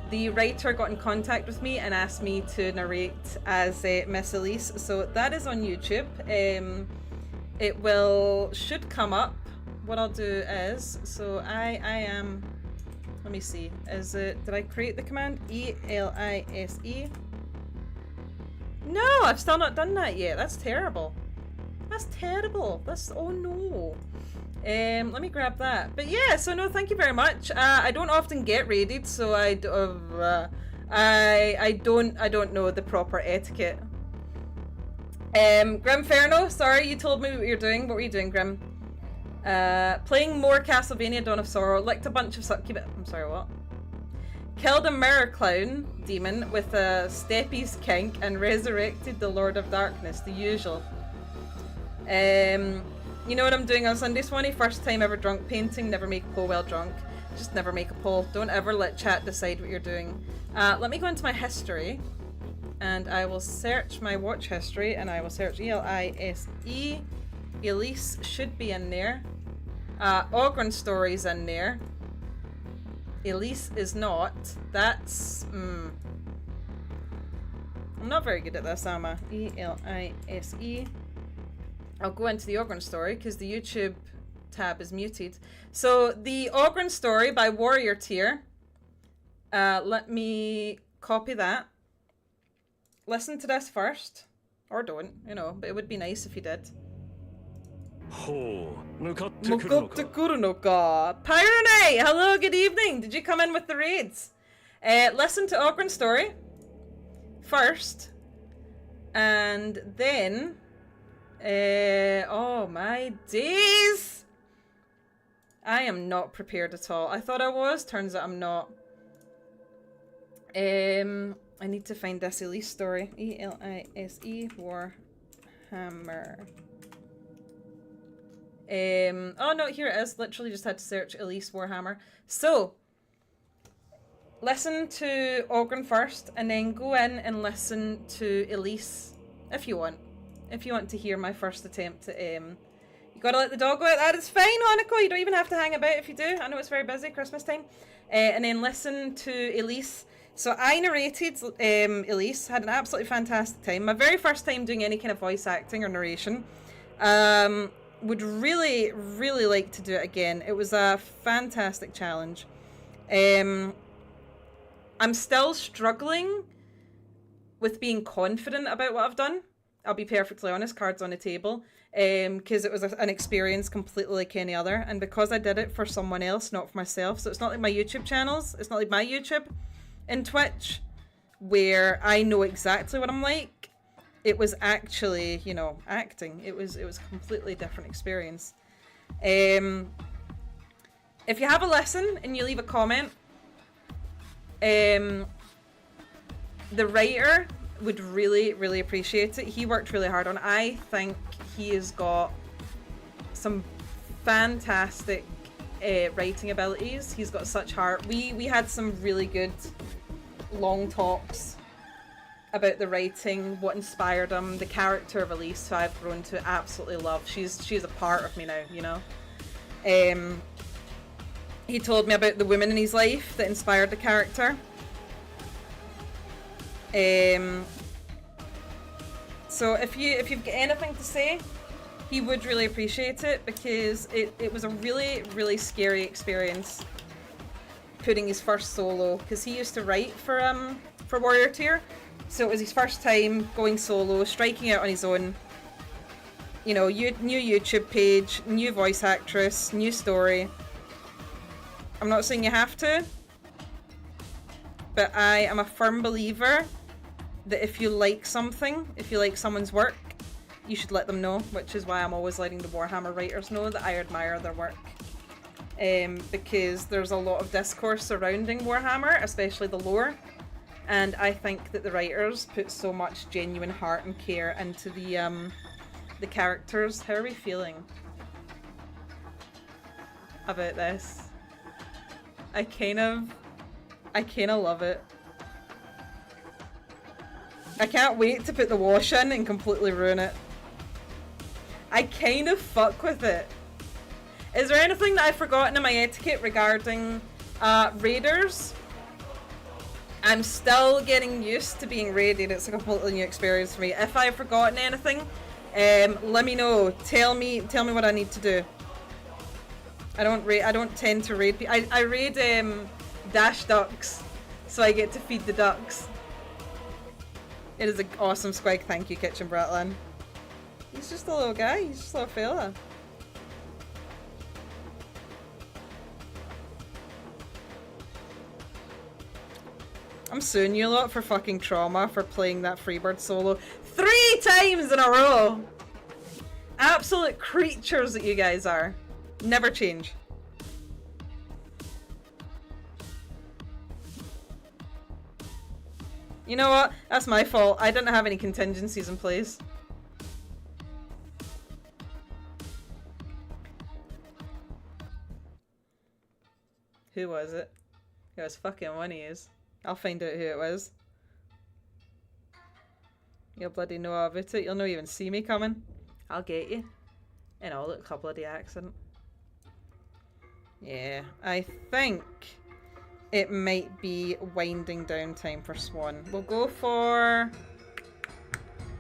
The writer got in contact with me and asked me to narrate as Miss Elise. So that is on YouTube. It should come up. What I'll do is, so I am, let me see, did I create the command? ELISE? No, I've still not done that yet. That's terrible. That's terrible. Oh no. Let me grab that. But yeah, so no, thank you very much. I don't often get raided, so I don't know the proper etiquette. Grimferno, sorry, you told me what you're doing. What were you doing, Grim? Playing more Castlevania Dawn of Sorrow, licked a bunch of succubus. I'm sorry, what? Killed a mirror clown demon with a Steppies kink and resurrected the Lord of Darkness, the usual. You know what I'm doing on Sunday, Swanee? First time ever drunk painting, never make a poll while drunk. Just never make a poll. Don't ever let chat decide what you're doing. Let me go into my history, and I will search my watch history, and I will search Elise. Elise should be in there. Ogren Story's in there. Elise is not. That's... I'm not very good at this, am I? Elise. I'll go into the Ogren Story, because the YouTube tab is muted. So, the Ogren Story by Warrior Tier. Let me copy that. Listen to this first. Or don't, you know, but it would be nice if you did. Mukotte Kurunoka. Pyrone! Hello, good evening! Did you come in with the raids? Listen to Ogren Story first. And then... oh my days! I am not prepared at all. I thought I was, turns out I'm not. I need to find this Elise story. Elise Warhammer. Oh no, here it is. Literally just had to search Elise Warhammer. So, listen to Ogren first, and then go in and listen to Elise if you want. If you want to hear my first attempt at, you gotta let the dog go out. That is fine, Hanako. You don't even have to hang about if you do. I know it's very busy, Christmas time. And then listen to Elise. So I narrated Elise, had an absolutely fantastic time. My very first time doing any kind of voice acting or narration. Would really, really like to do it again. It was a fantastic challenge. I'm still struggling with being confident about what I've done. I'll be perfectly honest, cards on the table. Because it was an experience completely like any other. And because I did it for someone else, not for myself. So it's not like my YouTube channels. It's not like my YouTube and Twitch, where I know exactly what I'm like. It was actually, you know, acting. It was a completely different experience. If you have a listen and you leave a comment, the writer would really, really appreciate it. He worked really hard on it. I think he has got some fantastic writing abilities. He's got such heart. We had some really good long talks about the writing, what inspired him, the character of Elise, who I've grown to absolutely love. She's a part of me now, you know. He told me about the women in his life that inspired the character. So if you've got anything to say, he would really appreciate it, because it was a really, really scary experience putting his first solo, because he used to write for Warrior Tier. So it was his first time going solo, striking out on his own. You know, new YouTube page, new voice actress, new story. I'm not saying you have to, but I am a firm believer that if you like something, if you like someone's work, you should let them know, which is why I'm always letting the Warhammer writers know that I admire their work. Because there's a lot of discourse surrounding Warhammer, especially the lore. And I think that the writers put so much genuine heart and care into the characters. How are we feeling about this? I kind of love it. I can't wait to put the wash in and completely ruin it. I kind of fuck with it. Is there anything that I've forgotten in my etiquette regarding raiders? I'm still getting used to being raided. It's a completely new experience for me. If I've forgotten anything, let me know. Tell me what I need to do. I don't tend to raid people. I raid dash ducks, so I get to feed the ducks. It is an awesome squig. Thank you, Kitchen Bratlin. He's just a little guy. He's just a little fella. I'm suing you a lot for fucking trauma for playing that Freebird solo 3 times in a row. Absolute creatures that you guys are. Never change. You know what? That's my fault. I didn't have any contingencies in place. Who was it? It was fucking one of yous. I'll find out who it was. You'll bloody know about it. You'll not even see me coming. I'll get you. And I'll look a bloody accident. Yeah, I think it might be winding down time for Swan. We'll go for...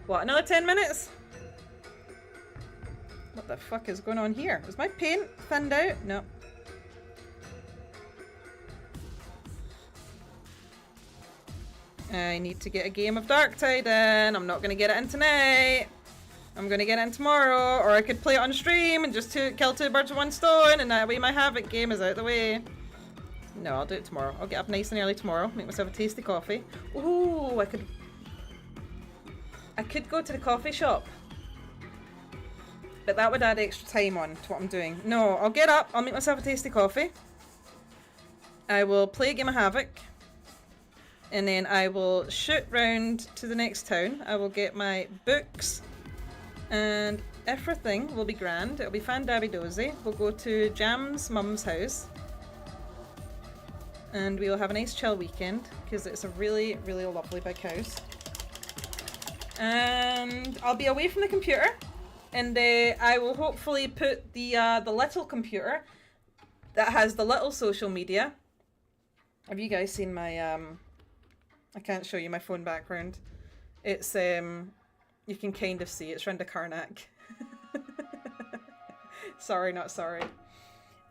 what, another 10 minutes? What the fuck is going on here? Is my paint thinned out? No. I need to get a game of Darktide in. I'm not going to get it in tonight. I'm going to get it in tomorrow. Or I could play it on stream and just kill two birds with one stone. And that way my Havoc game is out of the way. No, I'll do it tomorrow. I'll get up nice and early tomorrow. Make myself a tasty coffee. Ooh, I could go to the coffee shop. But that would add extra time on to what I'm doing. No, I'll get up. I'll make myself a tasty coffee. I will play a game of Havoc. And then I will shoot round to the next town. I will get my books. And everything will be grand. It'll be fan-dabby-dozy. We'll go to Jam's mum's house. And we will have a nice chill weekend. Because it's a really, really lovely big house. And I'll be away from the computer. And I will hopefully put the little computer that has the little social media. Have you guys seen my... I can't show you my phone background. It's you can kind of see it's Rinda Karnak. Sorry, not sorry.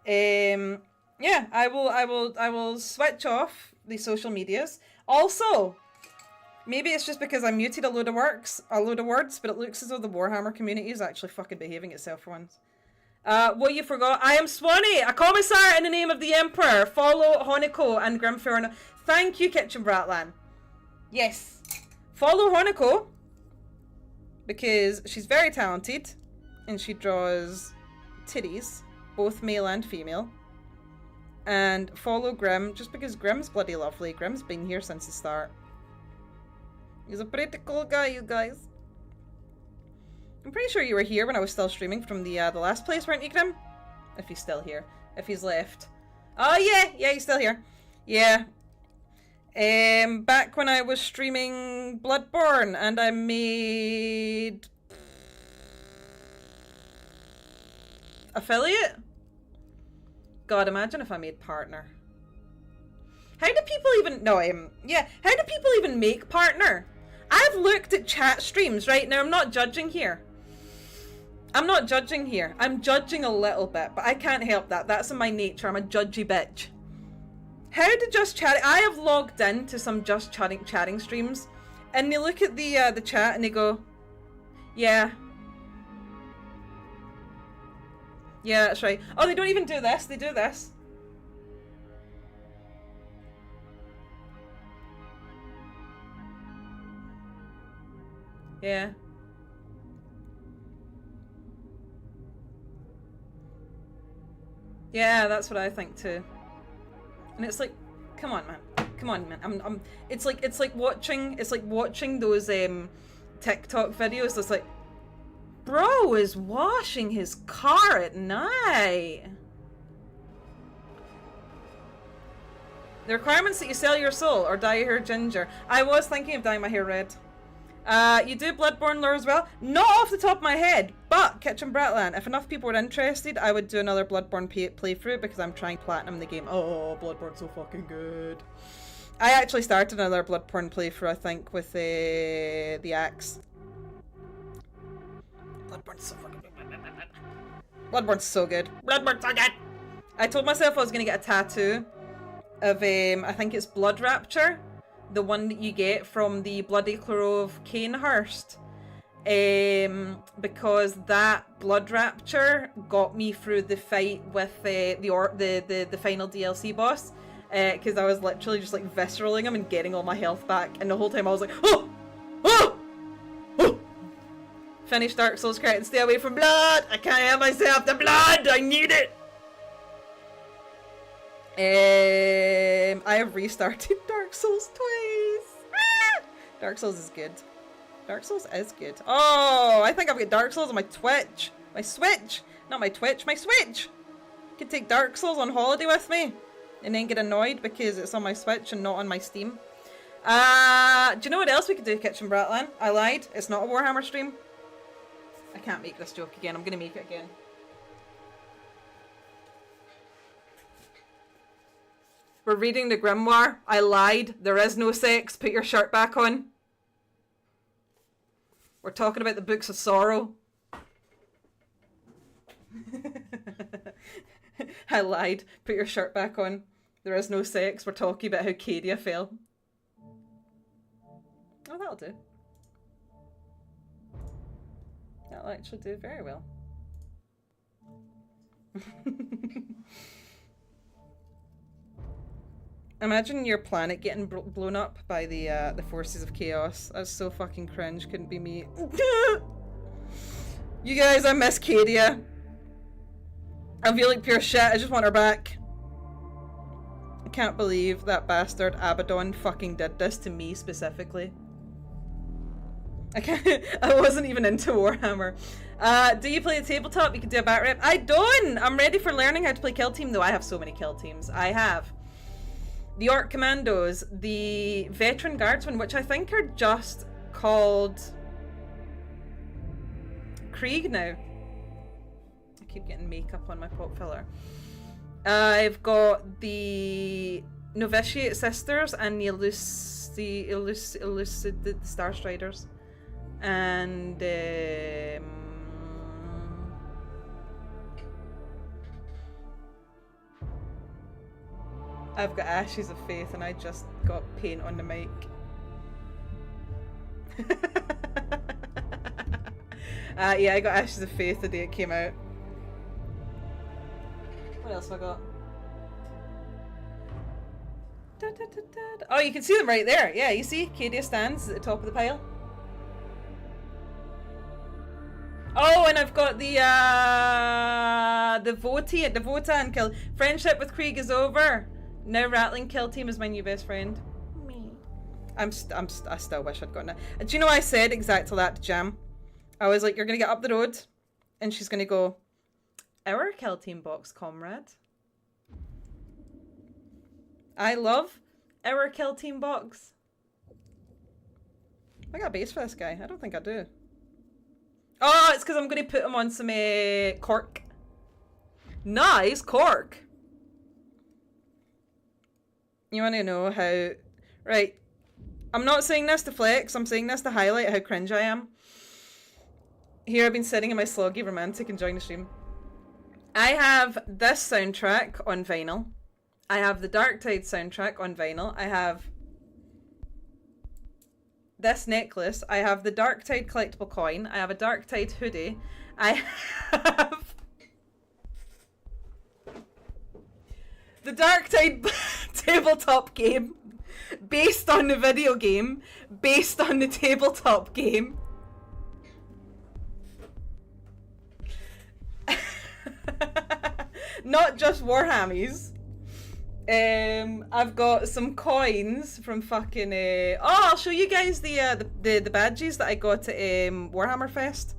Yeah, I will switch off the social medias. Also, maybe it's just because I muted a load of words, but it looks as though the Warhammer community is actually fucking behaving itself for once. What you forgot? I am Swanee, a commissar in the name of the Emperor. Follow Honiko and Grimferno. Thank you, Kitchen Bratland. Yes. Follow Honiko because she's very talented and she draws titties, both male and female. And follow Grim just because Grim's bloody lovely. Grim's been here since the start. He's a pretty cool guy, you guys. I'm pretty sure you were here when I was still streaming from the last place, weren't you, Grim? If he's still here. If he's left. Oh yeah, yeah, he's still here. Yeah. Back when I was streaming Bloodborne and I made affiliate? God, imagine if I made partner. How do people even yeah, how do people even make partner? I've looked at chat streams, right? Now I'm not judging here. I'm not judging here. I'm judging a little bit, but I can't help that. That's in my nature. I'm a judgy bitch. How did Just Chatting... I have logged in to some Just Chatting streams, and they look at the chat and they go, yeah. Yeah, that's right. Oh, they don't even do this. They do this. Yeah. Yeah, that's what I think too. And it's like, come on, man. Come on, man. It's like watching those TikTok videos that's like, bro is washing his car at night. The requirement's that you sell your soul or dye your hair ginger. I was thinking of dyeing my hair red. You do Bloodborne lore as well? Not off the top of my head, but Kitchen Bratland, if enough people were interested, I would do another Bloodborne playthrough because I'm trying platinum the game. Oh, Bloodborne's so fucking good. I actually started another Bloodborne playthrough, I think, with the axe. Bloodborne's so fucking good. Bloodborne's so good. Bloodborne's so good! I told myself I was going to get a tattoo of, I think it's Blood Rapture. The one that you get from the Bloody Clove Canehurst. Because that Blood Rapture got me through the fight with the final DLC boss. Because I was literally just like visceraling him and getting all my health back. And the whole time I was like, oh! Oh! Oh! Finish Dark Souls credit and stay away from blood. I can't help myself. The blood. I need it. I have restarted Dark Souls twice. Ah! Dark Souls is good. Dark Souls is good. Oh, I think I've got Dark Souls on my Twitch. My Switch. Not my Twitch, my Switch. I could take Dark Souls on holiday with me and then get annoyed because it's on my Switch and not on my Steam. Do you know what else we could do, Kitchen Bratland? I lied. It's not a Warhammer stream. I can't make this joke again. I'm going to make it again. We're reading the Grimoire. I lied. There is no sex. Put your shirt back on. We're talking about the Books of Sorrow. I lied. Put your shirt back on. There is no sex. We're talking about how Cadia fell. Oh, that'll do. That'll actually do very well. Imagine your planet getting blown up by the forces of chaos. That's so fucking cringe. Couldn't be me. You guys, I miss Cadia. I feel like pure shit. I just want her back. I can't believe that bastard Abaddon fucking did this to me specifically. I can't. I wasn't even into Warhammer. Do you play a tabletop? You can do a bat rep. I don't. I'm ready for learning how to play kill team though. I have so many kill teams. I have the Orc Commandos, the Veteran Guardsmen, which I think are just called Krieg now. I keep getting makeup on my pop filler. I've got the Novitiate Sisters and the Elucidated Star Striders. And I've got Ashes of Faith and I just got paint on the mic. Yeah, I got Ashes of Faith the day it came out. What else have I got? Oh, you can see them right there. Yeah, you see? Cadia stands at the top of the pile. Oh, and I've got the Votan kill. Friendship with Krieg is over. Now Rattling Kill Team is my new best friend. Me. I still wish I'd gotten it. Do you know I said exactly that to Jam? I was like, you're gonna get up the road, and she's gonna go, our Kill Team box, comrade. I love our Kill Team box. I got a base for this guy. I don't think I do. Oh, it's because I'm going to put him on some cork. Nice cork. You want to know how... Right. I'm not saying this to flex. I'm saying this to highlight how cringe I am. Here I've been sitting in my sloggy romantic enjoying the stream. I have this soundtrack on vinyl. I have the Dark Tide soundtrack on vinyl. I have this necklace. I have the Dark Tide collectible coin. I have a Dark Tide hoodie. I have the Dark Tide tabletop game based on the video game, based on the tabletop game. Not just Warhammies. I've got some coins from fucking oh, I'll show you guys the badges that I got at Warhammer Fest.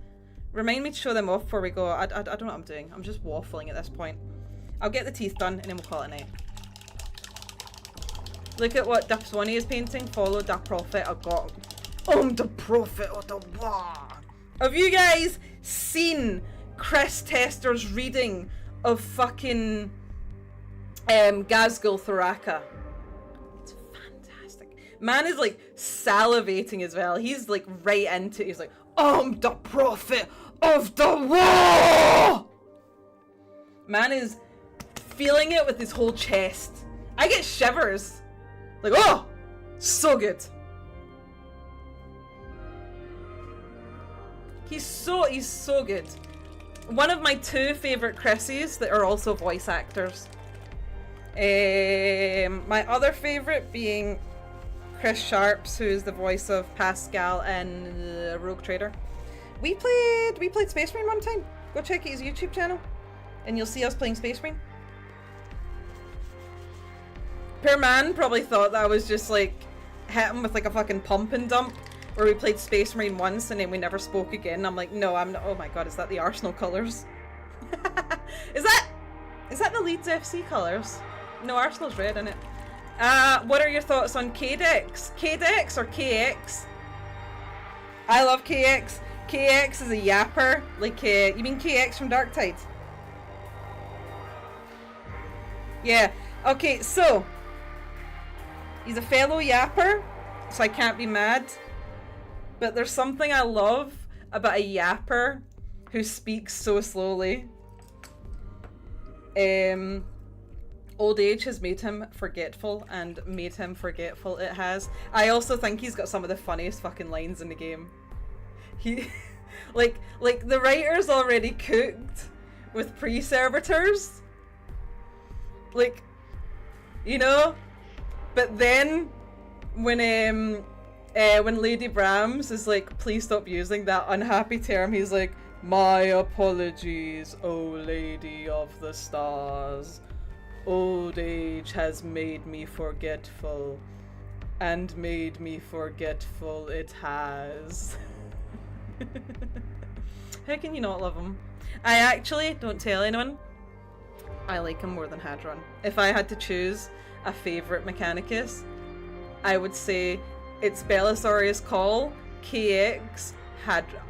Remind me to show them off before we go. I don't know what I'm doing. I'm just waffling at this point. I'll get the teeth done and then we'll call it a night. Look at what Dapswani is painting. Follow the prophet of God. I'm the prophet of the war. Have you guys seen Chris Tester's reading of fucking Gazgul Thoraka? It's fantastic. Man is like salivating as well. He's like right into it. He's like, I'm the prophet of the war. Man is feeling it with his whole chest. I get shivers. Like, oh, so good. He's so good. One of my two favorite Chrissies that are also voice actors. My other favorite being Chris Sharps, who's the voice of Pascal in Rogue Trader. We played Space Marine one time. Go check his YouTube channel, and you'll see us playing Space Marine. Poor man probably thought that I was just like hit him with like a fucking pump and dump, where we played Space Marine once and then we never spoke again. I'm like, no, I'm not. Oh my god, is that the Arsenal colours? Is that the Leeds FC colours? No, Arsenal's red, isn't it? What are your thoughts on KDX? KDX or KX? I love KX. KX is a yapper. Like, you mean KX from Dark Tide? Yeah. Okay, so he's a fellow yapper, so I can't be mad. But there's something I love about a yapper who speaks so slowly. Old age has made him forgetful, and made him forgetful it has. I also think he's got some of the funniest fucking lines in the game. He, like the writer's already cooked with pre-servitors. Like, you know? But then, when Lady Brahms is like, please stop using that unhappy term, he's like, my apologies, O Lady of the Stars. Old age has made me forgetful, and made me forgetful it has. How can you not love him? I actually, don't tell anyone, I like him more than Hadron. If I had to choose a favourite Mechanicus, I would say it's Belisarius Call, KX, Hadron.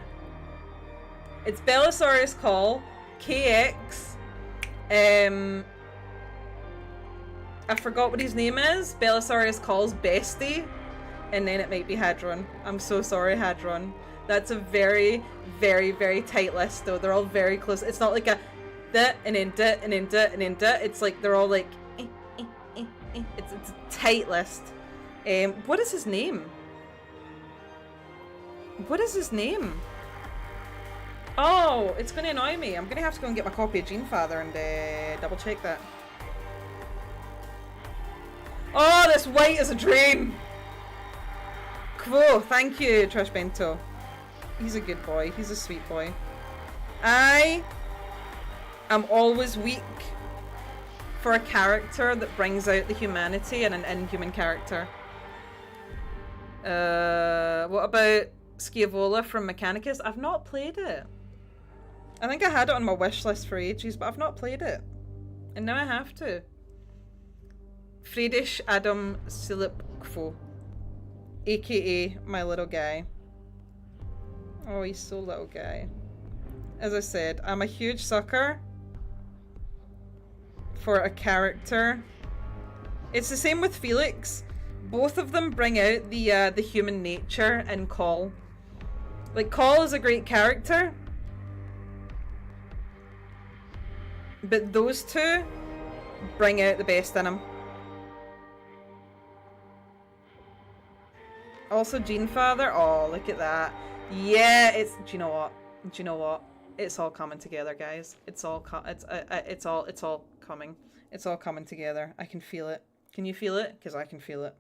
It's Belisarius Call, KX, I forgot what his name is. Belisarius Call's bestie, and then it might be Hadron. I'm so sorry, Hadron. That's a very, very, very tight list, though. They're all very close. It's not like a da and then da and then da and then da. It's like they're all like It's a tight list. What is his name? What is his name? Oh, it's gonna annoy me. I'm gonna have to go and get my copy of Genefather and double check that. Oh, this white is a dream! Cool, thank you, Trash Bento. He's a good boy. He's a sweet boy. I am always weak for a character that brings out the humanity in an inhuman character. What about Schiavola from Mechanicus? I've not played it. I think I had it on my wish list for ages, but I've not played it. And now I have to. Friedrich Adam Silipkvo, aka my little guy. Oh, he's so little guy. As I said, I'm a huge sucker for a character. It's the same with Felix. Both of them bring out the human nature in Call. Like, Call is a great character, but those two bring out the best in him. Also, Genefather. Oh, look at that. Yeah, it's. Do you know what? Do you know what? It's all coming together, guys. It's all coming. It's all coming together. I can feel it. Can you feel it? Because I can feel it.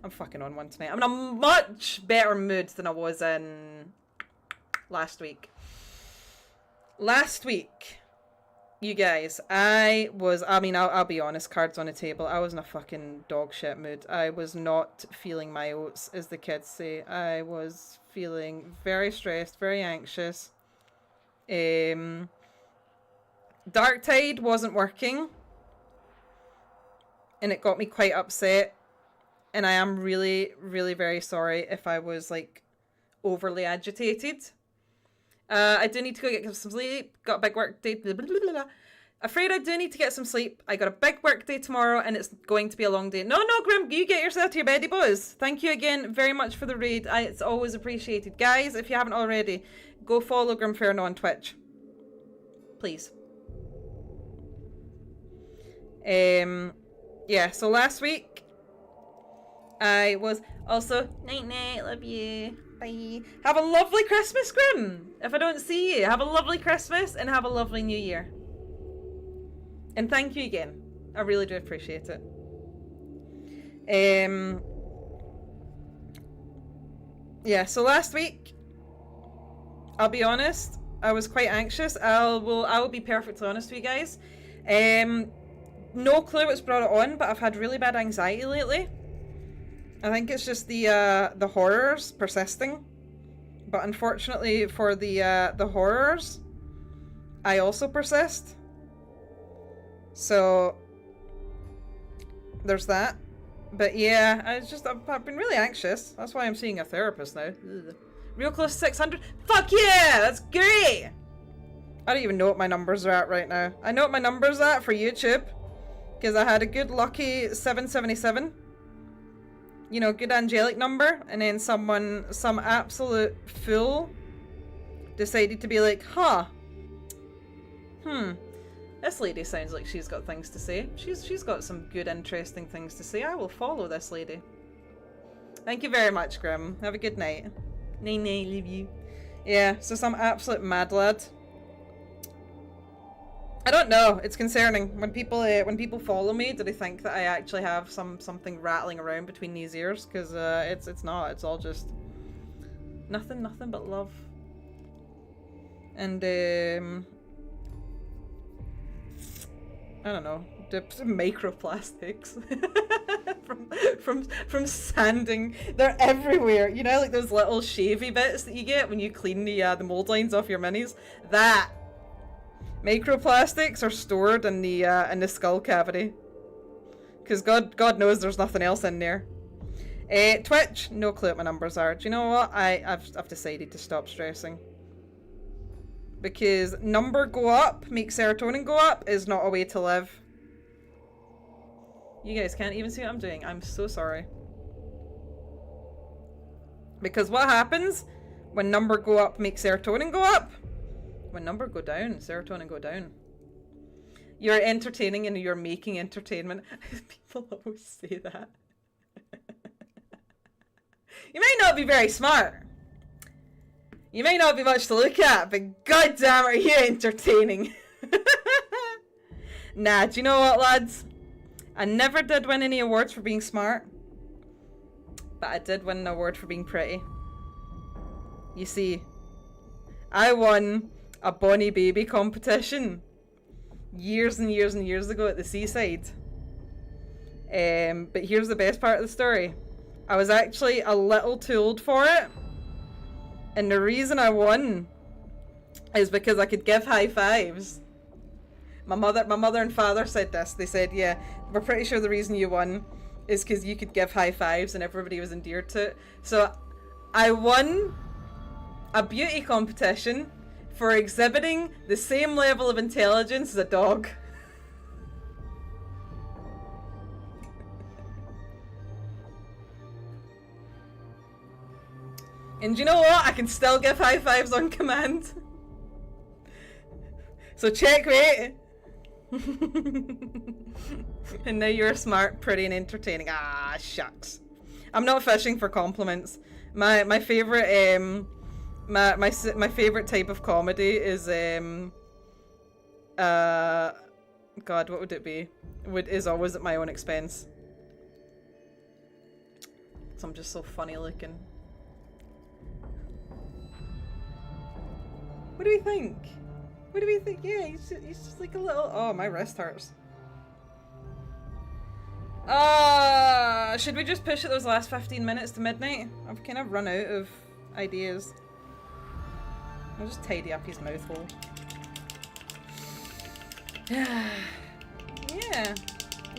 I'm fucking on one tonight. I'm in a much better mood than I was in last week. Last week, you guys, I mean, I'll be honest, cards on the table, I was in a fucking dog shit mood. I was not feeling my oats, as the kids say. I was feeling very stressed, very anxious. Dark Tide wasn't working, and it got me quite upset. And I am really, really very sorry if I was, like, overly agitated. I do need to go get some sleep. Got a big work day. Blah, blah, blah, blah. Afraid I do need to get some sleep. I got a big work day tomorrow, and it's going to be a long day. No, Grim, you get yourself to your beddy, boys. Thank you again very much for the raid. It's always appreciated. Guys, if you haven't already, go follow Grimferno on Twitch. Please. Yeah, so last week, I was also night, love you, bye. Have a lovely Christmas, Grim. If I don't see you, have a lovely Christmas and have a lovely New Year. And thank you again. I really do appreciate it. Yeah, so last week I'll be honest. I was quite anxious. I will be perfectly honest with you guys. No clue what's brought it on, but I've had really bad anxiety lately. I think it's just the horrors persisting. But unfortunately for the horrors, I also persist. So there's that. But yeah, I've been really anxious. That's why I'm seeing a therapist now. Ugh. Real close to 600. Fuck yeah, that's great. I don't even know what my numbers are at right now. I know what my numbers are at for YouTube, because I had a good lucky 777. You know, good angelic number, and then some absolute fool decided to be like, huh, this lady sounds like she's got things to say. She's got some good, interesting things to say. I will follow this lady. Thank you very much, Grim. Have a good night. Nay, leave you. Yeah, so some absolute mad lad. I don't know. It's concerning when people follow me. Do they think that I actually have something rattling around between these ears? Because it's not. It's all just nothing but love. And I don't know. Microplastics from sanding. They're everywhere. You know, like those little shavy bits that you get when you clean the mold lines off your minis. That. Microplastics are stored in the skull cavity, because God knows there's nothing else in there. Twitch, no clue what my numbers are. Do you know what? I've decided to stop stressing, because number go up, make serotonin go up is not a way to live. You guys can't even see what I'm doing. I'm so sorry. Because what happens when number go up, make serotonin go up? When number go down, serotonin go down. You're entertaining and you're making entertainment. People always say that. You might not be very smart. You might not be much to look at, but goddamn are you entertaining. Nah, do you know what, lads? I never did win any awards for being smart, but I did win an award for being pretty. You see, I won a Bonnie Baby competition years and years and years ago at the seaside. But here's the best part of the story. I was actually a little too old for it. And the reason I won is because I could give high fives. My mother and father said this. They said, yeah, we're pretty sure the reason you won is because you could give high fives and everybody was endeared to it. So I won a beauty competition for exhibiting the same level of intelligence as a dog. And you know what? I can still give high fives on command. So checkmate. And now you're smart, pretty, and entertaining. Ah, shucks. I'm not fishing for compliments. My favorite my favorite type of comedy is God, what would it be? Is always at my own expense. 'Cause I'm just so funny looking. What do we think? What do we think? Yeah, he's just like a little... Oh, my wrist hurts. Should we just push it those last 15 minutes to midnight? I've kind of run out of ideas. I'll just tidy up his mouth hole. Yeah.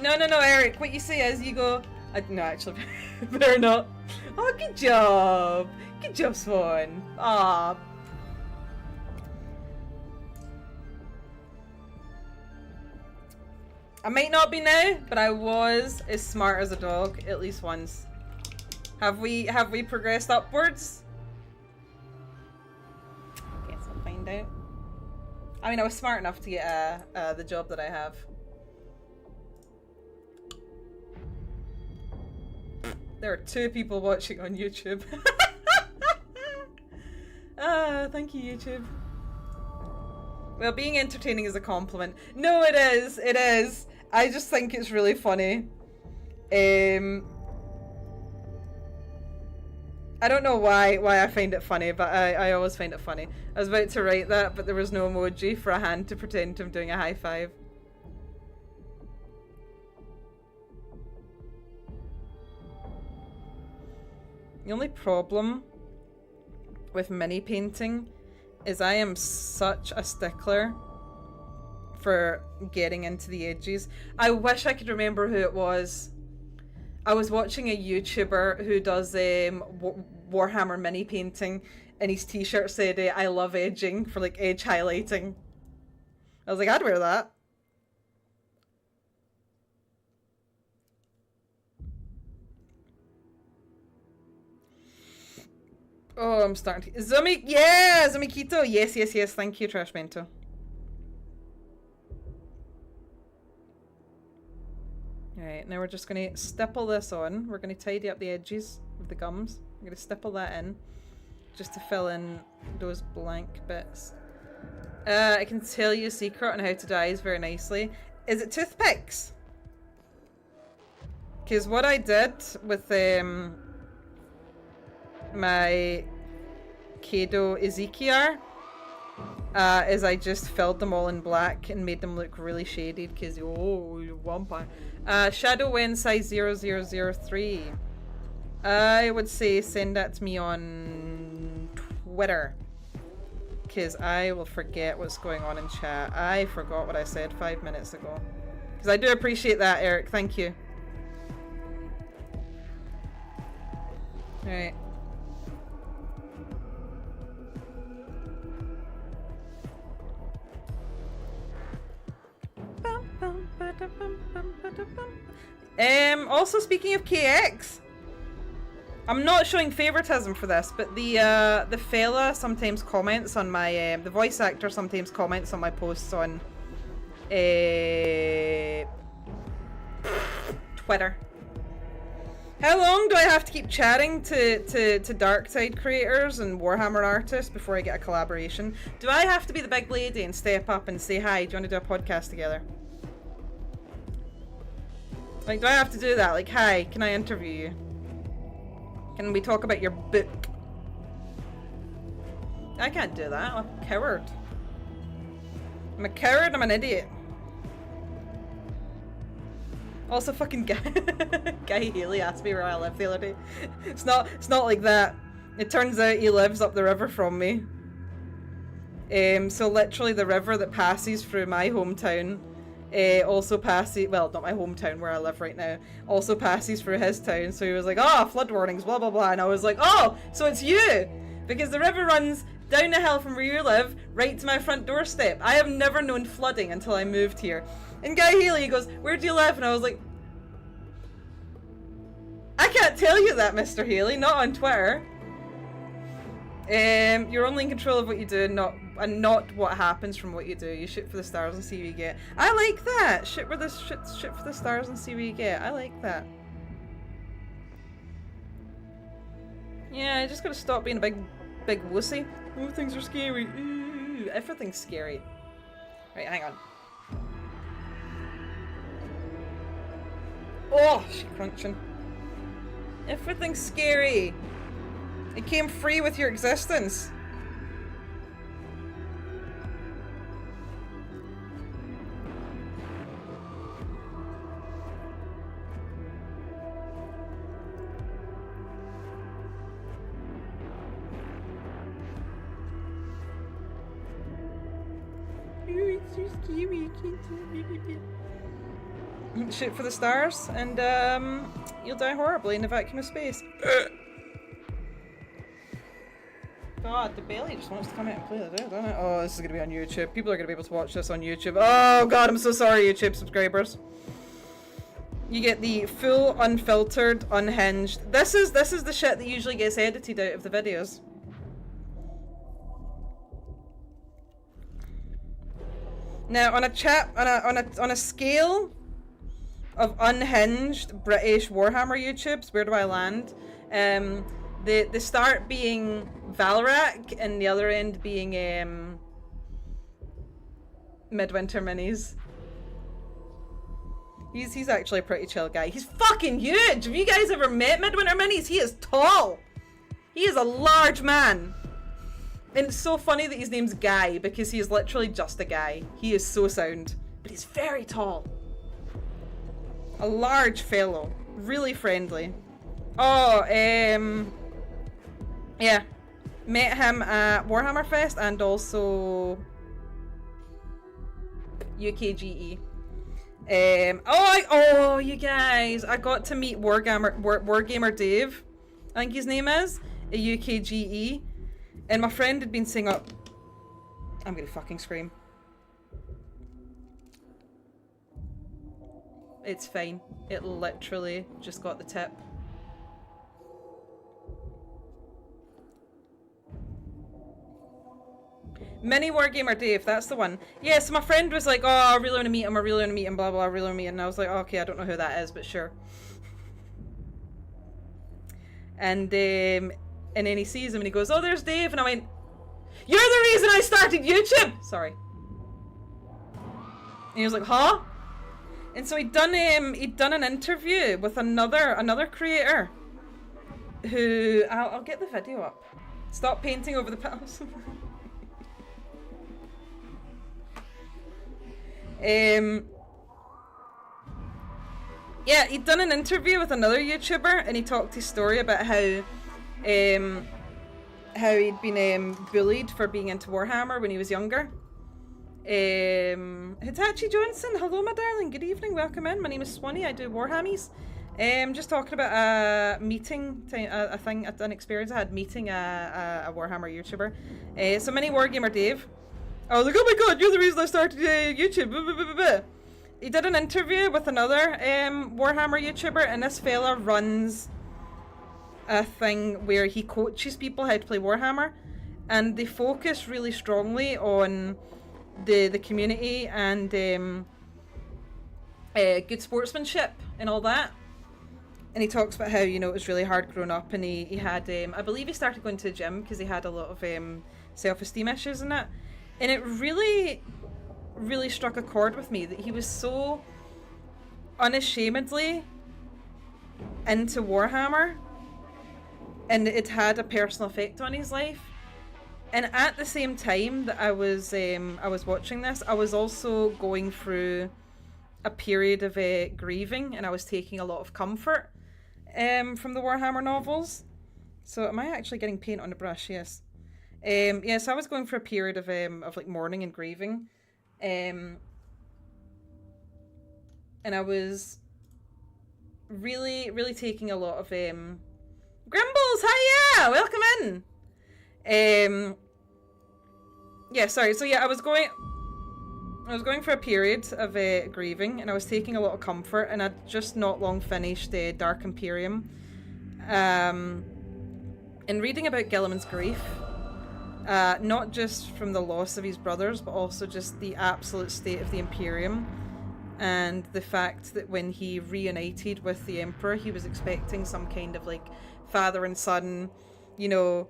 No, Eric. What you say is you go... no, actually, better not. Oh, good job. Good job, Swan. Aw. I might not be now, but I was as smart as a dog at least once. Have we progressed upwards? Guess I'll find out. I mean, I was smart enough to get the job that I have. There are 2 people watching on YouTube. Thank you, YouTube. Well, being entertaining is a compliment. No, it is. It is. I just think it's really funny. I I don't know why I find it funny, but I always find it funny. I was about to write that, but there was no emoji for a hand to pretend I'm doing a high five. The only problem with mini painting is I am such a stickler for getting into the edges. I wish I could remember who it was. I was watching a YouTuber who does Warhammer mini painting, and his t-shirt said, I love edging, for like edge highlighting. I was like, I'd wear that. Oh, I'm starting to... Yeah! Zumikito! Yes, yes, yes. Thank you, Trashmento. Alright, now we're just going to stipple this on. We're going to tidy up the edges of the gums. I'm going to stipple that in, just to fill in those blank bits. I can tell you a secret on how to dye very nicely. Is it toothpicks? Because what I did with my Kado Ezekiar is I just filled them all in black and made them look really shaded because, oh, vampire. Shadow Wen size 0003. I would say send that to me on Twitter, because I will forget what's going on in chat. I forgot what I said 5 minutes ago. Because I do appreciate that, Eric. Thank you. Alright. Also speaking of KX, I'm not showing favoritism for this, but the fella sometimes comments on my the voice actor sometimes comments on my posts on Twitter. How long do I have to keep chatting to Darktide creators and Warhammer artists before I get a collaboration? Do I have to be the big lady and step up and say, hi, do you want to do a podcast together? Like, do I have to do that? Like, hi, can I interview you? Can we talk about your book? I can't do that. I'm a coward. I'm a coward, I'm an idiot. Also, fucking Guy Haley asked me where I live the other day. It's not like that. It turns out he lives up the river from me. So literally the river that passes through my hometown also passes, well, not my hometown where I live right now, also passes through his town. So he was like, oh, flood warnings, blah blah blah, and I was like, oh, so it's you, because the river runs down the hill from where you live right to my front doorstep. I have never known flooding until I moved here. And Guy Haley goes, where do you live? And I was like, I can't tell you that, Mr. Haley, not on Twitter. You're only in control of what you do, and not what happens from what you do. You shoot for the stars and see what you get. I like that. Shoot for the stars and see what you get. I like that. Yeah, I just gotta stop being a big wussy. Oh, things are scary. Ooh, everything's scary. Right, hang on. Oh, she's crunching. Everything's scary. It came free with your existence. It's so scary. Shoot for the stars, and you'll die horribly in the vacuum of space. God, the belly just wants to come out and play the dead, doesn't it? Oh, this is gonna be on YouTube. People are gonna be able to watch this on YouTube. Oh God, I'm so sorry, YouTube subscribers. You get the full, unfiltered, unhinged. This is the shit that usually gets edited out of the videos. Now, on a scale of unhinged British Warhammer YouTubes, where do I land? The start being Valrak and the other end being Midwinter Minis. He's actually a pretty chill guy. He's fucking huge! Have you guys ever met Midwinter Minis? He is tall! He is a large man. And it's so funny that his name's Guy, because he is literally just a guy. He is so sound. But he's very tall. A large fellow. Really friendly. Oh, yeah. Met him at Warhammer Fest and also UKGE. Oh, you guys, I got to meet Wargamer Dave, I think his name is, at UKGE, and my friend had been saying, I'm gonna fucking scream. It's fine. It literally just got the tip. Mini Wargamer Dave, that's the one. Yeah, so my friend was like, oh, I really want to meet him, blah, blah, I really want to meet him. And I was like, oh, okay, I don't know who that is, but sure. And then he sees him and he goes, oh, there's Dave. And I went, you're the reason I started YouTube! Sorry. And he was like, huh? And so he'd done an interview with another creator who, I'll get the video up. Stop painting over the pals. Yeah, he'd done an interview with another YouTuber and he talked his story about how he'd been bullied for being into Warhammer when he was younger. Hitachi Johnson, hello my darling, good evening, welcome in. My name is Swanee, I do Warhammies. Just talking about a meeting, an experience I had meeting a Warhammer YouTuber. So Mini Wargamer Dave. I was like, oh my god, you're the reason I started YouTube. Blah, blah, blah, blah, blah. He did an interview with another Warhammer YouTuber, and this fella runs a thing where he coaches people how to play Warhammer, and they focus really strongly on the community and good sportsmanship and all that. And he talks about how, you know, it was really hard growing up, and he had, I believe he started going to the gym because he had a lot of self-esteem issues and that. And it really, really struck a chord with me that he was so unashamedly into Warhammer, and it had a personal effect on his life. And at the same time that I was watching this, I was also going through a period of grieving, and I was taking a lot of comfort from the Warhammer novels. So am I actually getting paint on the brush? Yes. So I was going for a period of like mourning and grieving, and I was really, really taking a lot of Grimbles. Hiya, welcome in. Sorry. So yeah, I was going for a period of grieving, and I was taking a lot of comfort, and I'd just not long finished Dark Imperium, and reading about Guilliman's grief. Not just from the loss of his brothers, but also just the absolute state of the Imperium, and the fact that when he reunited with the Emperor, he was expecting some kind of like father and son, you know,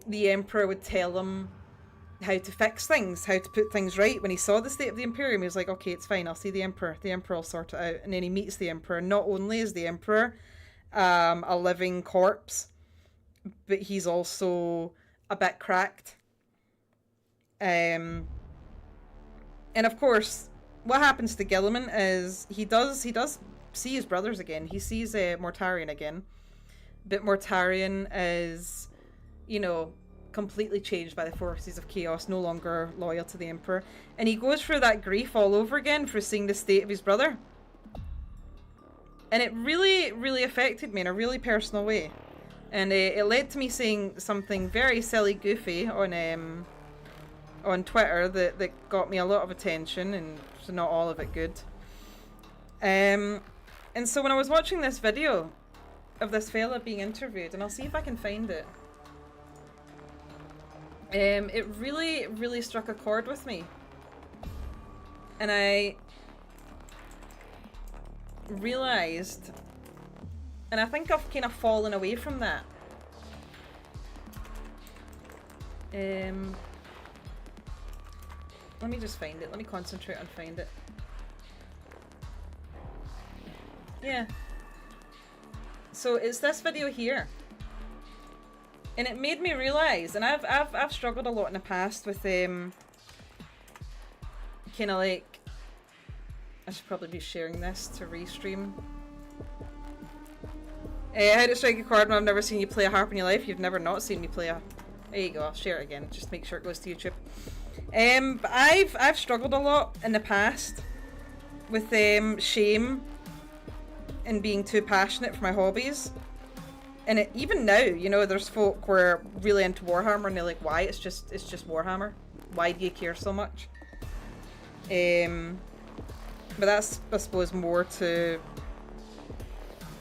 the Emperor would tell him how to fix things, how to put things right. When he saw the state of the Imperium, he was like, okay, it's fine, I'll see the Emperor will sort it out. And then he meets the Emperor. Not only is the Emperor a living corpse, but he's also a bit cracked. And of course, what happens to Guilliman is he does see his brothers again. He sees Mortarion again, but Mortarion is, you know, completely changed by the forces of chaos, no longer loyal to the Emperor, and he goes through that grief all over again for seeing the state of his brother. And it really, really affected me in a really personal way. And it led to me saying something very silly, goofy on Twitter that got me a lot of attention, and not all of it good. And so when I was watching this video of this fella being interviewed, and I'll see if I can find it, it really, really struck a chord with me. And I realised, and I think I've kind of fallen away from that. Let me just find it. Let me concentrate on find it. Yeah. So it's this video here. And it made me realise, and I've struggled a lot in the past with kind of like, I should probably be sharing this to restream. How to strike a chord when I've never seen you play a harp in your life. You've never not seen me play a... There you go, I'll share it again. Just make sure it goes to YouTube. But I've struggled a lot in the past with shame and being too passionate for my hobbies. And even now, you know, there's folk who are really into Warhammer and they're like, why? It's just Warhammer. Why do you care so much? But that's, I suppose, more to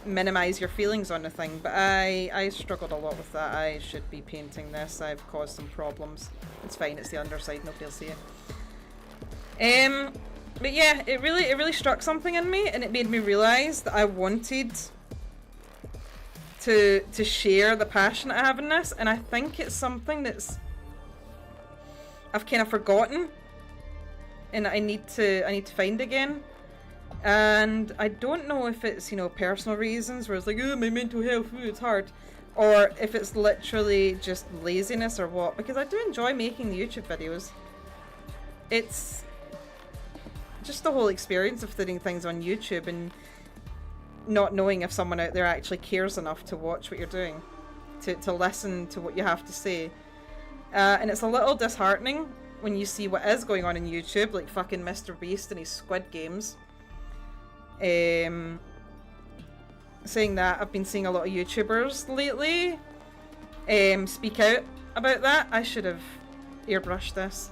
minimize your feelings on the thing. But I struggled a lot with that. I should be painting this. I've caused some problems. It's fine, it's the underside, nobody will see it. But yeah, it really struck something in me, and it made me realise that I wanted to share the passion I have in this, and I think it's something that's I've kind of forgotten, and I need to find again. And I don't know if it's, you know, personal reasons where it's like, oh, my mental health, ooh, it's hard, or if it's literally just laziness or what, because I do enjoy making the YouTube videos. It's just the whole experience of putting things on YouTube and not knowing if someone out there actually cares enough to watch what you're doing, to listen to what you have to say. And it's a little disheartening when you see what is going on in YouTube, like fucking Mr. Beast and his Squid Games. Saying that, I've been seeing a lot of YouTubers lately speak out about that. I should have airbrushed this,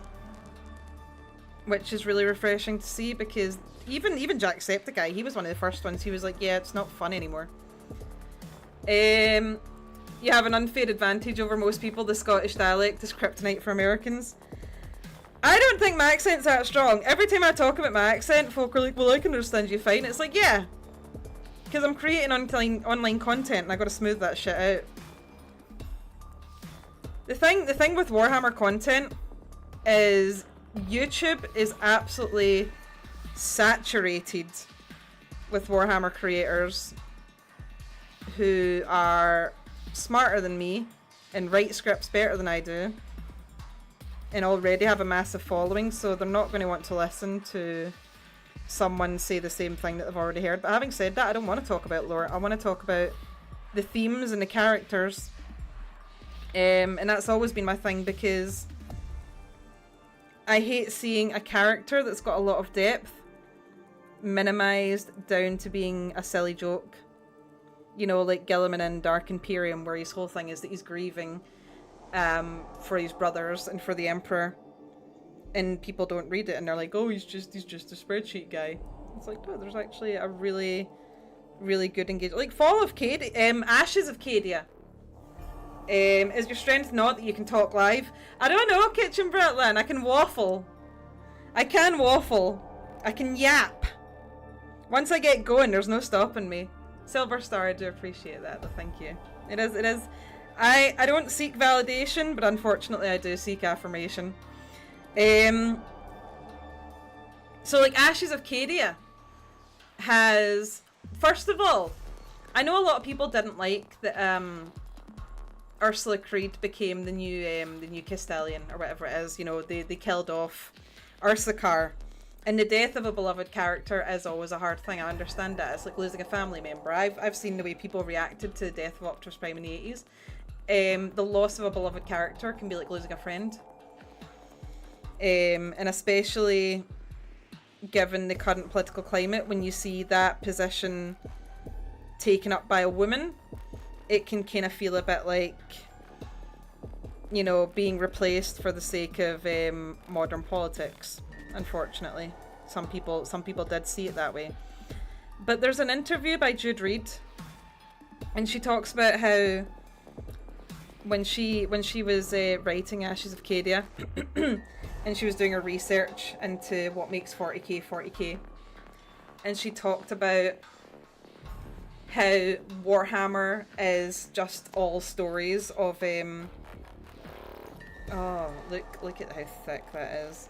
which is really refreshing to see, because even Jacksepticeye, he was one of the first ones. He was like, yeah, it's not fun anymore. You have an unfair advantage over most people. The Scottish dialect is kryptonite for Americans. I don't think my accent's that strong. Every time I talk about my accent, folk are like, well, I can understand you fine. It's like, yeah, because I'm creating online content and I gotta smooth that shit out. The thing with Warhammer content is YouTube is absolutely saturated with Warhammer creators who are smarter than me and write scripts better than I do, and already have a massive following, so they're not going to want to listen to someone say the same thing that they've already heard. But having said that, I don't want to talk about lore. I want to talk about the themes and the characters. And that's always been my thing, because I hate seeing a character that's got a lot of depth minimized down to being a silly joke. You know, like Gilliman in Dark Imperium, where his whole thing is that he's grieving for his brothers and for the Emperor, and people don't read it and they're like, oh, he's just a spreadsheet guy. It's like, no, there's actually a really good engagement. Like Fall of Cadia, Ashes of Cadia. Is your strength not that you can talk live? I don't know, Kitchen Bretlin. I can waffle. I can waffle. I can yap. Once I get going, there's no stopping me. Silver Star, I do appreciate that, but thank you. It is. I don't seek validation, but unfortunately I do seek affirmation. So like Ashes of Cadia has, first of all, I know a lot of people didn't like that Ursula Creed became the new Castellan or whatever it is. You know, they killed off Ursula. And the death of a beloved character is always a hard thing. I understand that. It's like losing a family member. I've seen the way people reacted to the death of Optimus Prime in the 80s. The loss of a beloved character can be like losing a friend. And especially given the current political climate, when you see that position taken up by a woman, it can kind of feel a bit like, you know, being replaced for the sake of modern politics. Unfortunately, some people did see it that way. But there's an interview by Jude Reed, and she talks about how when she was writing Ashes of Cadia, and she was doing her research into what makes 40k, and she talked about how Warhammer is just all stories of oh, look at how thick that is.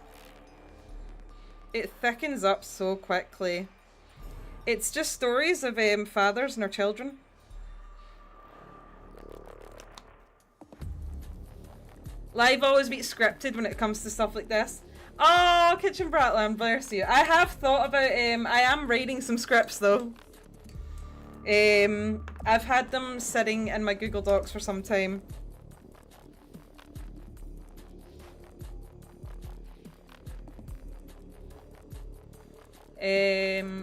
It thickens up so quickly. It's just stories of fathers and their children. Live always beats scripted when it comes to stuff like this. Oh, Kitchen Bratland, bless you. I have thought about, I am writing some scripts though. I've had them sitting in my Google Docs for some time.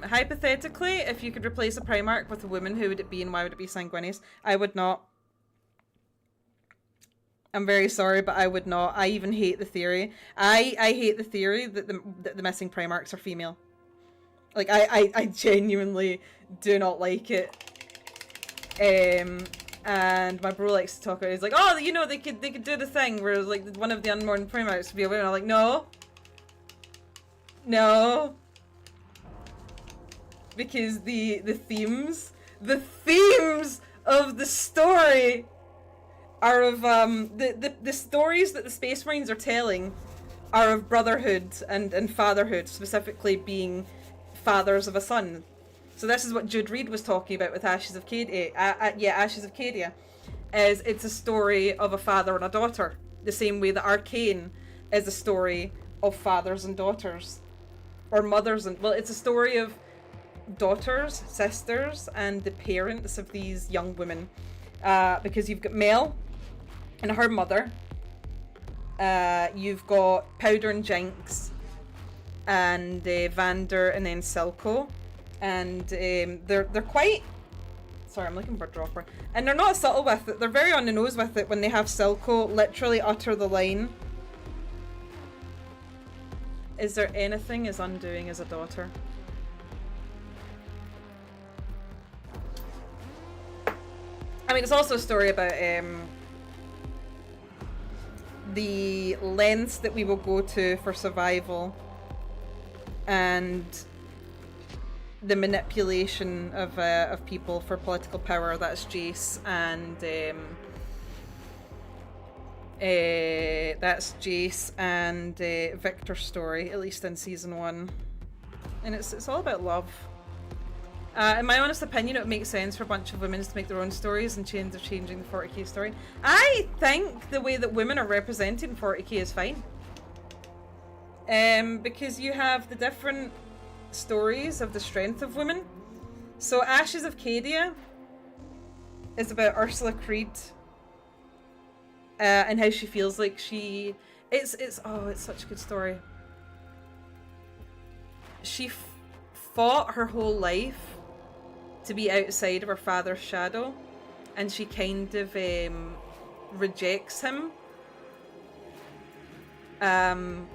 Hypothetically, if you could replace a Primarch with a woman, who would it be and why would it be Sanguinius? I would not. I'm very sorry, but I would not. I even hate the theory. I hate the theory that the missing Primarchs are female. Like, I genuinely do not like it. And my bro likes to talk about it. He's like, oh, you know, they could do the thing where like one of the unborn Primarchs would be a woman. I'm like, no. No. Because the themes of the story are of the stories that the Space Marines are telling are of brotherhood and fatherhood, specifically being fathers of a son. So this is what Jude Reed was talking about with Ashes of Cadia. Ashes of Cadia, is it's a story of a father and a daughter, the same way that Arcane is a story of fathers and daughters, or mothers and, well, it's a story of daughters, sisters, and the parents of these young women, because you've got Mel and her mother, you've got Powder and Jinx, and Vander, and then Silco, and they're quite, sorry, I'm looking for a dropper, and they're not subtle with it, they're very on the nose with it when they have Silco literally utter the line, "Is there anything as undoing as a daughter?" I mean, it's also a story about the lengths that we will go to for survival and the manipulation of people for political power. That's Jace and Victor's story, at least in season 1, and it's all about love. In my honest opinion, it would make sense for a bunch of women to make their own stories and changing the 40k story. I think the way that women are represented in 40k is fine. Because you have the different stories of the strength of women. So Ashes of Cadia is about Ursula Creed and how she feels like she... It's such a good story. She fought her whole life to be outside of her father's shadow, and she kind of rejects him. And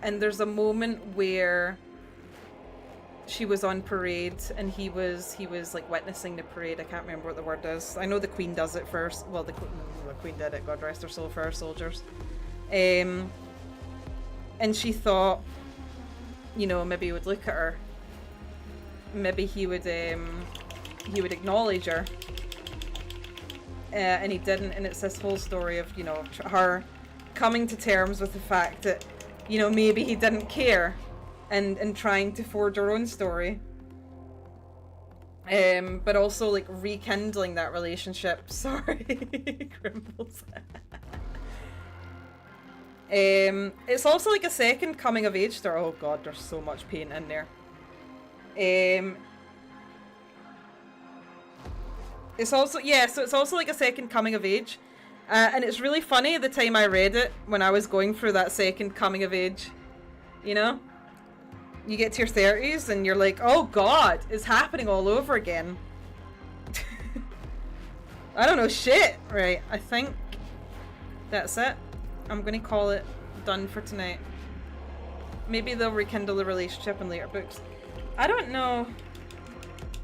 there's a moment where she was on parade and he was like witnessing the parade. I can't remember what the word is. I know the Queen does it first. Well, the Queen did it, God rest her soul, for our soldiers. And she thought, you know, maybe he would look at her. Maybe he would acknowledge her. And he didn't, and it's this whole story of, you know, her coming to terms with the fact that, you know, maybe he didn't care, and trying to forge her own story. But also, like, rekindling that relationship. Sorry, Grimbles. It's also like a second coming of age story. Oh god, there's so much pain in there. It's also, yeah, so it's also like a second coming of age. And it's really funny the time I read it, when I was going through that second coming of age. You know? You get to your 30s and you're like, oh god, it's happening all over again. I don't know shit. Right, I think that's it. I'm gonna call it done for tonight. Maybe they'll rekindle the relationship in later books. I don't know.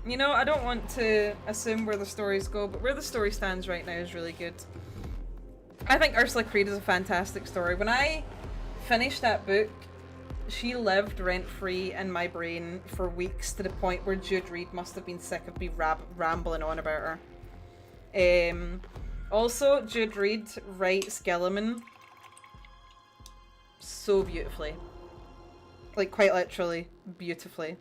You know, I don't want to assume where the stories go, but where the story stands right now is really good. I think Ursula Creed is a fantastic story. When I finished that book, she lived rent-free in my brain for weeks, to the point where Jude Reed must have been sick of me rambling on about her. Also, Jude Reed writes Gilliman so beautifully. Like, quite literally, beautifully.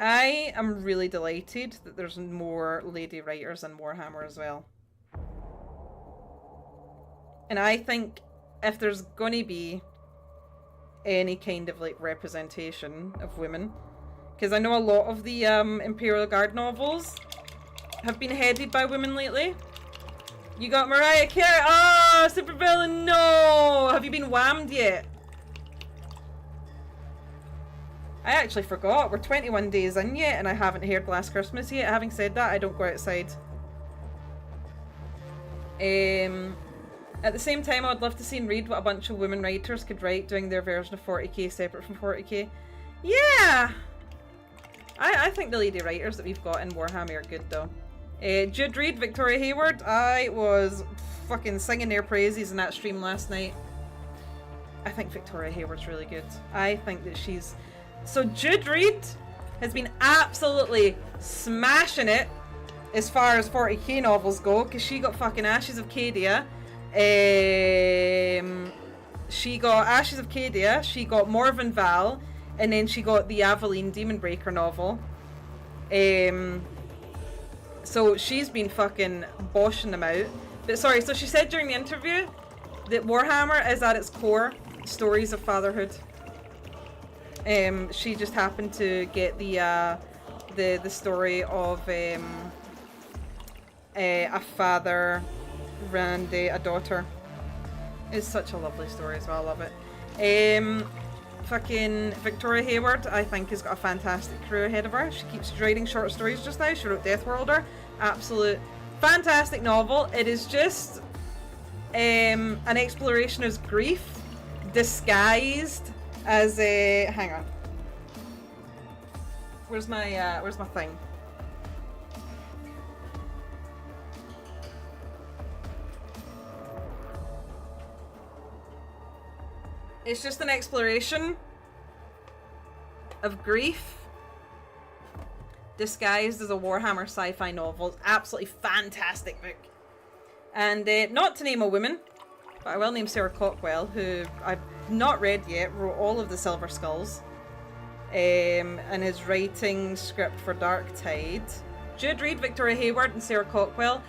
I am really delighted that there's more lady writers in Warhammer as well. And I think if there's gonna be any kind of like representation of women, because I know a lot of the Imperial Guard novels have been headed by women lately. You got Mariah Carey. Oh, supervillain. No. Have you been whammed yet? I actually forgot. We're 21 days in yet, and I haven't heard Last Christmas yet. Having said that, I don't go outside. At the same time, I would love to see and read what a bunch of women writers could write doing their version of 40k separate from 40k. Yeah! I think the lady writers that we've got in Warhammer are good though. Jude Reed, Victoria Hayward, I was fucking singing their praises in that stream last night. I think Victoria Hayward's really good. I think that she's... So Jude Reed has been absolutely smashing it as far as 40k novels go, because she got fucking Ashes of Cadia. She got Ashes of Cadia, she got Morven Val, and then she got the Aveline Demonbreaker novel. So she's been fucking boshing them out. But sorry, so she said during the interview that Warhammer is at its core stories of fatherhood. She just happened to get the story of a father and a daughter. It's such a lovely story as well. I love it. Fucking Victoria Hayward, I think, has got a fantastic career ahead of her. She keeps writing short stories just now. She wrote Death Worlder. Absolute fantastic novel. It is just an exploration of grief disguised as a... Hang on. Where's my thing? It's just an exploration of grief disguised as a Warhammer sci-fi novel. It's absolutely fantastic book. And not to name a woman, but I will name Sarah Cockwell, who I've not read yet, wrote all of the Silver Skulls, and is writing script for Dark Tide. Jude Reed, Victoria Hayward, and Sarah Cockwell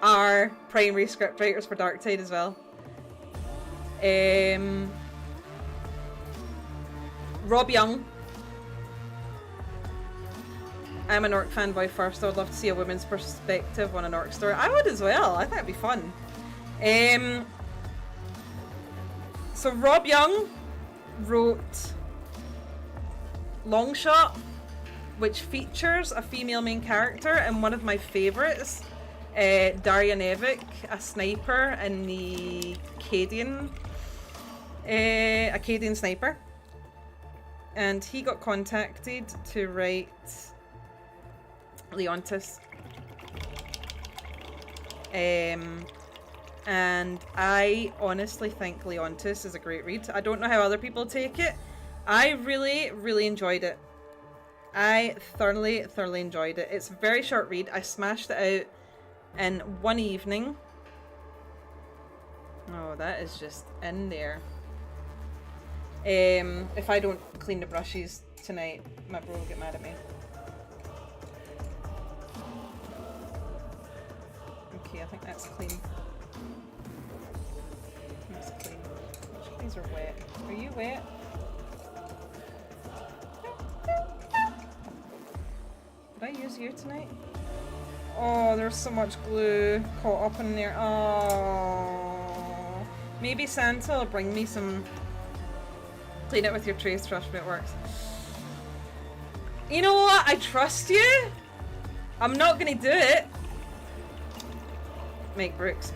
are primary script writers for Dark Tide as well. Rob Young. I'm an orc fanboy first. I would love to see a woman's perspective on an orc story. I would as well. I think it'd be fun. So Rob Young wrote Longshot, which features a female main character and one of my favourites, Daria Nevik, a sniper in the Acadian sniper. And he got contacted to write Leontis. And I honestly think Leontis is a great read. I don't know how other people take it. I really, really enjoyed it. I thoroughly enjoyed it. It's a very short read. I smashed it out in one evening. Oh, that is just in there. If I don't clean the brushes tonight, my bro will get mad at me. Okay, I think that's clean. That's clean. These are wet. Are you wet? Did I use you tonight? Oh, there's so much glue caught up in there. Oh, maybe Santa will bring me some. Clean it with your trace, trust me, it works. You know what? I trust you. I'm not gonna do it. Mike Brooks.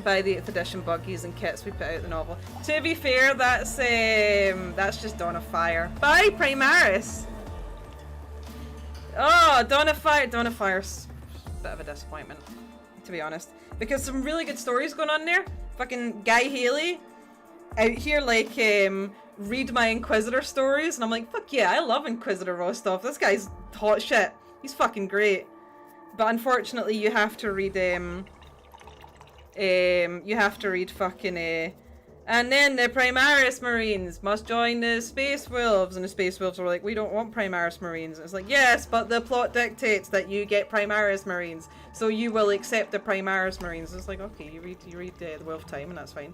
By the 8th edition buggies and kits we put out the novel. To be fair, that's just Dawn of Fire. Bye, Primaris! Oh, Dawn of Fire's a bit of a disappointment, to be honest. Because some really good stories going on there. Fucking Guy Haley out here like read my Inquisitor stories, and I'm like, fuck yeah, I love Inquisitor Rostov. This guy's hot shit. He's fucking great. But unfortunately, you have to read fucking And then the Primaris Marines must join the Space Wolves, and the Space Wolves were like, we don't want Primaris Marines. And it's like, yes, but the plot dictates that you get Primaris Marines, so you will accept the Primaris Marines. It's like, okay, you read the Wolf Time, and that's fine.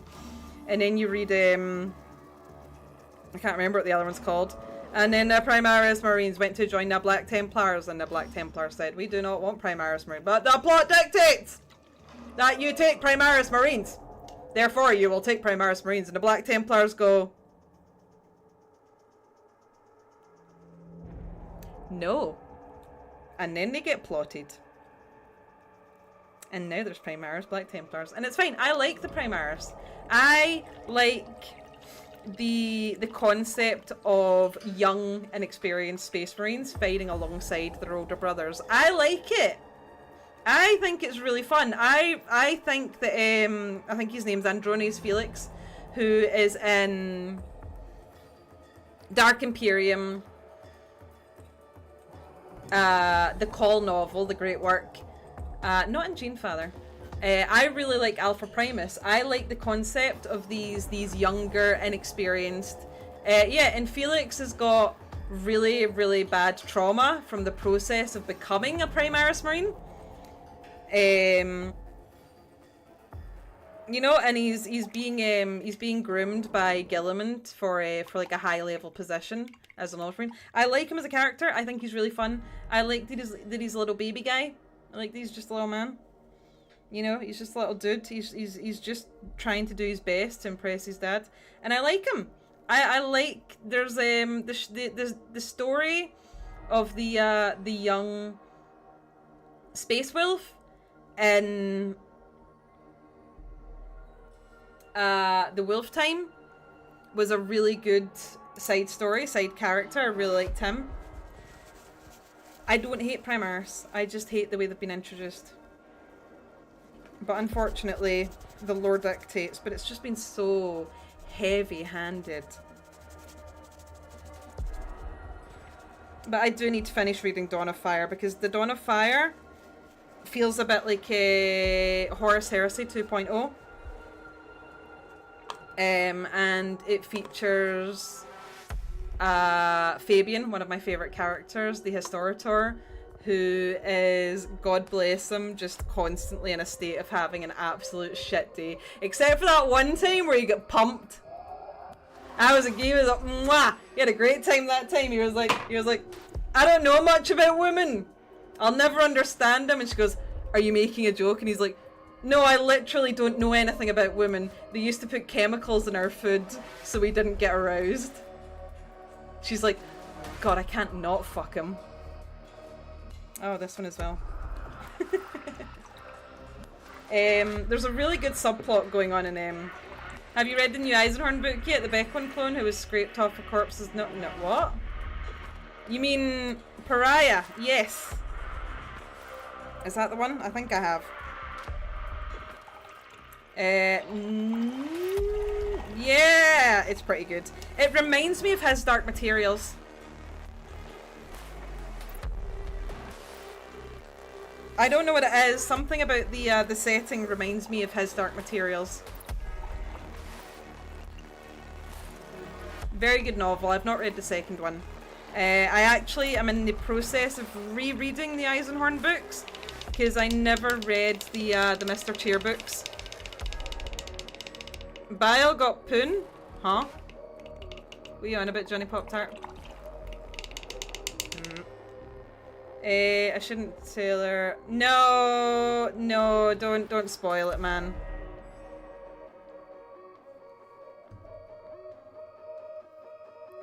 And then you read, I can't remember what the other one's called. And then the Primaris Marines went to join the Black Templars, and the Black Templars said, we do not want Primaris Marines, but the plot dictates that you take Primaris Marines. Therefore, you will take Primaris Marines. And the Black Templars go, no. And then they get plotted. And now there's Primaris, Black Templars. And it's fine. I like the Primaris. I like the concept of young and experienced Space Marines fighting alongside their older brothers. I like it. I think it's really fun. I think that I think his name's Andrones Felix, who is in Dark Imperium, the Call novel, the great work. Not in Genefather. I really like Alpha Primus. I like the concept of these younger, inexperienced. Yeah, and Felix has got really, really bad trauma from the process of becoming a Primaris Marine. You know, and he's being groomed by Gilliman for like a high level position as an Ultramarine. I like him as a character. I think he's really fun. I like that he's a little baby guy. I like that he's just a little man. You know, he's just a little dude. He's just trying to do his best to impress his dad, and I like him. I like there's the story of the young Space Wolf and the Wolf Time was a really good side character. I really liked him. I don't hate Primaris. I just hate the way they've been introduced. But unfortunately, the lore dictates, but it's just been so heavy-handed. But I do need to finish reading Dawn of Fire, because the Dawn of Fire feels a bit like Horus Heresy 2.0. And it features Fabian, one of my favourite characters, the Historitor, who is, God bless him, just constantly in a state of having an absolute shit day. Except for that one time where he got pumped. He was like, mwah! He had a great time that time. He was like, I don't know much about women. I'll never understand them. And she goes, are you making a joke? And he's like, no, I literally don't know anything about women. They used to put chemicals in our food so we didn't get aroused. She's like, God, I can't not fuck him. Oh, this one as well. There's a really good subplot going on in have you read the new Eisenhorn book yet? The Becklin clone who was scraped off a corpse's no what? You mean Pariah? Yes. Is that the one? I think I have. Yeah, it's pretty good. It reminds me of his Dark Materials. I don't know what it is. Something about the setting reminds me of his Dark Materials. Very good novel. I've not read the second one. I actually am in the process of rereading the Eisenhorn books because I never read the Mr. Cheer books. Bile got poon? Huh? What are you on about, Johnny Pop-Tart? I shouldn't tell her. No, don't spoil it, man.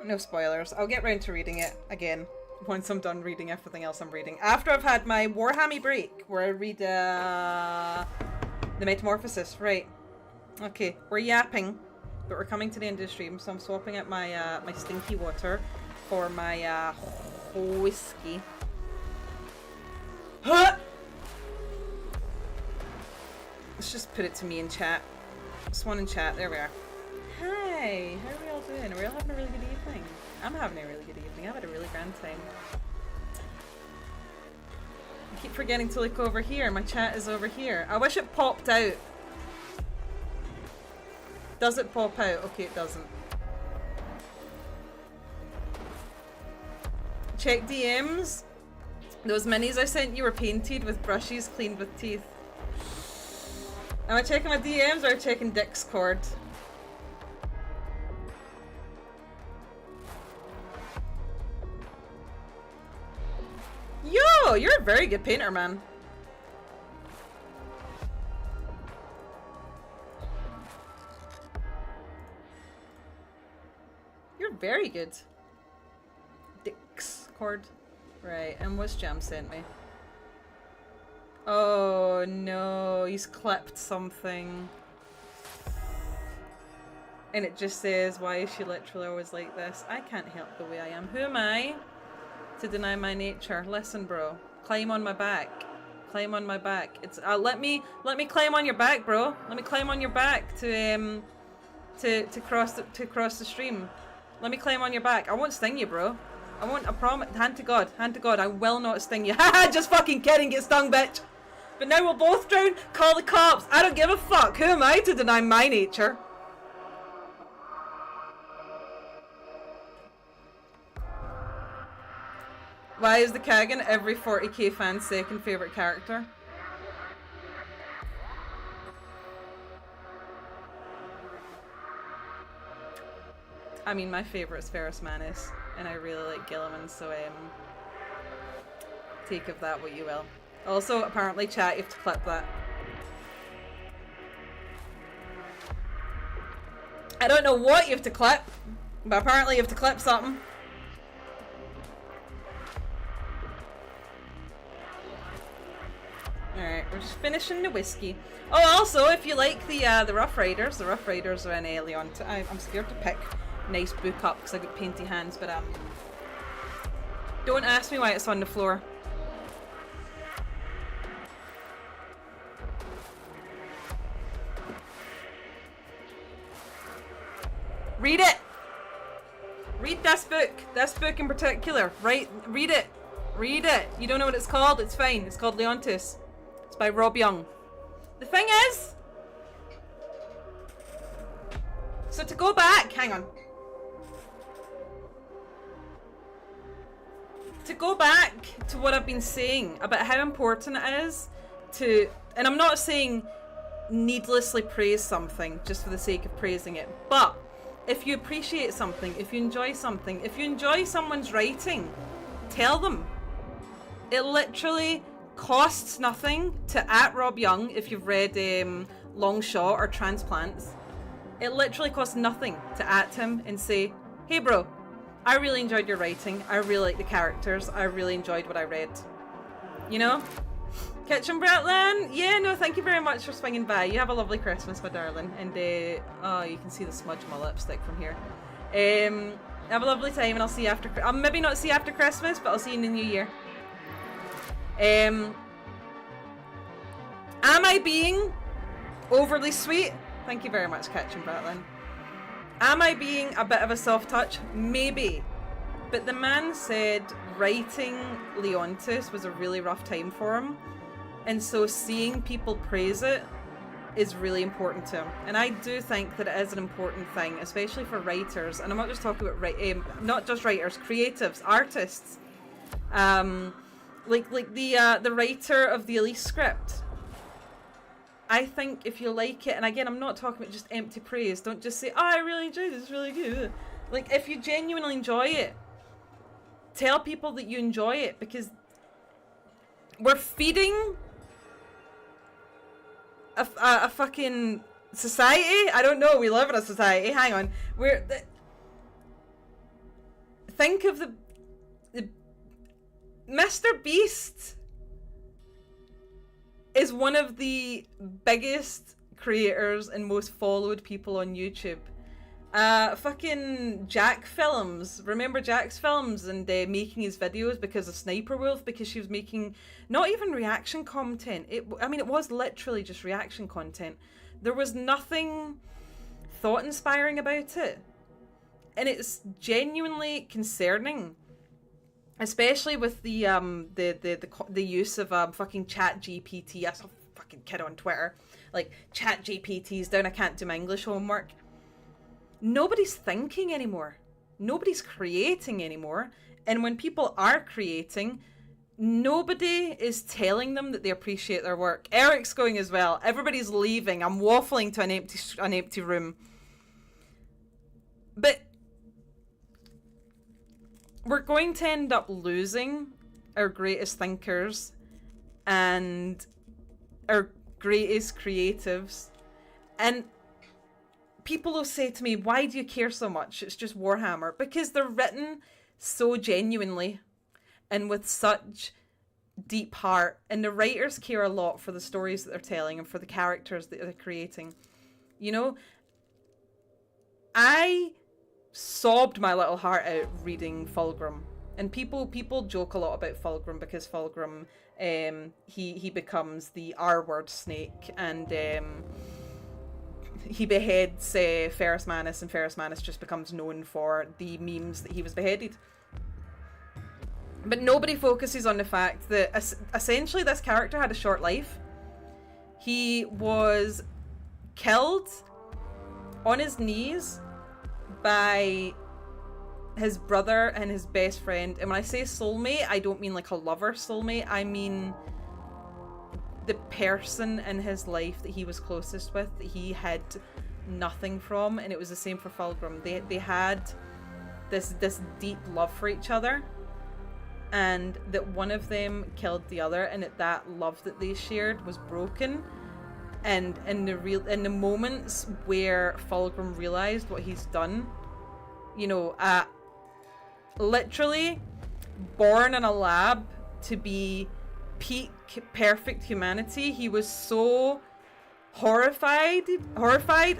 No spoilers. I'll get round to reading it again once I'm done reading everything else I'm reading. After I've had my Warhammer break, where I read the Metamorphosis. Right. Okay, we're yapping, but we're coming to the end of the stream, so I'm swapping out my my stinky water for my whiskey. Huh! Let's just put it to me in chat. Swan in chat. There we are. Hi, how are we all doing? Are we all having a really good evening? I'm having a really good evening. I've had a really grand time. I keep forgetting to look over here. My chat is over here. I wish it popped out. Does it pop out? Okay, it doesn't. Check DMs. Those minis I sent you were painted with brushes cleaned with teeth. Am I checking my DMs or checking Discord? Yo, you're a very good painter, man. You're very good. Discord. Right, and what's Jam sent me? Oh no, he's clipped something. And it just says, why is she literally always like this? I can't help the way I am. Who am I to deny my nature? Listen, bro. Climb on my back. Climb on my back. It's let me climb on your back, bro. Let me climb on your back to cross the stream. Let me climb on your back. I won't sting you, bro. I won't. I promise. Hand to God. Hand to God. I will not sting you. Haha. Just fucking kidding. Get stung, bitch. But now we'll both drown. Call the cops. I don't give a fuck. Who am I to deny my nature? Why is the Kagan every 40k fan's second favourite character? I mean, my favourite's Ferris Manus, and I really like Gilliman, so take of that what you will. Also, apparently, chat, you have to clip that. I don't know what you have to clip, but apparently you have to clip something. Alright, we're just finishing the whiskey. Oh, also, if you like the Rough Riders are in Leon. I'm scared to pick nice book up because I got painty hands, but don't ask me why it's on the floor. Read it! Read this book in particular. Right, read it. Read it. You don't know what it's called? It's fine. It's called Leontis. It's by Rob Young. The thing is, so to go back, hang on. To go back to what I've been saying about how important it is to, and I'm not saying needlessly praise something just for the sake of praising it, but if you appreciate something, if you enjoy something, if you enjoy someone's writing, tell them. It literally costs nothing to @Rob Young if you've read Long Shot or Transplants. It literally costs nothing to @him and say, hey bro, I really enjoyed your writing, I really like the characters, I really enjoyed what I read. You know? Kitchen Bratland? Yeah, no, thank you very much for swinging by. You have a lovely Christmas, my darling. And, oh, you can see the smudge of my lipstick from here. Have a lovely time and I'll see you after, I'll maybe not see you after Christmas, but I'll see you in the new year. Am I being overly sweet? Thank you very much, Kitchen Bratland. Am I being a bit of a soft touch? Maybe. But the man said writing Leontis was a really rough time for him. And so seeing people praise it is really important to him. And I do think that it is an important thing, especially for writers. And I'm not just talking about not just writers, creatives, artists. Like the writer of the Elise script. I think if you like it, and again, I'm not talking about just empty praise. Don't just say, oh, I really enjoyed it, it's really good. Like, if you genuinely enjoy it, tell people that you enjoy it, because we're feeding a fucking society? I don't know, we live in a society, hang on. Think of the Mr. Beast is one of the biggest creators and most followed people on YouTube. Fucking Jack Films. Remember Jack's Films and making his videos because of Sniper Wolf, because she was making not even reaction content. I mean, it was literally just reaction content. There was nothing thought-inspiring about it. And it's genuinely concerning. Especially with the use of fucking Chat GPT. I saw a fucking kid on Twitter like Chat GPT's down. I can't do my English homework. nobody's thinking anymore. Nobody's creating anymore. And when people are creating, nobody is telling them that they appreciate their work. Eric's going as well. Everybody's leaving. I'm waffling to an empty room. But we're going to end up losing our greatest thinkers and our greatest creatives. And people will say to me, why do you care so much? It's just Warhammer. Because they're written so genuinely and with such deep heart. And the writers care a lot for the stories that they're telling and for the characters that they're creating. You know, I sobbed my little heart out reading Fulgrim. And people joke a lot about Fulgrim because Fulgrim, he becomes the R-word snake, and he beheads Ferrus Manus, and Ferrus Manus just becomes known for the memes that he was beheaded. But nobody focuses on the fact that essentially this character had a short life. He was killed on his knees by his brother and his best friend. And when I say soulmate, I don't mean like a lover soulmate. I mean the person in his life that he was closest with, that he had nothing from. And it was the same for Fulgrim. They had this deep love for each other, and that one of them killed the other, and that love that they shared was broken. And in the moments where Fulgrim realized what he's done, you know, literally born in a lab to be peak perfect humanity, he was so horrified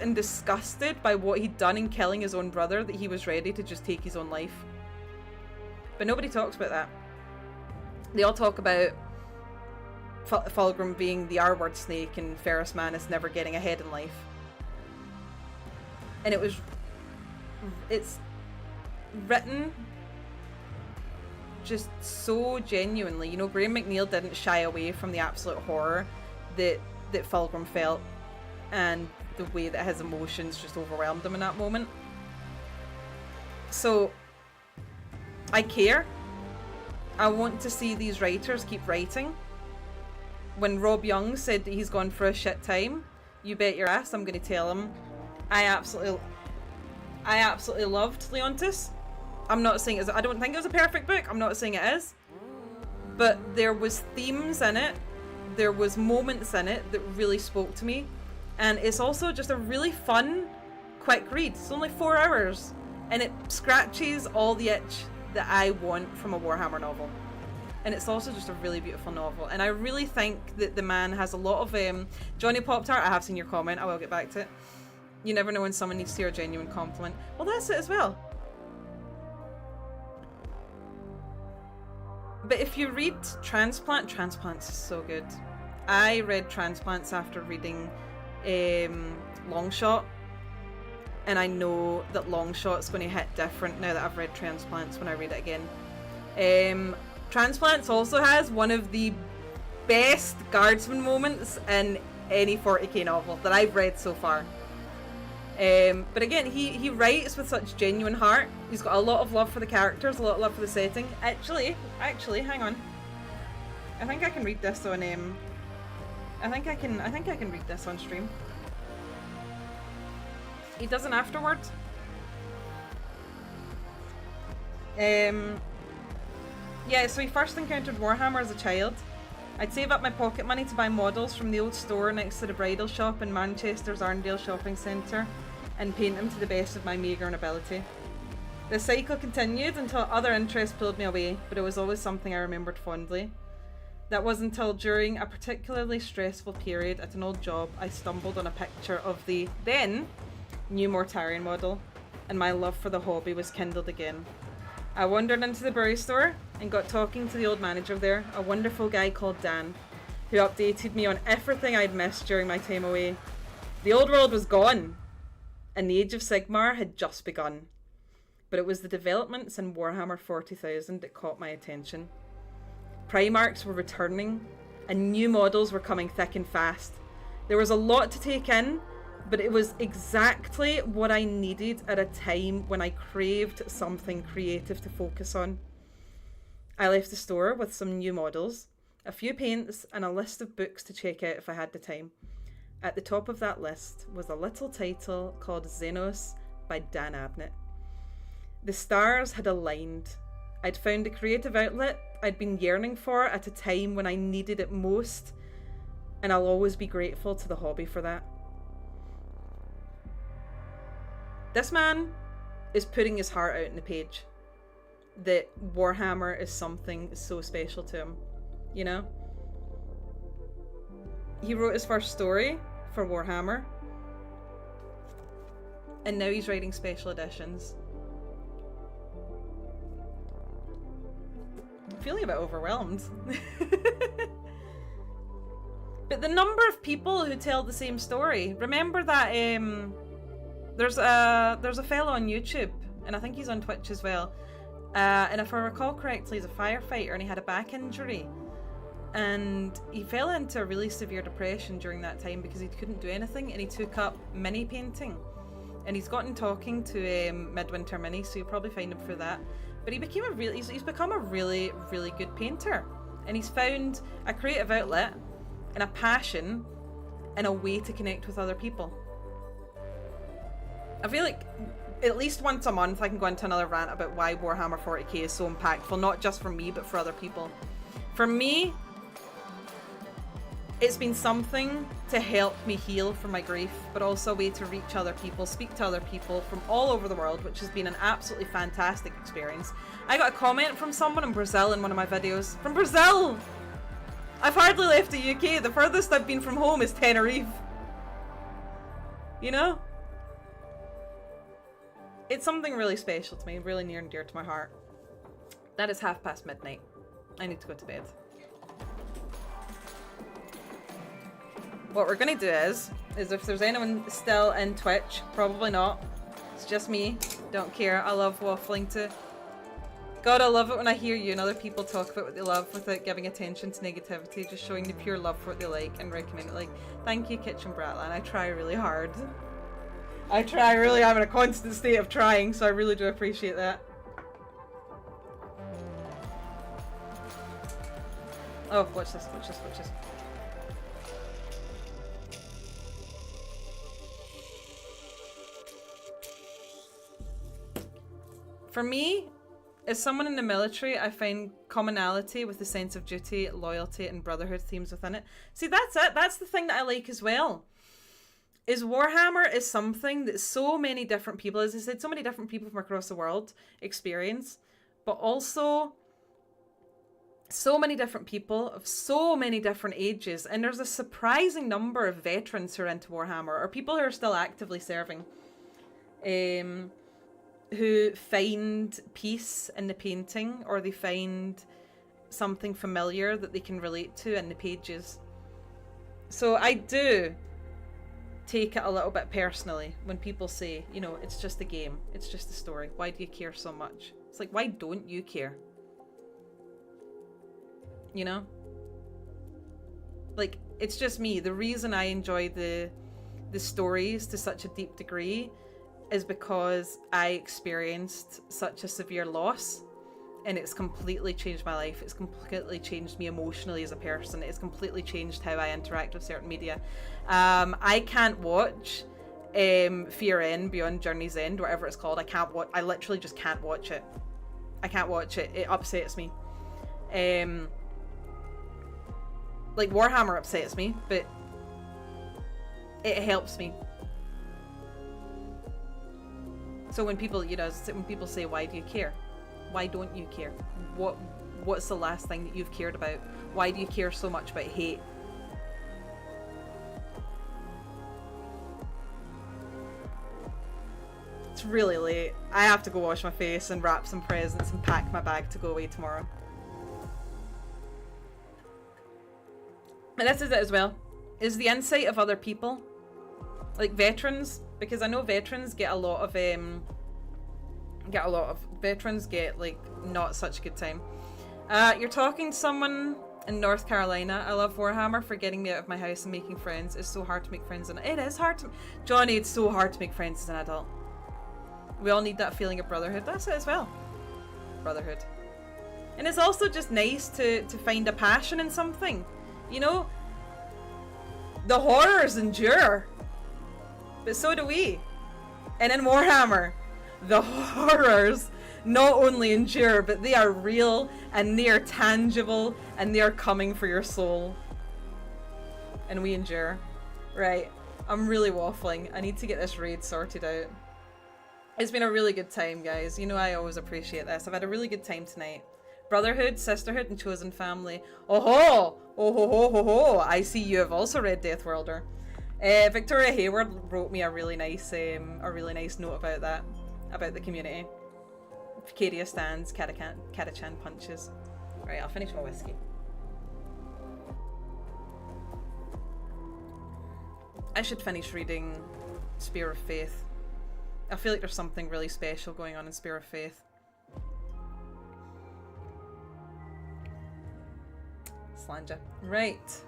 and disgusted by what he'd done in killing his own brother that he was ready to just take his own life. But nobody talks about that. They all talk about Fulgrim being the R-word snake and Ferrus Manus never getting ahead in life. And it's written just so genuinely. You know, Graham McNeil didn't shy away from the absolute horror that Fulgrim felt, and the way that his emotions just overwhelmed him in that moment. So I care. I want to see these writers keep writing. When Rob Young said that he's gone for a shit time, you bet your ass I'm going to tell him I absolutely loved Leontis. I'm not saying I don't think it was a perfect book. I'm not saying it is. But there was themes in it. There was moments in it that really spoke to me. And it's also just a really fun, quick read. It's only 4 hours. And it scratches all the itch that I want from a Warhammer novel. And it's also just a really beautiful novel. And I really think that the man has a lot of... Johnny Pop-Tart, I have seen your comment. I will get back to it. You never know when someone needs to hear a genuine compliment. Well, that's it as well. But if you read Transplants is so good. I read Transplants after reading Longshot. And I know that Longshot's going to hit different now that I've read Transplants when I read it again. Transplants also has one of the best guardsman moments in any 40k novel that I've read so far. But again, he writes with such genuine heart. He's got a lot of love for the characters, a lot of love for the setting. Actually, hang on. I think I can read this on I think I can read this on stream. He does an afterword. Yeah, so he first encountered Warhammer as a child. I'd save up my pocket money to buy models from the old store next to the bridal shop in Manchester's Arndale shopping centre and paint them to the best of my meagre ability. The cycle continued until other interests pulled me away, but it was always something I remembered fondly. That was until during a particularly stressful period at an old job, I stumbled on a picture of the then new Mortarion model, and my love for the hobby was kindled again. I wandered into the brewery store and got talking to the old manager there, a wonderful guy called Dan, who updated me on everything I'd missed during my time away. The old world was gone, and the Age of Sigmar had just begun. But it was the developments in Warhammer 40,000 that caught my attention. Primarchs were returning, and new models were coming thick and fast. There was a lot to take in, but it was exactly what I needed at a time when I craved something creative to focus on. I left the store with some new models, a few paints, and a list of books to check out if I had the time. At the top of that list was a little title called Xenos by Dan Abnett. The stars had aligned. I'd found a creative outlet I'd been yearning for at a time when I needed it most, and I'll always be grateful to the hobby for that. This man is putting his heart out in the page that Warhammer is something so special to him, you know? He wrote his first story for Warhammer, and now he's writing special editions. I'm feeling a bit overwhelmed. But the number of people who tell the same story. Remember that there's a fellow on YouTube, and I think he's on Twitch as well. And if I recall correctly, he's a firefighter and he had a back injury. And he fell into a really severe depression during that time because he couldn't do anything, and he took up mini painting. And he's gotten talking to Midwinter Mini, so you'll probably find him for that. But he became he's become a really, really good painter. And he's found a creative outlet and a passion and a way to connect with other people. I feel like at least once a month I can go into another rant about why Warhammer 40k is so impactful, not just for me, but for other people. For me, it's been something to help me heal from my grief, but also a way to reach other people, speak to other people from all over the world, which has been an absolutely fantastic experience. I got a comment from someone in Brazil in one of my videos. From Brazil! I've hardly left the UK. The furthest I've been from home is Tenerife. You know? It's something really special to me, really near and dear to my heart. That is midnight. I need to go to bed. What we're gonna do is if there's anyone still in Twitch, probably not. It's just me. Don't care. I love waffling too. God, I love it when I hear you and other people talk about what they love without giving attention to negativity, just showing the pure love for what they like and recommend it. Like, thank you, Kitchen Bratland. I try really hard. I try really. I'm in a constant state of trying, so I really do appreciate that. Oh, watch this, watch this, watch this. For me, as someone in the military, I find commonality with the sense of duty, loyalty, and brotherhood themes within it. See, that's it. That's the thing that I like as well. Is Warhammer is something that so many different people, as I said, so many different people from across the world experience, but also so many different people of so many different ages. And there's a surprising number of veterans who are into Warhammer, or people who are still actively serving, who find peace in the painting, or they find something familiar that they can relate to in the pages. So I do take it a little bit personally when people say, you know, it's just a game, it's just a story, why do you care so much? It's like, why don't you care? You know? Like, it's just me. The reason I enjoy the stories to such a deep degree is because I experienced such a severe loss, and it's completely changed my life. It's completely changed me emotionally as a person. It's completely changed how I interact with certain media. I can't watch Fear End Beyond Journey's End, whatever it's called. I literally just can't watch it. I can't watch it. It upsets me. Like, Warhammer upsets me, but it helps me. So when people, you know, when people say, why do you care? Why don't you care? What's the last thing that you've cared about? Why do you care so much about hate? It's really late. I have to go wash my face and wrap some presents and pack my bag to go away tomorrow. And this is it as well. Is the insight of other people. Like veterans, because I know veterans get a lot of veterans get like not such a good time. You're talking to someone in North Carolina. I love Warhammer for getting me out of my house and making friends. It's so hard to make friends, and it is hard to. Johnny, it's so hard to make friends as an adult. We all need that feeling of brotherhood. That's it as well. Brotherhood. And it's also just nice to find a passion in something. You know? The horrors endure. But so do we. And in Warhammer, the horrors not only endure, but they are real, and they are tangible, and they are coming for your soul. And we endure. Right. I'm really waffling. I need to get this raid sorted out. It's been a really good time, guys. You know I always appreciate this. I've had a really good time tonight. Brotherhood, sisterhood, and chosen family. Oh ho! Oh ho ho ho ho! I see you have also read Death Worlder. Victoria Hayward wrote me a really nice note about that, about the community. Ficaria stands, Katachan punches. Right, I'll finish my whiskey. I should finish reading Spear of Faith. I feel like there's something really special going on in Spear of Faith. Slanger. Right.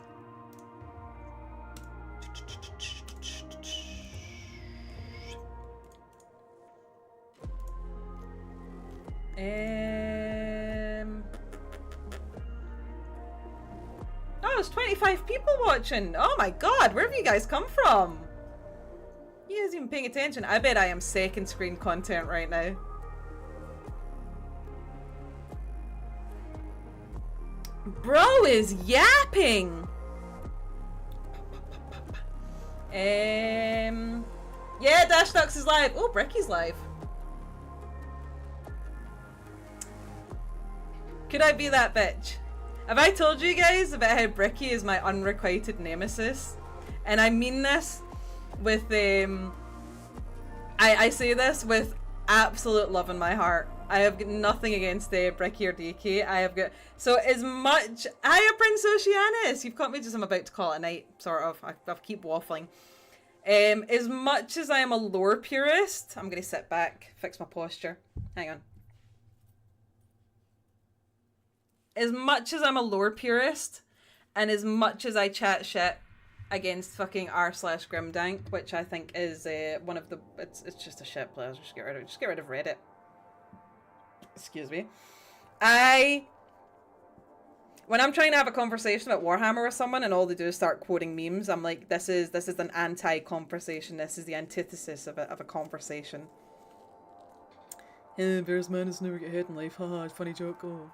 Oh, there's 25 people watching. Oh my god, where have you guys come from? You guys even paying attention? I bet I am second screen content right now. Bro is yapping. Yeah, Dash Ducks is live. Oh, Bricky's live. Could I be that bitch? Have I told you guys about how Bricky is my unrequited nemesis? And I mean this with I say this with absolute love in my heart. I have got nothing against Bricky or DK. I have got so as much. Hiya, Prince Oceanus. You've caught me just. I'm about to call it a night, sort of. I keep waffling. As much as I am a lore purist, I'm gonna sit back, fix my posture. Hang on. As much as I'm a lore purist, and as much as I chat shit against fucking r/Grimdank, which I think is one of the it's just a shit place. Just get rid of Reddit. Excuse me. When I'm trying to have a conversation about Warhammer with someone and all they do is start quoting memes, I'm like, this is an anti-conversation. This is the antithesis of a conversation. Bears madness never get ahead in life. Haha, funny joke. Oh.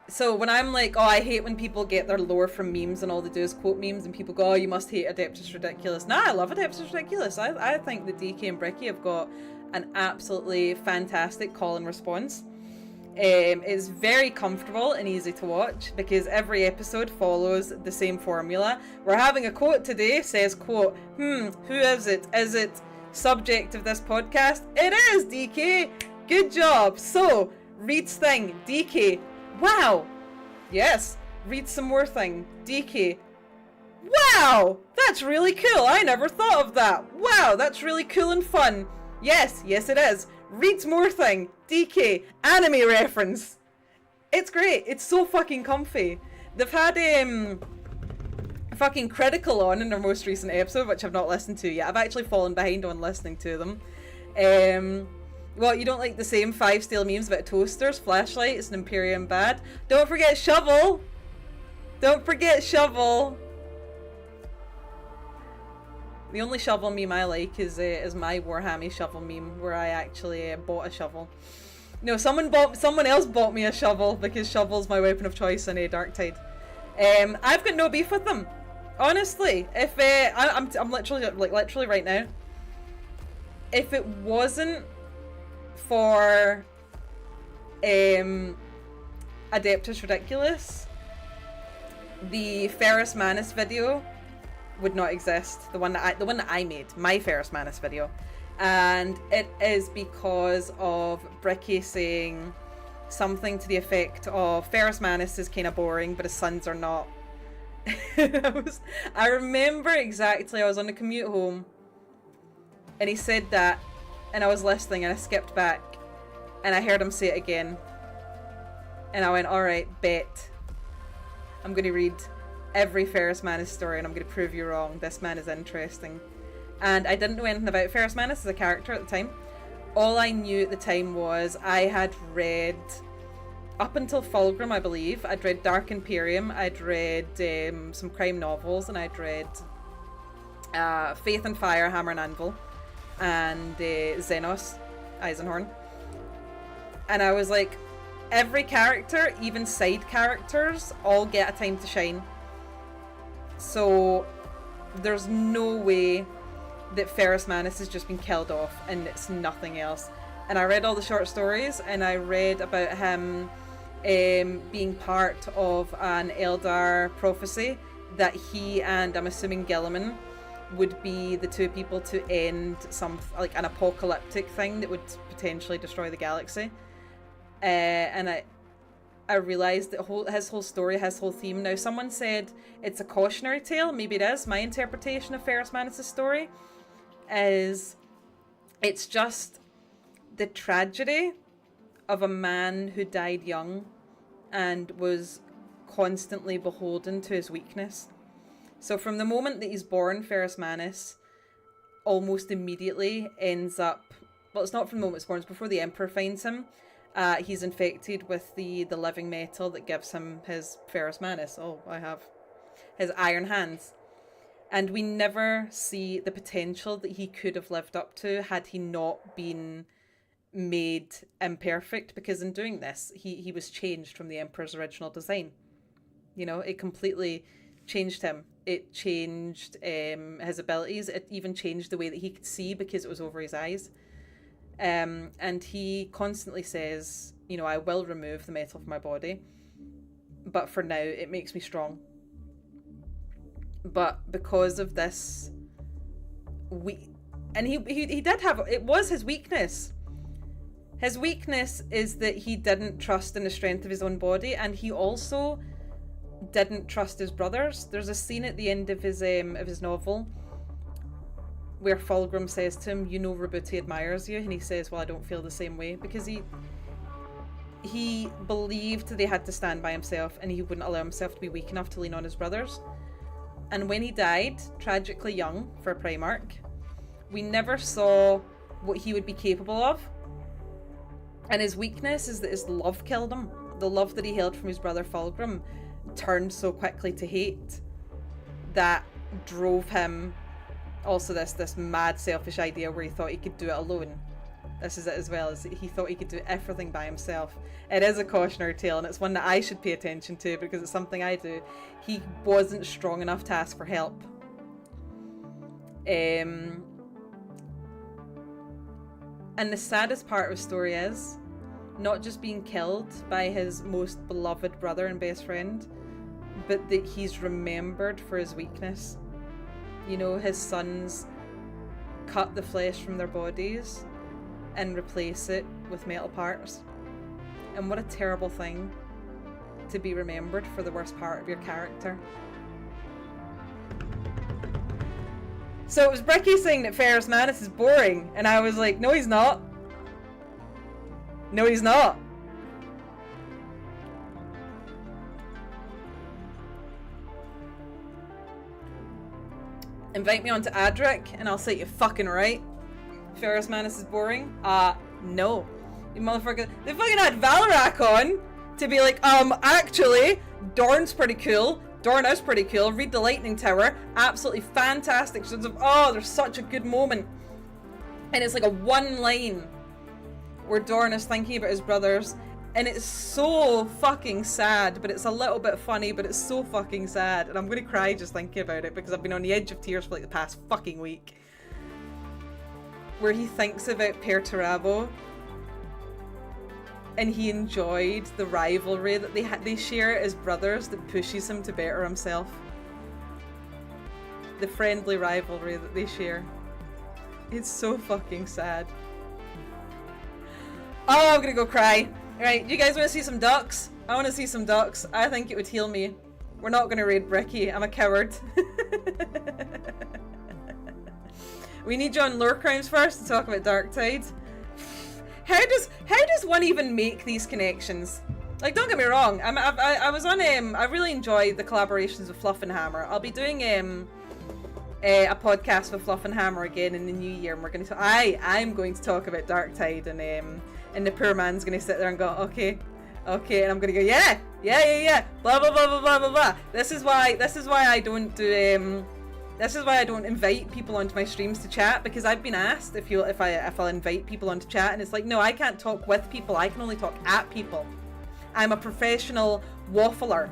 So when I'm like, oh, I hate when people get their lore from memes and all they do is quote memes and people go, oh, you must hate Adeptus Ridiculous. Nah, I love Adeptus Ridiculous. I think the DK and Bricky have got an absolutely fantastic call and response. It's very comfortable and easy to watch because every episode follows the same formula. We're having a quote today, says quote, who is it? Is it subject of this podcast? It is, DK! Good job! So, reads thing, DK. Wow! Yes, read some more thing, DK. Wow! That's really cool! I never thought of that! Wow, that's really cool and fun! Yes it is. Reads more thing. DK. Anime reference. It's great. It's so fucking comfy. They've had fucking Critical on in their most recent episode, which I've not listened to yet. I've actually fallen behind on listening to them. What, you don't like the same 5 stale memes about toasters, flashlights, and Imperium bad? Don't forget Shovel! Don't forget Shovel! The only shovel meme I like is my Warhammer shovel meme, where I actually bought a shovel. No, someone else bought me a shovel because shovel's my weapon of choice in Darktide. I've got no beef with them, honestly. If I'm literally right now. If it wasn't for Adeptus Ridiculous, the Ferrus Manus video would not exist. The one that I made, my Ferrus Manus video, and it is because of Bricky saying something to the effect of Ferrus Manus is kind of boring, but his sons are not. I remember exactly. I was on the commute home, and he said that, and I was listening, and I skipped back, and I heard him say it again. And I went, alright, bet. I'm going to read every Ferrus Manus story and I'm going to prove you wrong. This man is interesting. And I didn't know anything about Ferrus Manus as a character at the time. All I knew at the time was I had read, up until Fulgrim, I believe, I'd read Dark Imperium, I'd read some crime novels, and I'd read Faith and Fire, Hammer and Anvil, and Xenos, Eisenhorn. And I was like, every character, even side characters, all get a time to shine. So there's no way that Ferrus Manus has just been killed off and it's nothing else. And I read all the short stories, and I read about him being part of an Eldar prophecy that he and, I'm assuming, Gilliman would be the two people to end some, like, an apocalyptic thing that would potentially destroy the galaxy. And I realised that his whole story, his whole theme. Now, someone said it's a cautionary tale. Maybe it is. My interpretation of Ferrus Manus' story is it's just the tragedy of a man who died young and was constantly beholden to his weakness. So from the moment that he's born, Ferrus Manus almost immediately ends up... Well, it's not from the moment he's born, it's before the Emperor finds him. He's infected with the living metal that gives him his Ferrus Manus. Oh, I have his iron hands. And we never see the potential that he could have lived up to had he not been made imperfect, because in doing this, he was changed from the Emperor's original design. You know, it completely changed him. It changed his abilities. It even changed the way that he could see because it was over his eyes. And he constantly says, you know, I will remove the metal from my body, but for now it makes me strong. But because of this, he did have, it was his weakness. His weakness is that he didn't trust in the strength of his own body, and he also didn't trust his brothers. There's a scene at the end of his novel where Fulgrim says to him, you know, Rabuti admires you, and he says, well, I don't feel the same way, because he believed that he had to stand by himself and he wouldn't allow himself to be weak enough to lean on his brothers. And when he died, tragically young for a Primarch, we never saw what he would be capable of. And his weakness is that his love killed him. The love that he held from his brother Fulgrim turned so quickly to hate that drove him also this mad selfish idea where he thought he could do it alone. This is it as well, as he thought he could do everything by himself. It is a cautionary tale, and it's one that I should pay attention to because it's something I do. He wasn't strong enough to ask for help. And the saddest part of his story is not just being killed by his most beloved brother and best friend, but that he's remembered for his weakness. You know, his sons cut the flesh from their bodies and replace it with metal parts. And what a terrible thing to be remembered for the worst part of your character. So it was Bricky saying that Ferrus Manus is boring, and I was like, no he's not. No he's not. Invite me onto Adric and I'll set you fucking right. Ferrus Manus is boring? No. You motherfucker. They fucking had Valorak on to be like, actually, Dorn's pretty cool. Dorn is pretty cool. Read the Lightning Tower. Absolutely fantastic. Oh, there's such a good moment. And it's like a one line where Dorn is thinking about his brothers. And it's so fucking sad, but it's a little bit funny, but it's so fucking sad. And I'm going to cry just thinking about it because I've been on the edge of tears for like the past fucking week. Where he thinks about Perturabo and he enjoyed the rivalry that they share as brothers that pushes him to better himself. The friendly rivalry that they share. It's so fucking sad. Oh, I'm gonna go cry. Alright, you guys want to see some ducks? I want to see some ducks. I think it would heal me. We're not gonna raid Bricky. I'm a coward. We need you on Lore Crimes first to talk about Darktide. How does one even make these connections? Like, don't get me wrong. I was on I really enjoyed the collaborations with Fluff and Hammer. I'll be doing a podcast with Fluff and Hammer again in the new year, and we're going to. I'm going to talk about Darktide, and the poor man's going to sit there and go, okay, and I'm going to go, yeah, blah blah blah blah blah blah blah. This is why I don't do This is why I don't invite people onto my streams to chat, because I've been asked if I'll invite people onto chat, and it's like, no, I can't talk with people. I can only talk at people. I'm a professional waffler.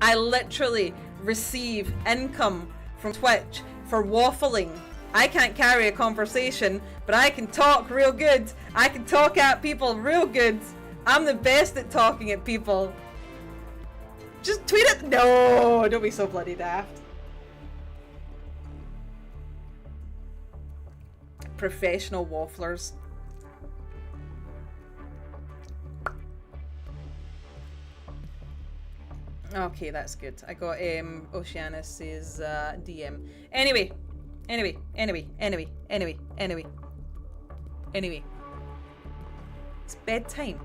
I literally receive income from Twitch for waffling. I can't carry a conversation, but I can talk real good. I can talk at people real good. I'm the best at talking at people. Just tweet it. No, don't be so bloody daft. Professional wafflers. Okay, that's good. I got Oceanus's DM. Anyway. It's bedtime.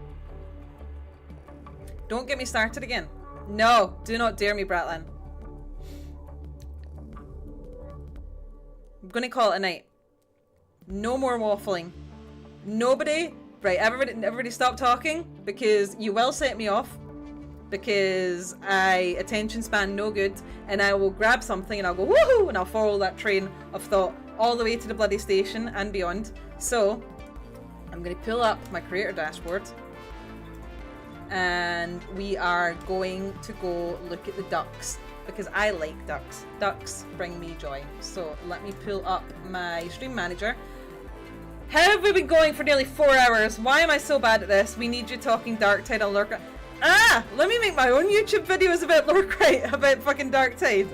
Don't get me started again. No, do not dare me, Bratlan. I'm gonna call it a night. No more waffling. Nobody. Right, everybody stop talking, because you will set me off. Because attention span no good, and I will grab something and I'll go woohoo, and I'll follow that train of thought all the way to the bloody station and beyond. So I'm going to pull up my creator dashboard, and we are going to go look at the ducks, because I like ducks. Ducks bring me joy. So let me pull up my stream manager. How have we been going for nearly 4 hours? Why am I so bad at this? We need you talking Darktide on Lurk. Let me make my own YouTube videos about Lurkrite, about fucking Darktide.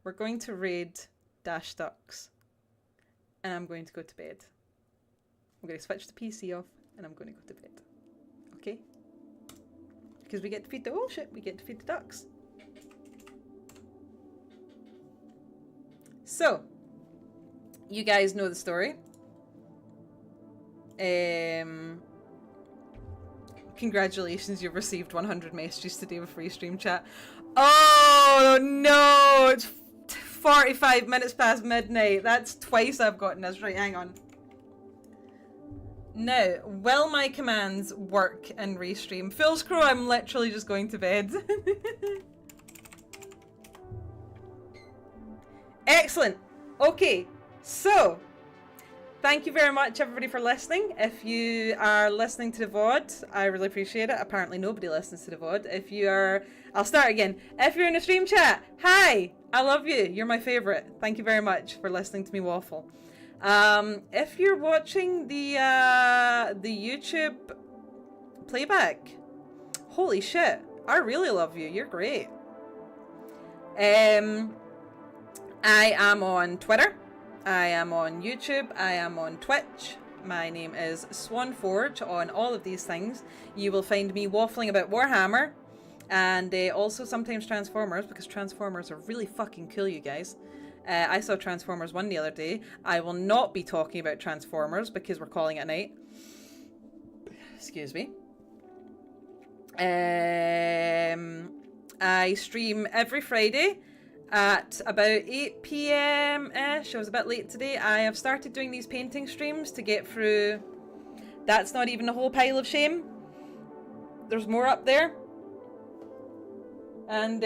We're going to raid Dash Ducks, and I'm going to go to bed. I'm going to switch the PC off, and I'm going to go to bed. Okay? Because we get to feed the we get to feed the ducks. So, you guys know the story. Congratulations, you've received 100 messages today with free stream chat. Oh no, it's 45 minutes past midnight. That's twice I've gotten this. Right, hang on. Now, will my commands work in restream? Phil's Crow, I'm literally just going to bed. Excellent. Okay, so thank you very much, everybody, for listening. If you are listening to the VOD, I really appreciate it. Apparently nobody listens to the VOD. If you are, I'll start again. If you're in the stream chat, hi, I love you. You're my favorite. Thank you very much for listening to me waffle. If you're watching the YouTube playback, holy shit, I really love you. You're great. I am on Twitter, I am on YouTube, I am on Twitch. My name is Swanforge on all of these things. You will find me waffling about Warhammer, and also sometimes Transformers, because Transformers are really fucking cool, you guys. I saw Transformers 1 the other day. I will not be talking about Transformers because we're calling it night. Excuse me. I stream every Friday at about 8 p.m-ish. I was a bit late today. I have started doing these painting streams to get through. That's not even a whole pile of shame. There's more up there. And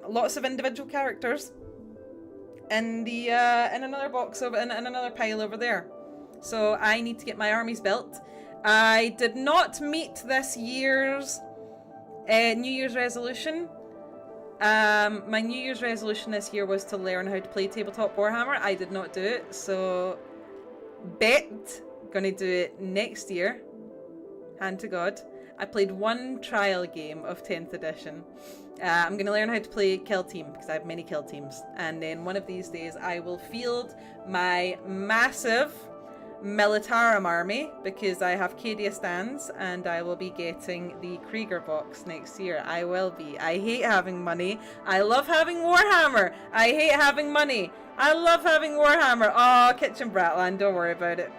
lots of individual characters in the in another box over in another pile over there. So I need to get my armies built. I did not meet this year's New Year's resolution. My New Year's resolution this year was to learn how to play tabletop Warhammer. I did not do it, so gonna do it next year. Hand to God. I played one trial game of 10th edition. I'm gonna learn how to play kill team, because I have many kill teams, and then one of these days I will field my massive Militarum army because I have Cadia stands and I will be getting the Krieger box next year. I will be. I hate having money. I love having Warhammer. I hate having money. I love having Warhammer. Oh, Kitchen Bratland, don't worry about it.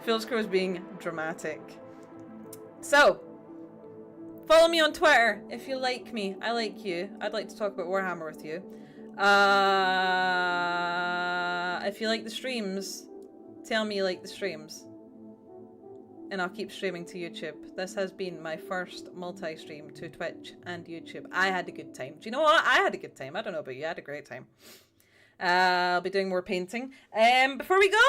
Phil's Crow is being dramatic. So, follow me on Twitter if you like me. I like you. I'd like to talk about Warhammer with you. If you like the streams, tell me you like the streams. And I'll keep streaming to YouTube. This has been my first multi-stream to Twitch and YouTube. I had a good time. Do you know what? I had a good time. I don't know about you. I had a great time. I'll be doing more painting. Before we go,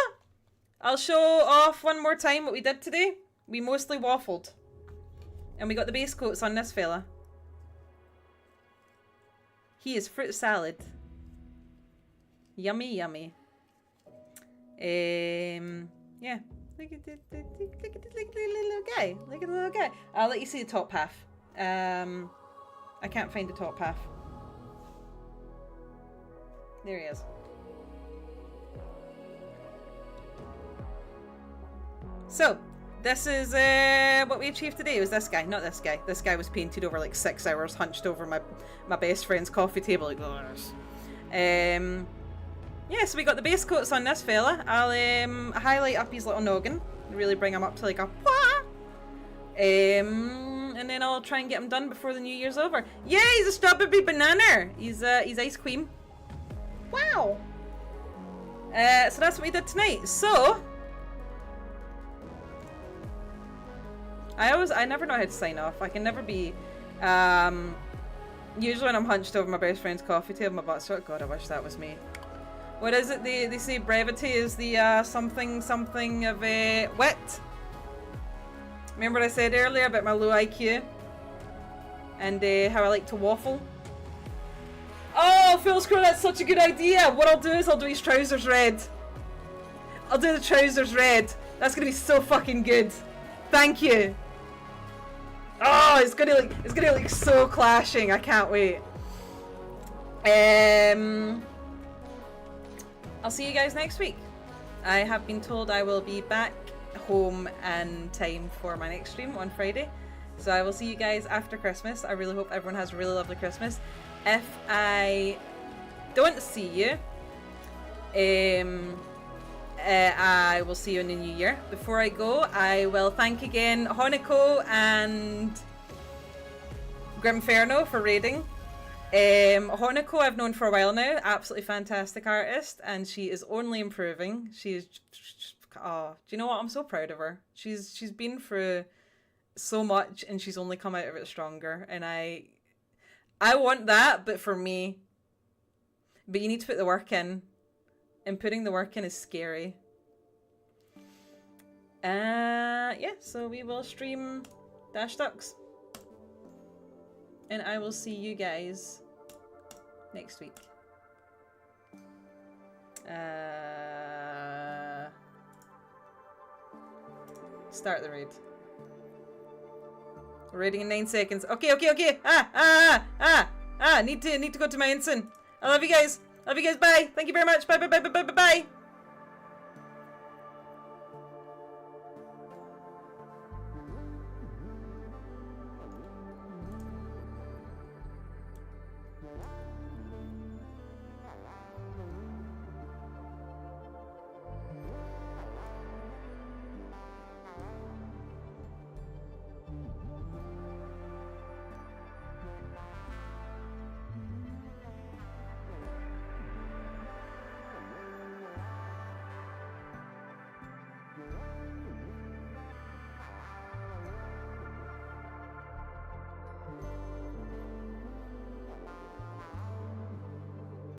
I'll show off one more time what we did today. We mostly waffled. And we got the base coats on this fella. He is fruit salad. Yummy, yummy. Yeah. Look at the little guy. Look at the little guy. I'll let you see the top half. I can't find the top half. There he is. So, this is what we achieved today. It was this guy, not this guy. This guy was painted over like 6 hours, hunched over my best friend's coffee table like this. Yeah, so we got the base coats on this fella. I'll highlight up his little noggin, really bring him up to like a wah! And then I'll try and get him done before the New Year's over. Yeah, he's a strawberry banana. He's ice cream. Wow. So that's what we did tonight. So I never know how to sign off. I can never be usually when I'm hunched over my best friend's coffee table, my butt's oh god, I wish that was me. What is it? They say brevity is the something of a wit. Remember what I said earlier about my low IQ? And how I like to waffle? Oh, Phil's Crow, that's such a good idea! What I'll do is I'll do his trousers red. I'll do the trousers red. That's gonna be so fucking good. Thank you. Oh, it's gonna look so clashing. I can't wait. I'll see you guys next week. I have been told I will be back home in time for my next stream on Friday. So I will see you guys after Christmas. I really hope everyone has a really lovely Christmas. If I don't see you, I will see you in the new year. Before I go, I will thank again Honiko and Grimferno for raiding. Honiko I've known for a while now, absolutely fantastic artist, and she is only improving. She's oh, do you know what? I'm so proud of her. She's been through so much and she's only come out of it stronger, and I want that, but for me. But you need to put the work in, and putting the work in is scary. Yeah, so we will stream Dash Ducks. And I will see you guys next week. Start the raid. We're raiding in 9 seconds. Okay. Need to go to my ensign. I love you guys. Bye. Thank you very much. Bye.